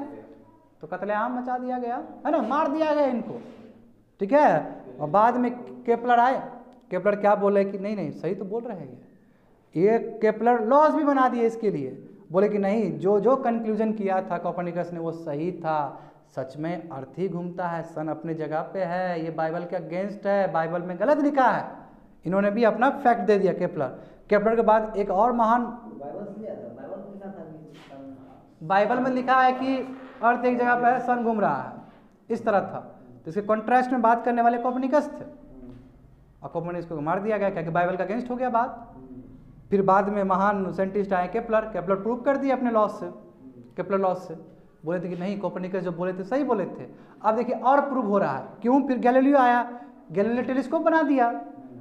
तो कत्लेआम मचा दिया गया है ना, मार दिया गया इनको, ठीक है। और बाद में केपलर आए, केपलर क्या बोले कि नहीं नहीं सही तो बोल रहे हैं ये केपलर लॉज भी बना दिए इसके लिए, बोले कि नहीं जो जो कंक्लूजन किया था कोपर्निकस ने वो सही था, सच में अर्थ ही घूमता है, सन अपने जगह पे है, ये बाइबल के अगेंस्ट है, बाइबल में गलत लिखा है। इन्होंने भी अपना फैक्ट दे दिया केपलर। केपलर के बाद एक और महान, बाइबल से लिया था, बाइबल में लिखा था कि बाइबल में लिखा है कि अर्थ एक जगह पे है, सन घूम रहा है, इस तरह था। तो इसके कॉन्ट्रास्ट में बात करने वाले कोपर्निकस थे, और कोपर्निकस को मार दिया गया क्योंकि बाइबल का अगेंस्ट हो गया बात। फिर बाद में महान साइंटिस्ट आए केपलर, केपलर प्रूव कर दिए अपने लॉस से, केपलर लॉस से, बोले थे कि नहीं कोपर्निकस जो बोले थे सही बोले थे। अब देखिए और प्रूव हो रहा है, क्यों? फिर गैलीलियो आया, गैलीलियो टेलीस्कोप बना दिया,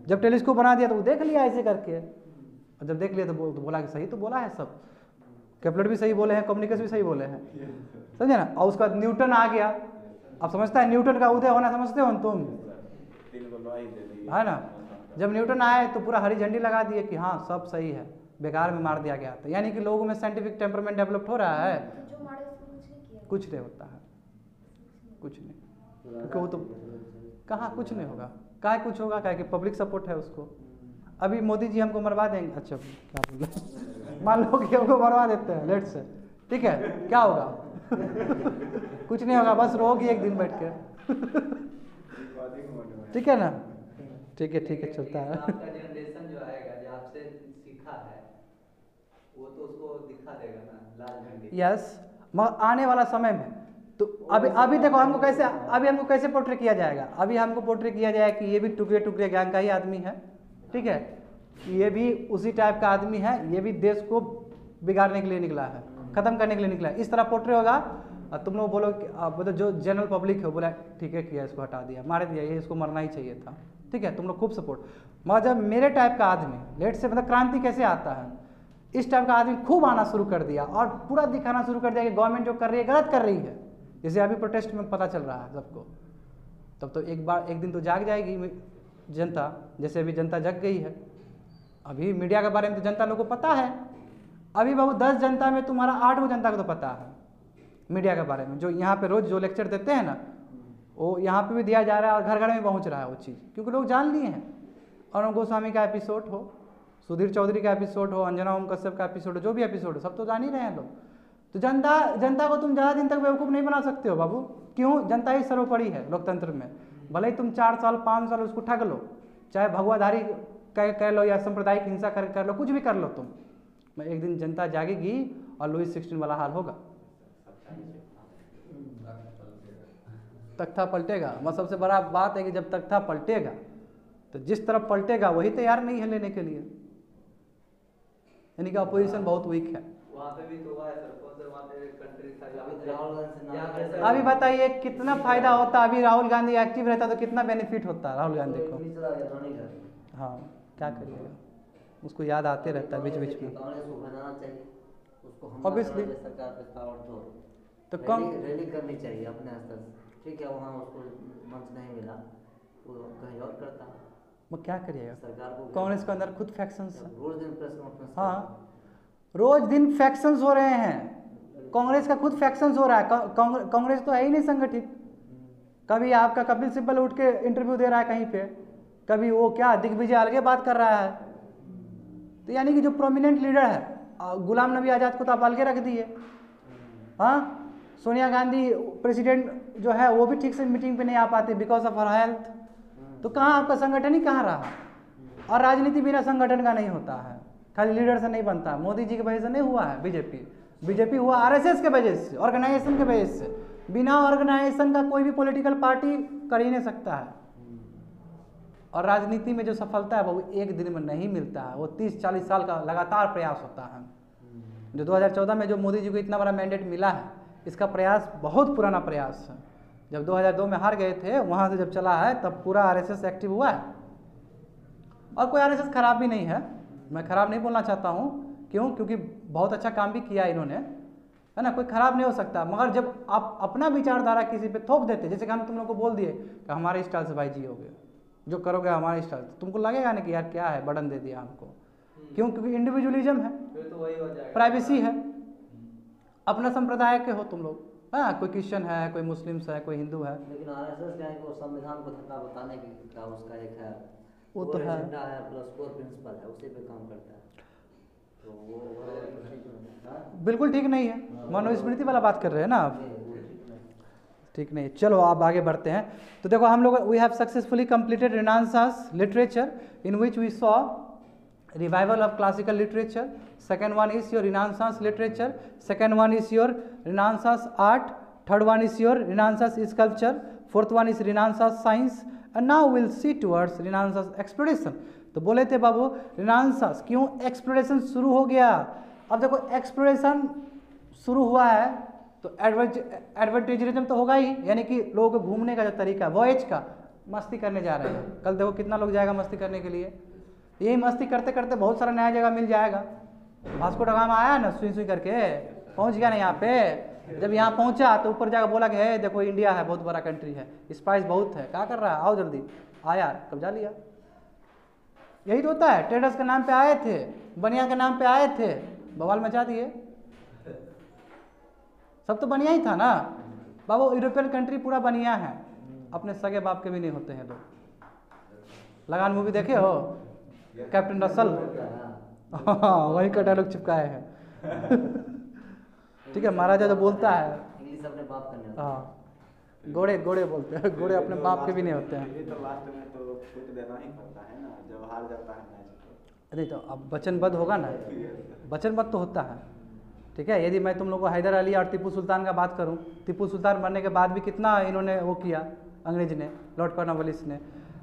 जब टेलीस्कोप बना दिया तो वो देख लिया ऐसे करके, और जब देख लिया तो बोला कि सही तो बोला है सब, केपलर भी सही बोले हैं, कोपर्निकस भी सही बोले हैं, समझे ना। और उसका न्यूटन आ गया, अब समझता है न्यूटन का उदय होना समझते हो तुम, है ना। जब न्यूटन आए तो पूरा हरी झंडी लगा दिए कि हाँ सब सही है, बेकार में मार दिया गया था। यानी कि लोगों में साइंटिफिक टेम्परमेंट डेवलप हो रहा है, जो मारे उसको कुछ नहीं किया। कुछ नहीं होता है, कुछ नहीं, क्योंकि वो तो कहाँ कुछ नहीं होगा, काहे कुछ होगा, काहे कि पब्लिक सपोर्ट है उसको। अभी मोदी जी हमको मरवा देंगे, अच्छा क्या बोल रहे मान लो कि हमको मरवा देते हैं लेट से, ठीक है, क्या होगा कुछ नहीं होगा, बस रोगी एक दिन बैठ के ठीक है ना, ठीक है चलता है। आपका जनरेशन जो आएगा, जो आपसे सीखा है, वो तो उसको दिखा देगा ना लाल झंडी। यस, मगर आने वाला समय में तो अभी देखो हमको कैसे पोर्ट्रे किया जाएगा। अभी हमको पोर्ट्रे किया जाएगा कि ये भी टुकड़े टुकड़े गैंग का ही आदमी है, ठीक है, ये भी उसी टाइप का आदमी है, ये भी देश को बिगाड़ने के लिए निकला है, खत्म करने के लिए निकला है, इस तरह पोर्ट्रे होगा। और तुम लोग बोलो कि जो जनरल पब्लिक है बोला ठीक है किया, इसको हटा दिया, मार दिया, ये इसको मरना ही चाहिए था, ठीक है, तुम लोग खूब सपोर्ट। मगर जब मेरे टाइप का आदमी, लेट से मतलब क्रांति कैसे आता है, इस टाइप का आदमी खूब आना शुरू कर दिया और पूरा दिखाना शुरू कर दिया कि गवर्नमेंट जो कर रही है गलत कर रही है, जैसे अभी प्रोटेस्ट में पता चल रहा है सबको, तब तो एक दिन तो जाग जाएगी जनता, जैसे अभी जनता जग गई है। अभी मीडिया के बारे में तो जनता लोगों को पता है, अभी बाबू 10 जनता में तुम्हारा 8 वो जनता को तो पता है मीडिया के बारे में। जो यहाँ पे रोज जो लेक्चर देते हैं ना, वो यहाँ पे भी दिया जा रहा है और घर घर में पहुँच रहा है वो चीज़, क्योंकि लोग जान लिए हैं। अरुण गोस्वामी का एपिसोड हो, सुधीर चौधरी का एपिसोड हो, अंजना ओम कश्यप का एपिसोड हो, जो भी एपिसोड हो, सब तो जान ही रहे हैं लोग। तो जनता को तुम ज़्यादा दिन तक बेवकूफ़ नहीं बना सकते हो बाबू, क्यों? जनता ही सर्वोपरि है लोकतंत्र में। भले ही तुम 4 साल 5 साल उसको ठग लो, चाहे भगवाधारी कर लो या सांप्रदायिक हिंसा कर लो, कुछ भी कर लो तुम, एक दिन जनता जागेगी और लुईस 16 वाला हाल होगा, तख्ता पलटेगा। मगर सबसे बड़ा बात है कि जब तख्ता पलटेगा तो जिस तरफ पलटेगा वही तैयार नहीं है लेने के लिए, यानी कि अपोजिशन बहुत वीक है। वहाँ पे भी तो हुआ है सर, कौन सा वहाँ पे कंट्री था राहुल गांधी से यहाँ नाम पे अभी बताइए कितना फायदा होता, अभी राहुल गांधी एक्टिव रहता तो कितना बेनिफिट होता राहुल गांधी को। हाँ क्या करिएगा, उसको याद आते रहता है बीच बीच में। कांग्रेस को बनाना चाहिए, उसको हम Obviously। सरकार पे पावर तो तो कम रैली करनी चाहिए अपने स्तर से, ठीक है, वहाँ उसको मंच नहीं मिला तो कहीं और करता, वो क्या करिएगा, सरकार को कांग्रेस के अंदर खुद फैक्शंस है। रोज दिन प्रेस कॉन्फ्रेंस हाँ रोज दिन फैक्शंस हो रहे हैं, कांग्रेस का खुद फैक्शंस हो रहा है। कांग्रेस तो है ही नहीं संगठित। कभी आपका कपिल सिब्बल उठ के इंटरव्यू दे रहा है कहीं पे, कभी वो क्या दिग्विजय अलगे बात कर रहा है। तो यानी कि जो प्रोमिनेंट लीडर है, गुलाम नबी आज़ाद को तो आप अलगे रख दिए, हाँ सोनिया गांधी प्रेसिडेंट जो है वो भी ठीक से मीटिंग पे नहीं आ पाते बिकॉज ऑफ हर हेल्थ। तो कहाँ आपका संगठन ही कहाँ रहा। और राजनीति बिना संगठन का नहीं होता है, खाली लीडर से नहीं बनता। मोदी जी की वजह से नहीं हुआ है बीजेपी हुआ आरएसएस के वजह से, ऑर्गेनाइजेशन के वजह से। बिना ऑर्गेनाइजेशन का कोई भी पॉलिटिकल पार्टी कर ही नहीं सकता है। और राजनीति में जो सफलता है वो एक दिन में नहीं मिलता है, वो 30-40 साल का लगातार प्रयास होता है। जो 2014 में जो मोदी जी को इतना बड़ा मैंडेट मिला है, इसका प्रयास बहुत पुराना प्रयास है। जब 2002 में हार गए थे, वहाँ से जब चला है तब पूरा आरएसएस एक्टिव हुआ है। और कोई आरएसएस खराब भी नहीं है, मैं खराब नहीं बोलना चाहता हूँ, क्यों? क्योंकि बहुत अच्छा काम भी किया इन्होंने, है ना, कोई खराब नहीं हो सकता। मगर जब आप अपना विचारधारा किसी पे थोप देते, जैसे कि हम तुम लोग को बोल दिए कि हमारे स्टाइल से भाई जी हो गए, जो करोगे हमारे स्टाइल, तुमको लगेगा ना कि यार क्या है, बर्डन दे दिया हमको। क्यों? क्योंकि इंडिविजुअलिज्म है, फिर तो वही हो जाएगा, प्राइवेसी है, अपना संप्रदाय के हो तुम लोग। हाँ, कोई क्रिश्चियन है, कोई मुस्लिम्स है, कोई हिंदू है, लेकिन आरएसएस क्या है कि वो संविधान को धक्का बताने का उसका एक है, वो तो है। एजेंडा है प्लस कोर प्रिंसिपल है, उसी पे काम करता है। तो वो बिल्कुल ठीक नहीं है। मनुस्मृति वाला बात कर रहे हैं ना आप, ठीक नहीं। चलो आप आगे बढ़ते हैं। तो देखो हम लोग we have successfully completed renaissance literature in which we saw revival of classical literature. Second one is your Renaissance literature. Second one is your Renaissance art. Third one is your Renaissance sculpture. Fourth one is Renaissance science. And now we'll see towards Renaissance exploration. तो बोले थे बाबू Renaissance क्यों exploration शुरू हो गया। अब देखो exploration शुरू हुआ है तो एडवर्टाइजरिज्म तो होगा ही, यानी कि लोगों को घूमने का जो तरीका, वॉयज का, मस्ती करने जा रहे हैं। कल देखो कितना लोग जाएगा मस्ती करने के लिए। यही मस्ती करते करते बहुत सारा नया जगह मिल जाएगा। वास्को दा गामा आया ना, सुई सुई करके पहुंच गया ना यहाँ पे। जब यहाँ पहुंचा तो ऊपर जाकर बोला कि है देखो इंडिया है, बहुत बड़ा कंट्री है, स्पाइस बहुत है, क्या कर रहा है, आओ जल्दी। आया, कब्जा लिया। यही तो होता है। ट्रेडर्स के नाम पे आए थे, बनिया के नाम पे आए थे, बवाल मचा दिए। सब तो बनिया ही था ना बाबू। यूरोपियन कंट्री पूरा बनिया है, अपने सगे बाप के भी नहीं होते हैं लोग। लगान मूवी देखे हो, कैप्टन रसल, हाँ वही का डायलॉग चिपकाए हैं। ठीक है, महाराजा जो बोलता है इंग्लिश अपने बाप करने होता है। हाँ, गोड़े गोड़े बोलते हैं, गोड़े अपने बाप के भी नहीं होते हैं। ये तो लास्ट में तो कुछ देना ही पड़ता है ना, जब हार जाता है मैच। नहीं तो अब वचनबद्ध होगा ना, वचनबद्ध तो होता है। ठीक है, यदि मैं तुम लोग को हैदर अली और टीपू सुल्तान का बात करूं, टीपू सुल्तान मरने के बाद भी कितना इन्होंने वो किया, अंग्रेज ने, लॉर्ड कॉर्नवालिस ने,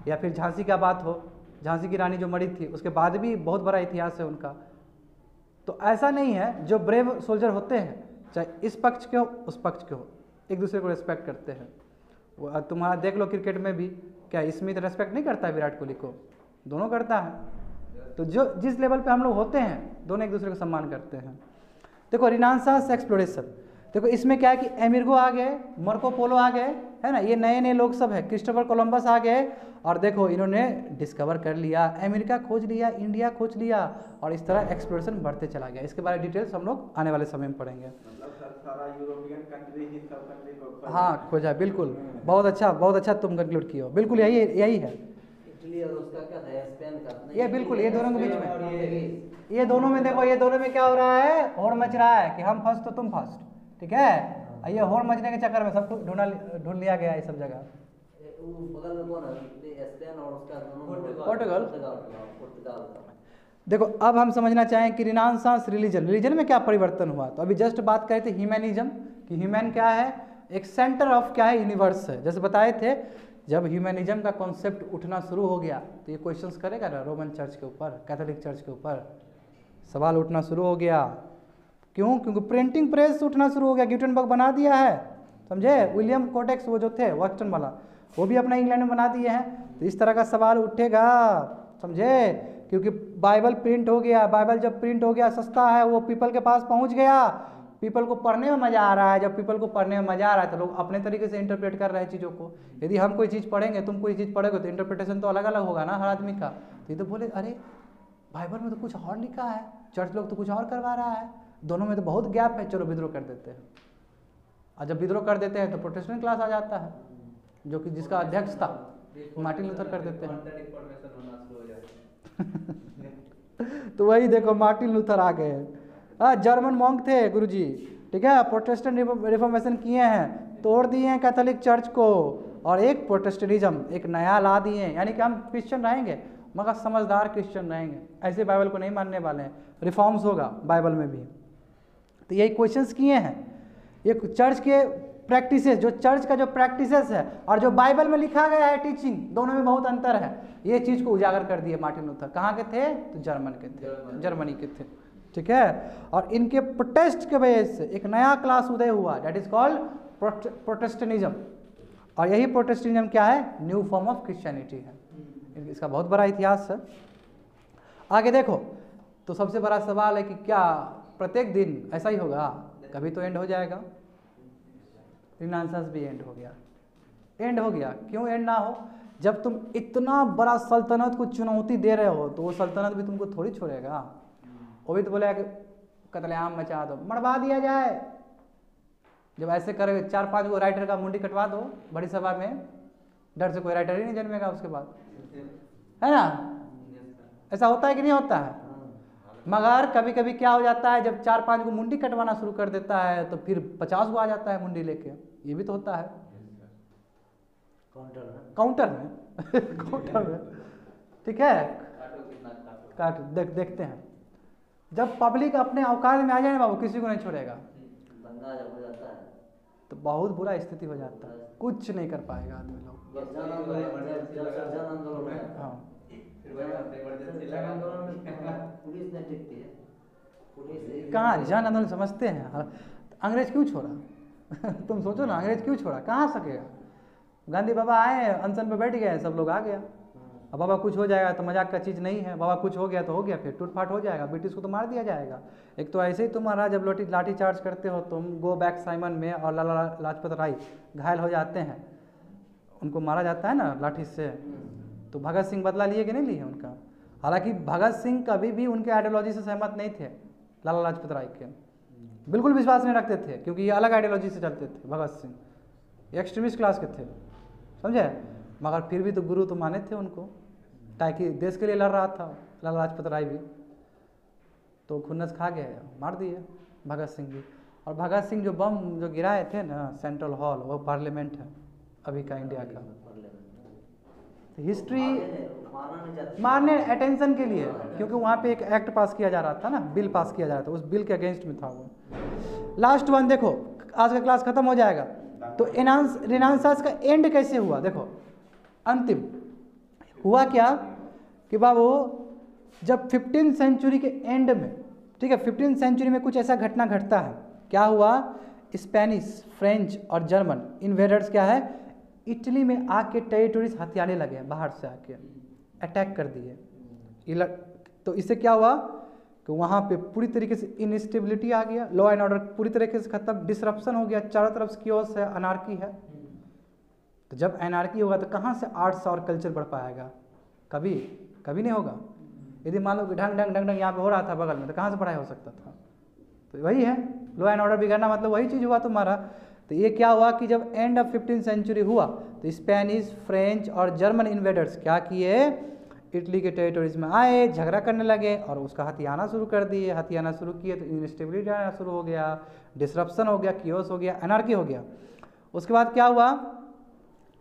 या फिर झांसी का बात हो, झांसी की रानी जो मरी थी उसके बाद भी बहुत बड़ा इतिहास है उनका। तो ऐसा नहीं है, जो ब्रेव सोल्जर होते हैं चाहे इस पक्ष के हो उस पक्ष के हो, एक दूसरे को रिस्पेक्ट करते हैं। वो तुम्हारा देख लो क्रिकेट में भी, क्या स्मिथ रेस्पेक्ट नहीं करता है विराट कोहली को? दोनों करता है। तो जो जिस लेवल पे हम लोग होते हैं, दोनों एक दूसरे को सम्मान करते हैं। देखो रिनासांस एक्सप्लोरेशन, देखो इसमें क्या है कि अमेरिगो आ गए, मार्को पोलो आ गए, है ना, ये नए नए लोग सब है, क्रिस्टोफर कोलंबस आ गए, और देखो इन्होंने डिस्कवर कर लिया, अमेरिका खोज लिया, इंडिया खोज लिया, और इस तरह एक्सप्लोरेशन बढ़ते चला गया। इसके बारे में डिटेल्स हम लोग आने वाले समय में पढ़ेंगे। मतलब सारा यूरोपियन कंट्री ही सब कंट्री को हाँ खोजा, बिल्कुल, बहुत अच्छा तुम कंक्लूड किए हो, बिल्कुल यही है। इटली और उसका क्या था, स्पेन का, ये बिल्कुल, ये दोनों के बीच में, ये दोनों में देखो, ये दोनों में क्या हो रहा है, होड़ मच रहा है कि हम फर्स्ट तो तुम फर्स्ट। ठीक है, ये होड़ मचने के चक्कर में सब ढूंढ लिया गया है सब जगह। बगल में कौन है, स्पेन और उसका पोर्टुगल। पुर्तगाल का। देखो अब हम समझना चाहें कि रिनासांस रिलीजन में क्या परिवर्तन हुआ। तो अभी जस्ट बात करे थे ह्यूमैनिज्म कि ह्यूमैन क्या है, एक सेंटर ऑफ क्या है, यूनिवर्स है। जैसे बताए थे, जब ह्यूमैनिज्म का कॉन्सेप्ट उठना शुरू हो गया तो ये क्वेश्चंस करेगा ना रोमन चर्च के ऊपर, कैथोलिक चर्च के ऊपर सवाल उठना शुरू हो गया। क्यों? क्योंकि प्रिंटिंग प्रेस उठना शुरू हो गया, ग्यूटेनबर्ग बना दिया है, समझे। विलियम कोटेक्स वो जो थे वॉस्टन वाला, वो भी अपना इंग्लैंड में बना दिए हैं। तो इस तरह का सवाल उठेगा, समझे, क्योंकि बाइबल प्रिंट हो गया। बाइबल जब प्रिंट हो गया, सस्ता है, वो पीपल के पास पहुंच गया, पीपल को पढ़ने में मज़ा आ रहा है। जब पीपल को पढ़ने में मज़ा आ रहा है तो लोग अपने तरीके से इंटरप्रेट कर रहे हैं चीज़ों को। यदि हम कोई चीज़ पढ़ेंगे, तुम कोई चीज़ पढ़ोगे, तो इंटरप्रिटेशन तो अलग अलग होगा ना हर आदमी का। तो ये तो बोले अरे बाइबल में तो कुछ और लिखा है, चर्च लोग तो कुछ और करवा रहा है, दोनों में तो बहुत गैप है, चलो विद्रोह कर देते हैं। और जब विद्रोह कर देते हैं तो प्रोटेस्टेंट क्लास आ जाता है, जो कि जिसका अध्यक्ष था मार्टिन लूथर कर देते हैं। तो वही देखो मार्टिन लूथर आ गए। जर्मन मॉन्क थे गुरुजी, ठीक है, प्रोटेस्टेंट रिफॉर्मेशन किए हैं, तोड़ दिए हैं कैथोलिक चर्च को, और एक प्रोटेस्टेंटिज्म एक नया ला दिए हैं। यानी कि हम क्रिश्चियन रहेंगे मगर समझदार क्रिश्चियन रहेंगे, ऐसे बाइबल को नहीं मानने वाले हैं। रिफॉर्म्स होगा बाइबल में भी। तो यही क्वेश्चंस किए हैं। ये चर्च के प्रैक्टिसेस, जो चर्च का जो प्रैक्टिसेस है और जो बाइबल में लिखा गया है टीचिंग, दोनों में बहुत अंतर है। ये चीज़ को उजागर कर दिए मार्टिन लूथर। कहाँ के थे? तो जर्मन के थे, जर्मनी के थे, ठीक है। और इनके प्रोटेस्ट के वजह से एक नया क्लास उदय हुआ, दैट इज कॉल्ड प्रोटेस्टेंटिज्म। और यही प्रोटेस्टेंटिज्म क्या है? न्यू फॉर्म ऑफ क्रिश्चियनिटी है। इसका बहुत बड़ा इतिहास है। आगे देखो, तो सबसे बड़ा सवाल है कि क्या प्रत्येक दिन ऐसा ही होगा? कभी तो एंड हो जाएगा। रिनासांस भी एंड हो गया, एंड हो गया। क्यों एंड ना हो? जब तुम इतना बड़ा सल्तनत को चुनौती दे रहे हो तो वो सल्तनत भी तुमको थोड़ी छोड़ेगा। वो भी तो बोलेगा कि कत्लेआम मचा दो, मरवा दिया जाए। जब ऐसे करोगे 4-5 गो राइटर का मुंडी कटवा दो बड़ी सभा में, डर से कोई राइटर ही नहीं जन्मेगा उसके बाद, है ना? ऐसा होता है कि नहीं होता है? मगर कभी कभी क्या हो जाता है, जब 4-5 को मुंडी कटवाना शुरू कर देता है तो फिर 50 को आ जाता है मुंडी लेके। ये भी तो होता है काउंटर में काउंटर में, ठीक है। काट देखते हैं जब पब्लिक अपने औकात में आ जाए ना बाबू, किसी को नहीं छोड़ेगा। दंगा जब हो जाता है तो बहुत बुरा स्थिति हो जाता है, कुछ नहीं कर पाएगा आदमी लोग। जन आंदोलन में हाँ, पुलिस नहीं टिकती है, पुलिस कहाँ जन आंदोलन समझते हैं? अंग्रेज क्यों छोड़ा? तुम सोचो ना, अंग्रेज क्यों छोड़ा? कहाँ सकेगा? गांधी बाबा आए, अनशन पे बैठ गए, सब लोग आ गया। अब बाबा कुछ हो जाएगा तो मजाक का चीज़ नहीं है, बाबा कुछ हो गया तो हो गया, फिर टूटफाट हो जाएगा, ब्रिटिश को तो मार दिया जाएगा। एक तो ऐसे ही तुम्हारा जब लाठी चार्ज करते हो तुम, गो बैक साइमन में, और लाला लाजपत राय घायल हो जाते हैं, उनको मारा जाता है ना लाठी से, तो भगत सिंह बदला लिए कि नहीं लिए उनका? हालांकि भगत सिंह कभी भी उनके आइडियोलॉजी से सहमत नहीं थे, लाला लाजपत राय के बिल्कुल विश्वास नहीं रखते थे, क्योंकि ये अलग आइडियोलॉजी से चलते थे। भगत सिंह एक्सट्रीमिस्ट क्लास के थे, समझे? मगर फिर भी तो गुरु तो माने थे उनको, ताकि देश के लिए लड़ रहा था लाला लाजपत राय भी। तो खुन्नस खा गए, मार दिए भगत सिंह भी। और भगत सिंह जो बम जो गिराए थे ना सेंट्रल हॉल, वो पार्लियामेंट है अभी का इंडिया का। हिस्ट्री मारने अटेंशन के लिए, क्योंकि वहाँ पे एक एक्ट पास किया जा रहा था ना, बिल पास किया जा रहा था, उस बिल के अगेंस्ट में था वो। लास्ट वन देखो, आज का क्लास खत्म हो जाएगा। तो रेनेसांस का एंड कैसे हुआ? देखो अंतिम हुआ क्या कि बाबू, जब 15th सेंचुरी के एंड में, ठीक है, 15th सेंचुरी में कुछ ऐसा घटना घटता है। क्या हुआ? स्पेनिश, फ्रेंच और जर्मन इन्वेडर्स क्या है, इटली में आके टेरिटोरीज हथियाने लगे, बाहर से आके अटैक कर दिए। तो इससे क्या हुआ कि वहाँ पे पूरी तरीके से इनस्टेबिलिटी आ गया, लॉ एंड ऑर्डर पूरी तरीके से खत्म, डिसरप्शन हो गया, चारों तरफ कियोस है, अनार्की है। तो जब एनार्की होगा तो कहाँ से आर्ट्स और कल्चर बढ़ पाएगा? कभी कभी नहीं होगा। यदि मान लो कि ढंग ढंग ढंग ढंग यहाँ पे हो रहा था बगल में, तो कहाँ से पढ़ाई हो सकता था? तो वही है, लॉ एंड ऑर्डर बिगड़ना मतलब वही चीज़ हुआ तुम्हारा। तो ये क्या हुआ कि जब एंड ऑफ 15th सेंचुरी हुआ तो स्पेनिश, फ्रेंच और जर्मन इन्वेडर्स क्या किए, इटली के टेरिटोरीज में आए, झगड़ा करने लगे और उसका हथियाना शुरू कर दिए। हथियाना शुरू किए तो इनस्टेबिलिटी आना शुरू हो गया, डिसरप्शन हो गया, कियोस हो गया, एनार्की हो गया। उसके बाद क्या हुआ,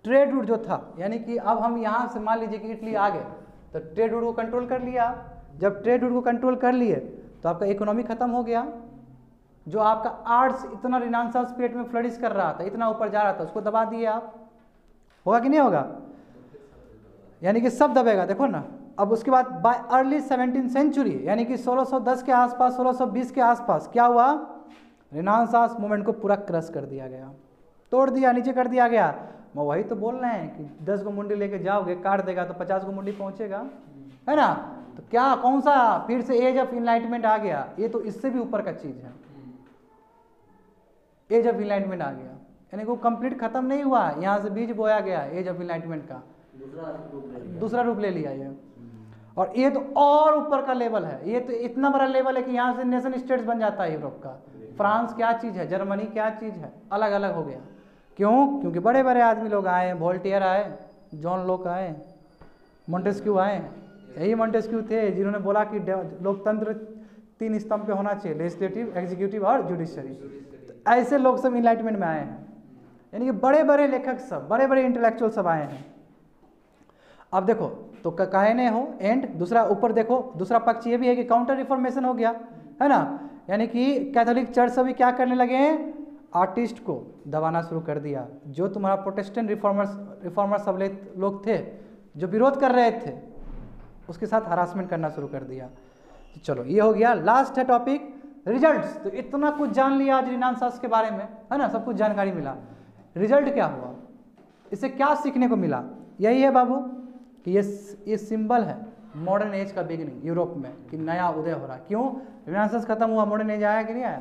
ट्रेड रूट जो था, यानी कि अब हम यहाँ से मान लीजिए कि इटली आ गए, तो ट्रेड रूट को कंट्रोल कर लिया। जब ट्रेड रूट को कंट्रोल कर लिए तो आपका इकोनॉमी खत्म हो गया। जो आपका आर्ट्स इतना रेनेसांस पीरियड में फ्लरिश कर रहा था, इतना ऊपर जा रहा था, उसको दबा दिए आप। होगा कि नहीं होगा? यानी कि सब दबेगा, देखो ना। अब उसके बाद बाय अर्ली 17th सेंचुरी, यानी कि 1610 के आसपास, 1620 के आसपास क्या हुआ, रेनेसांस मूवमेंट को पूरा क्रश कर दिया गया, तोड़ दिया, नीचे कर दिया गया। मैं वही तो बोल रहे हैं कि 10 को मुंडी लेके जाओगे, काट देगा तो 50 को मुंडी पहुंचेगा, है ना? तो क्या कौन सा फिर से एज ऑफ इनलाइटमेंट आ गया? ये तो इससे भी ऊपर का चीज़ है, एज ऑफ इनलाइटमेंट आ गया। यानी कि वो कंप्लीट खत्म नहीं हुआ, यहाँ से बीज बोया गया एज ऑफ इनलाइटमेंट का, दूसरा रूप ले लिया ये। और ये तो और ऊपर का लेवल है, ये तो इतना बड़ा लेवल है कि यहाँ से नेशन स्टेट्स बन जाता है यूरोप का। फ्रांस क्या चीज़ है, जर्मनी क्या चीज़ है, अलग अलग हो गया। क्यों? क्योंकि बड़े बड़े आदमी लोग आए, वोल्टेयर आए, जॉन लोक आए, मोंटेस्क्यू आए। यही मोंटेस्क्यू थे जिन्होंने बोला कि लोकतंत्र 3 स्तंभ पे होना चाहिए, लेजिस्लेटिव, एग्जीक्यूटिव और जुडिशरी। तो ऐसे लोग सब इनलाइटमेंट में आए हैं, यानी कि बड़े बड़े लेखक सब, बड़े बड़े इंटेलेक्चुअल सब आए हैं। अब देखो तो कहने हो एंड, दूसरा ऊपर देखो, दूसरा पक्ष ये भी है कि काउंटर रिफॉर्मेशन हो गया, है ना? यानी कि कैथोलिक चर्च सभी क्या करने लगे हैं, आर्टिस्ट को दबाना शुरू कर दिया। जो तुम्हारा प्रोटेस्टेंट रिफॉर्मर सब लोग थे जो विरोध कर रहे थे, उसके साथ हरासमेंट करना शुरू कर दिया। तो चलो ये हो गया, लास्ट है टॉपिक रिजल्ट्स। तो इतना कुछ जान लिया आज रेनेसांस के बारे में, है ना? सब कुछ जानकारी मिला। रिजल्ट क्या हुआ, इससे क्या सीखने को मिला? यही है बाबू कि ये सिंबल है मॉडर्न एज का बिगिनिंग यूरोप में, कि नया उदय हो रहा है। क्यों? रेनेसांस खत्म हुआ, मॉडर्न एज आया कि नहीं आया?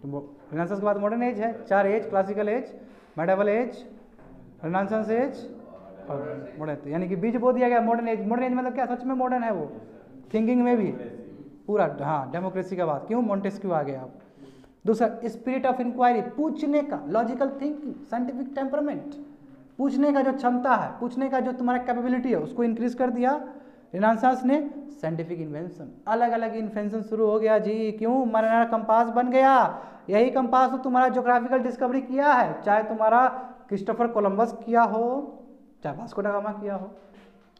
तो रेनेसांस के बाद मॉडर्न एज है, 4 age, classical age, medieval age, renaissance age और मॉडर्न, यानी कि बीज बो दिया गया मॉडर्न एज। मॉडर्न एज मतलब क्या, सच में मॉडर्न है वो, थिंकिंग में भी पूरा। हाँ, डेमोक्रेसी का बात क्यों, मोंटेस्क्यू आ गया आप। दूसरा, स्पिरिट ऑफ इंक्वायरी, पूछने का, लॉजिकल थिंकिंग, साइंटिफिक टेम्परामेंट, पूछने का जो क्षमता है, पूछने का जो तुम्हारा कैपेबिलिटी है, उसको इंक्रीज कर दिया रिनासांस ने। साइंटिफिक इन्वेंशन, अलग अलग इन्वेंशन शुरू हो गया जी। क्यों, हमारा कंपास बन गया। यही कंपास तो तुम्हारा ज्योग्राफिकल डिस्कवरी किया है, चाहे तुम्हारा क्रिस्टोफर कोलंबस किया हो, चाहे वास्को दा गामा किया हो।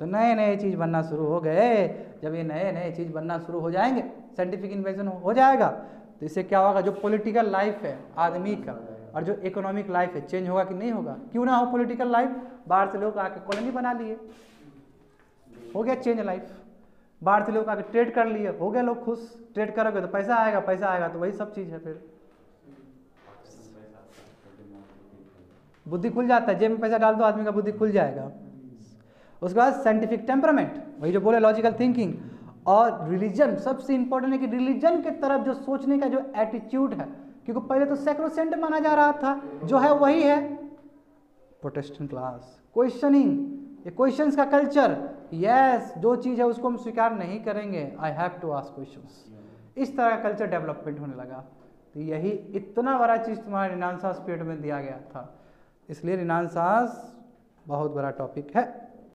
तो नए नए चीज़ बनना शुरू हो गए। जब ये नए नए चीज़ बनना शुरू हो जाएंगे, साइंटिफिक इन्वेंशन हो जाएगा, तो इससे क्या होगा, जो पॉलिटिकल लाइफ है आदमी का और जो इकोनॉमिक लाइफ है, चेंज होगा कि नहीं होगा। क्यों ना हो पॉलिटिकल लाइफ, बाहर से लोग आके कॉलोनी बना लिए, हो गया चेंज लाइफ। बाहर से लोग आके ट्रेड कर लिए, हो गए लोग खुश। ट्रेड करोगे तो पैसा आएगा, पैसा आएगा तो वही सब चीज़ है, फिर बुद्धि खुल जाता है। जेब में पैसा डाल दो, आदमी का बुद्धि खुल जाएगा। उसके बाद साइंटिफिक टेम्परामेंट, वही जो बोले लॉजिकल थिंकिंग। और रिलीजन, सबसे इंपॉर्टेंट है कि रिलीजन के तरफ जो सोचने का जो एटीट्यूड है, क्योंकि पहले तो सैक्रोसेंट माना जा रहा था, जो है वही है। प्रोटेस्टेंट क्लास, क्वेश्चनिंग, ये क्वेश्चंस का कल्चर। यस, जो चीज़ है उसको हम स्वीकार नहीं करेंगे, I have to ask questions. इस तरह का कल्चर डेवलपमेंट होने लगा। तो यही इतना बड़ा चीज़ तुम्हारे रिनासांस पीरियड में दिया गया था, इसलिए रिनासांस बहुत बड़ा टॉपिक है।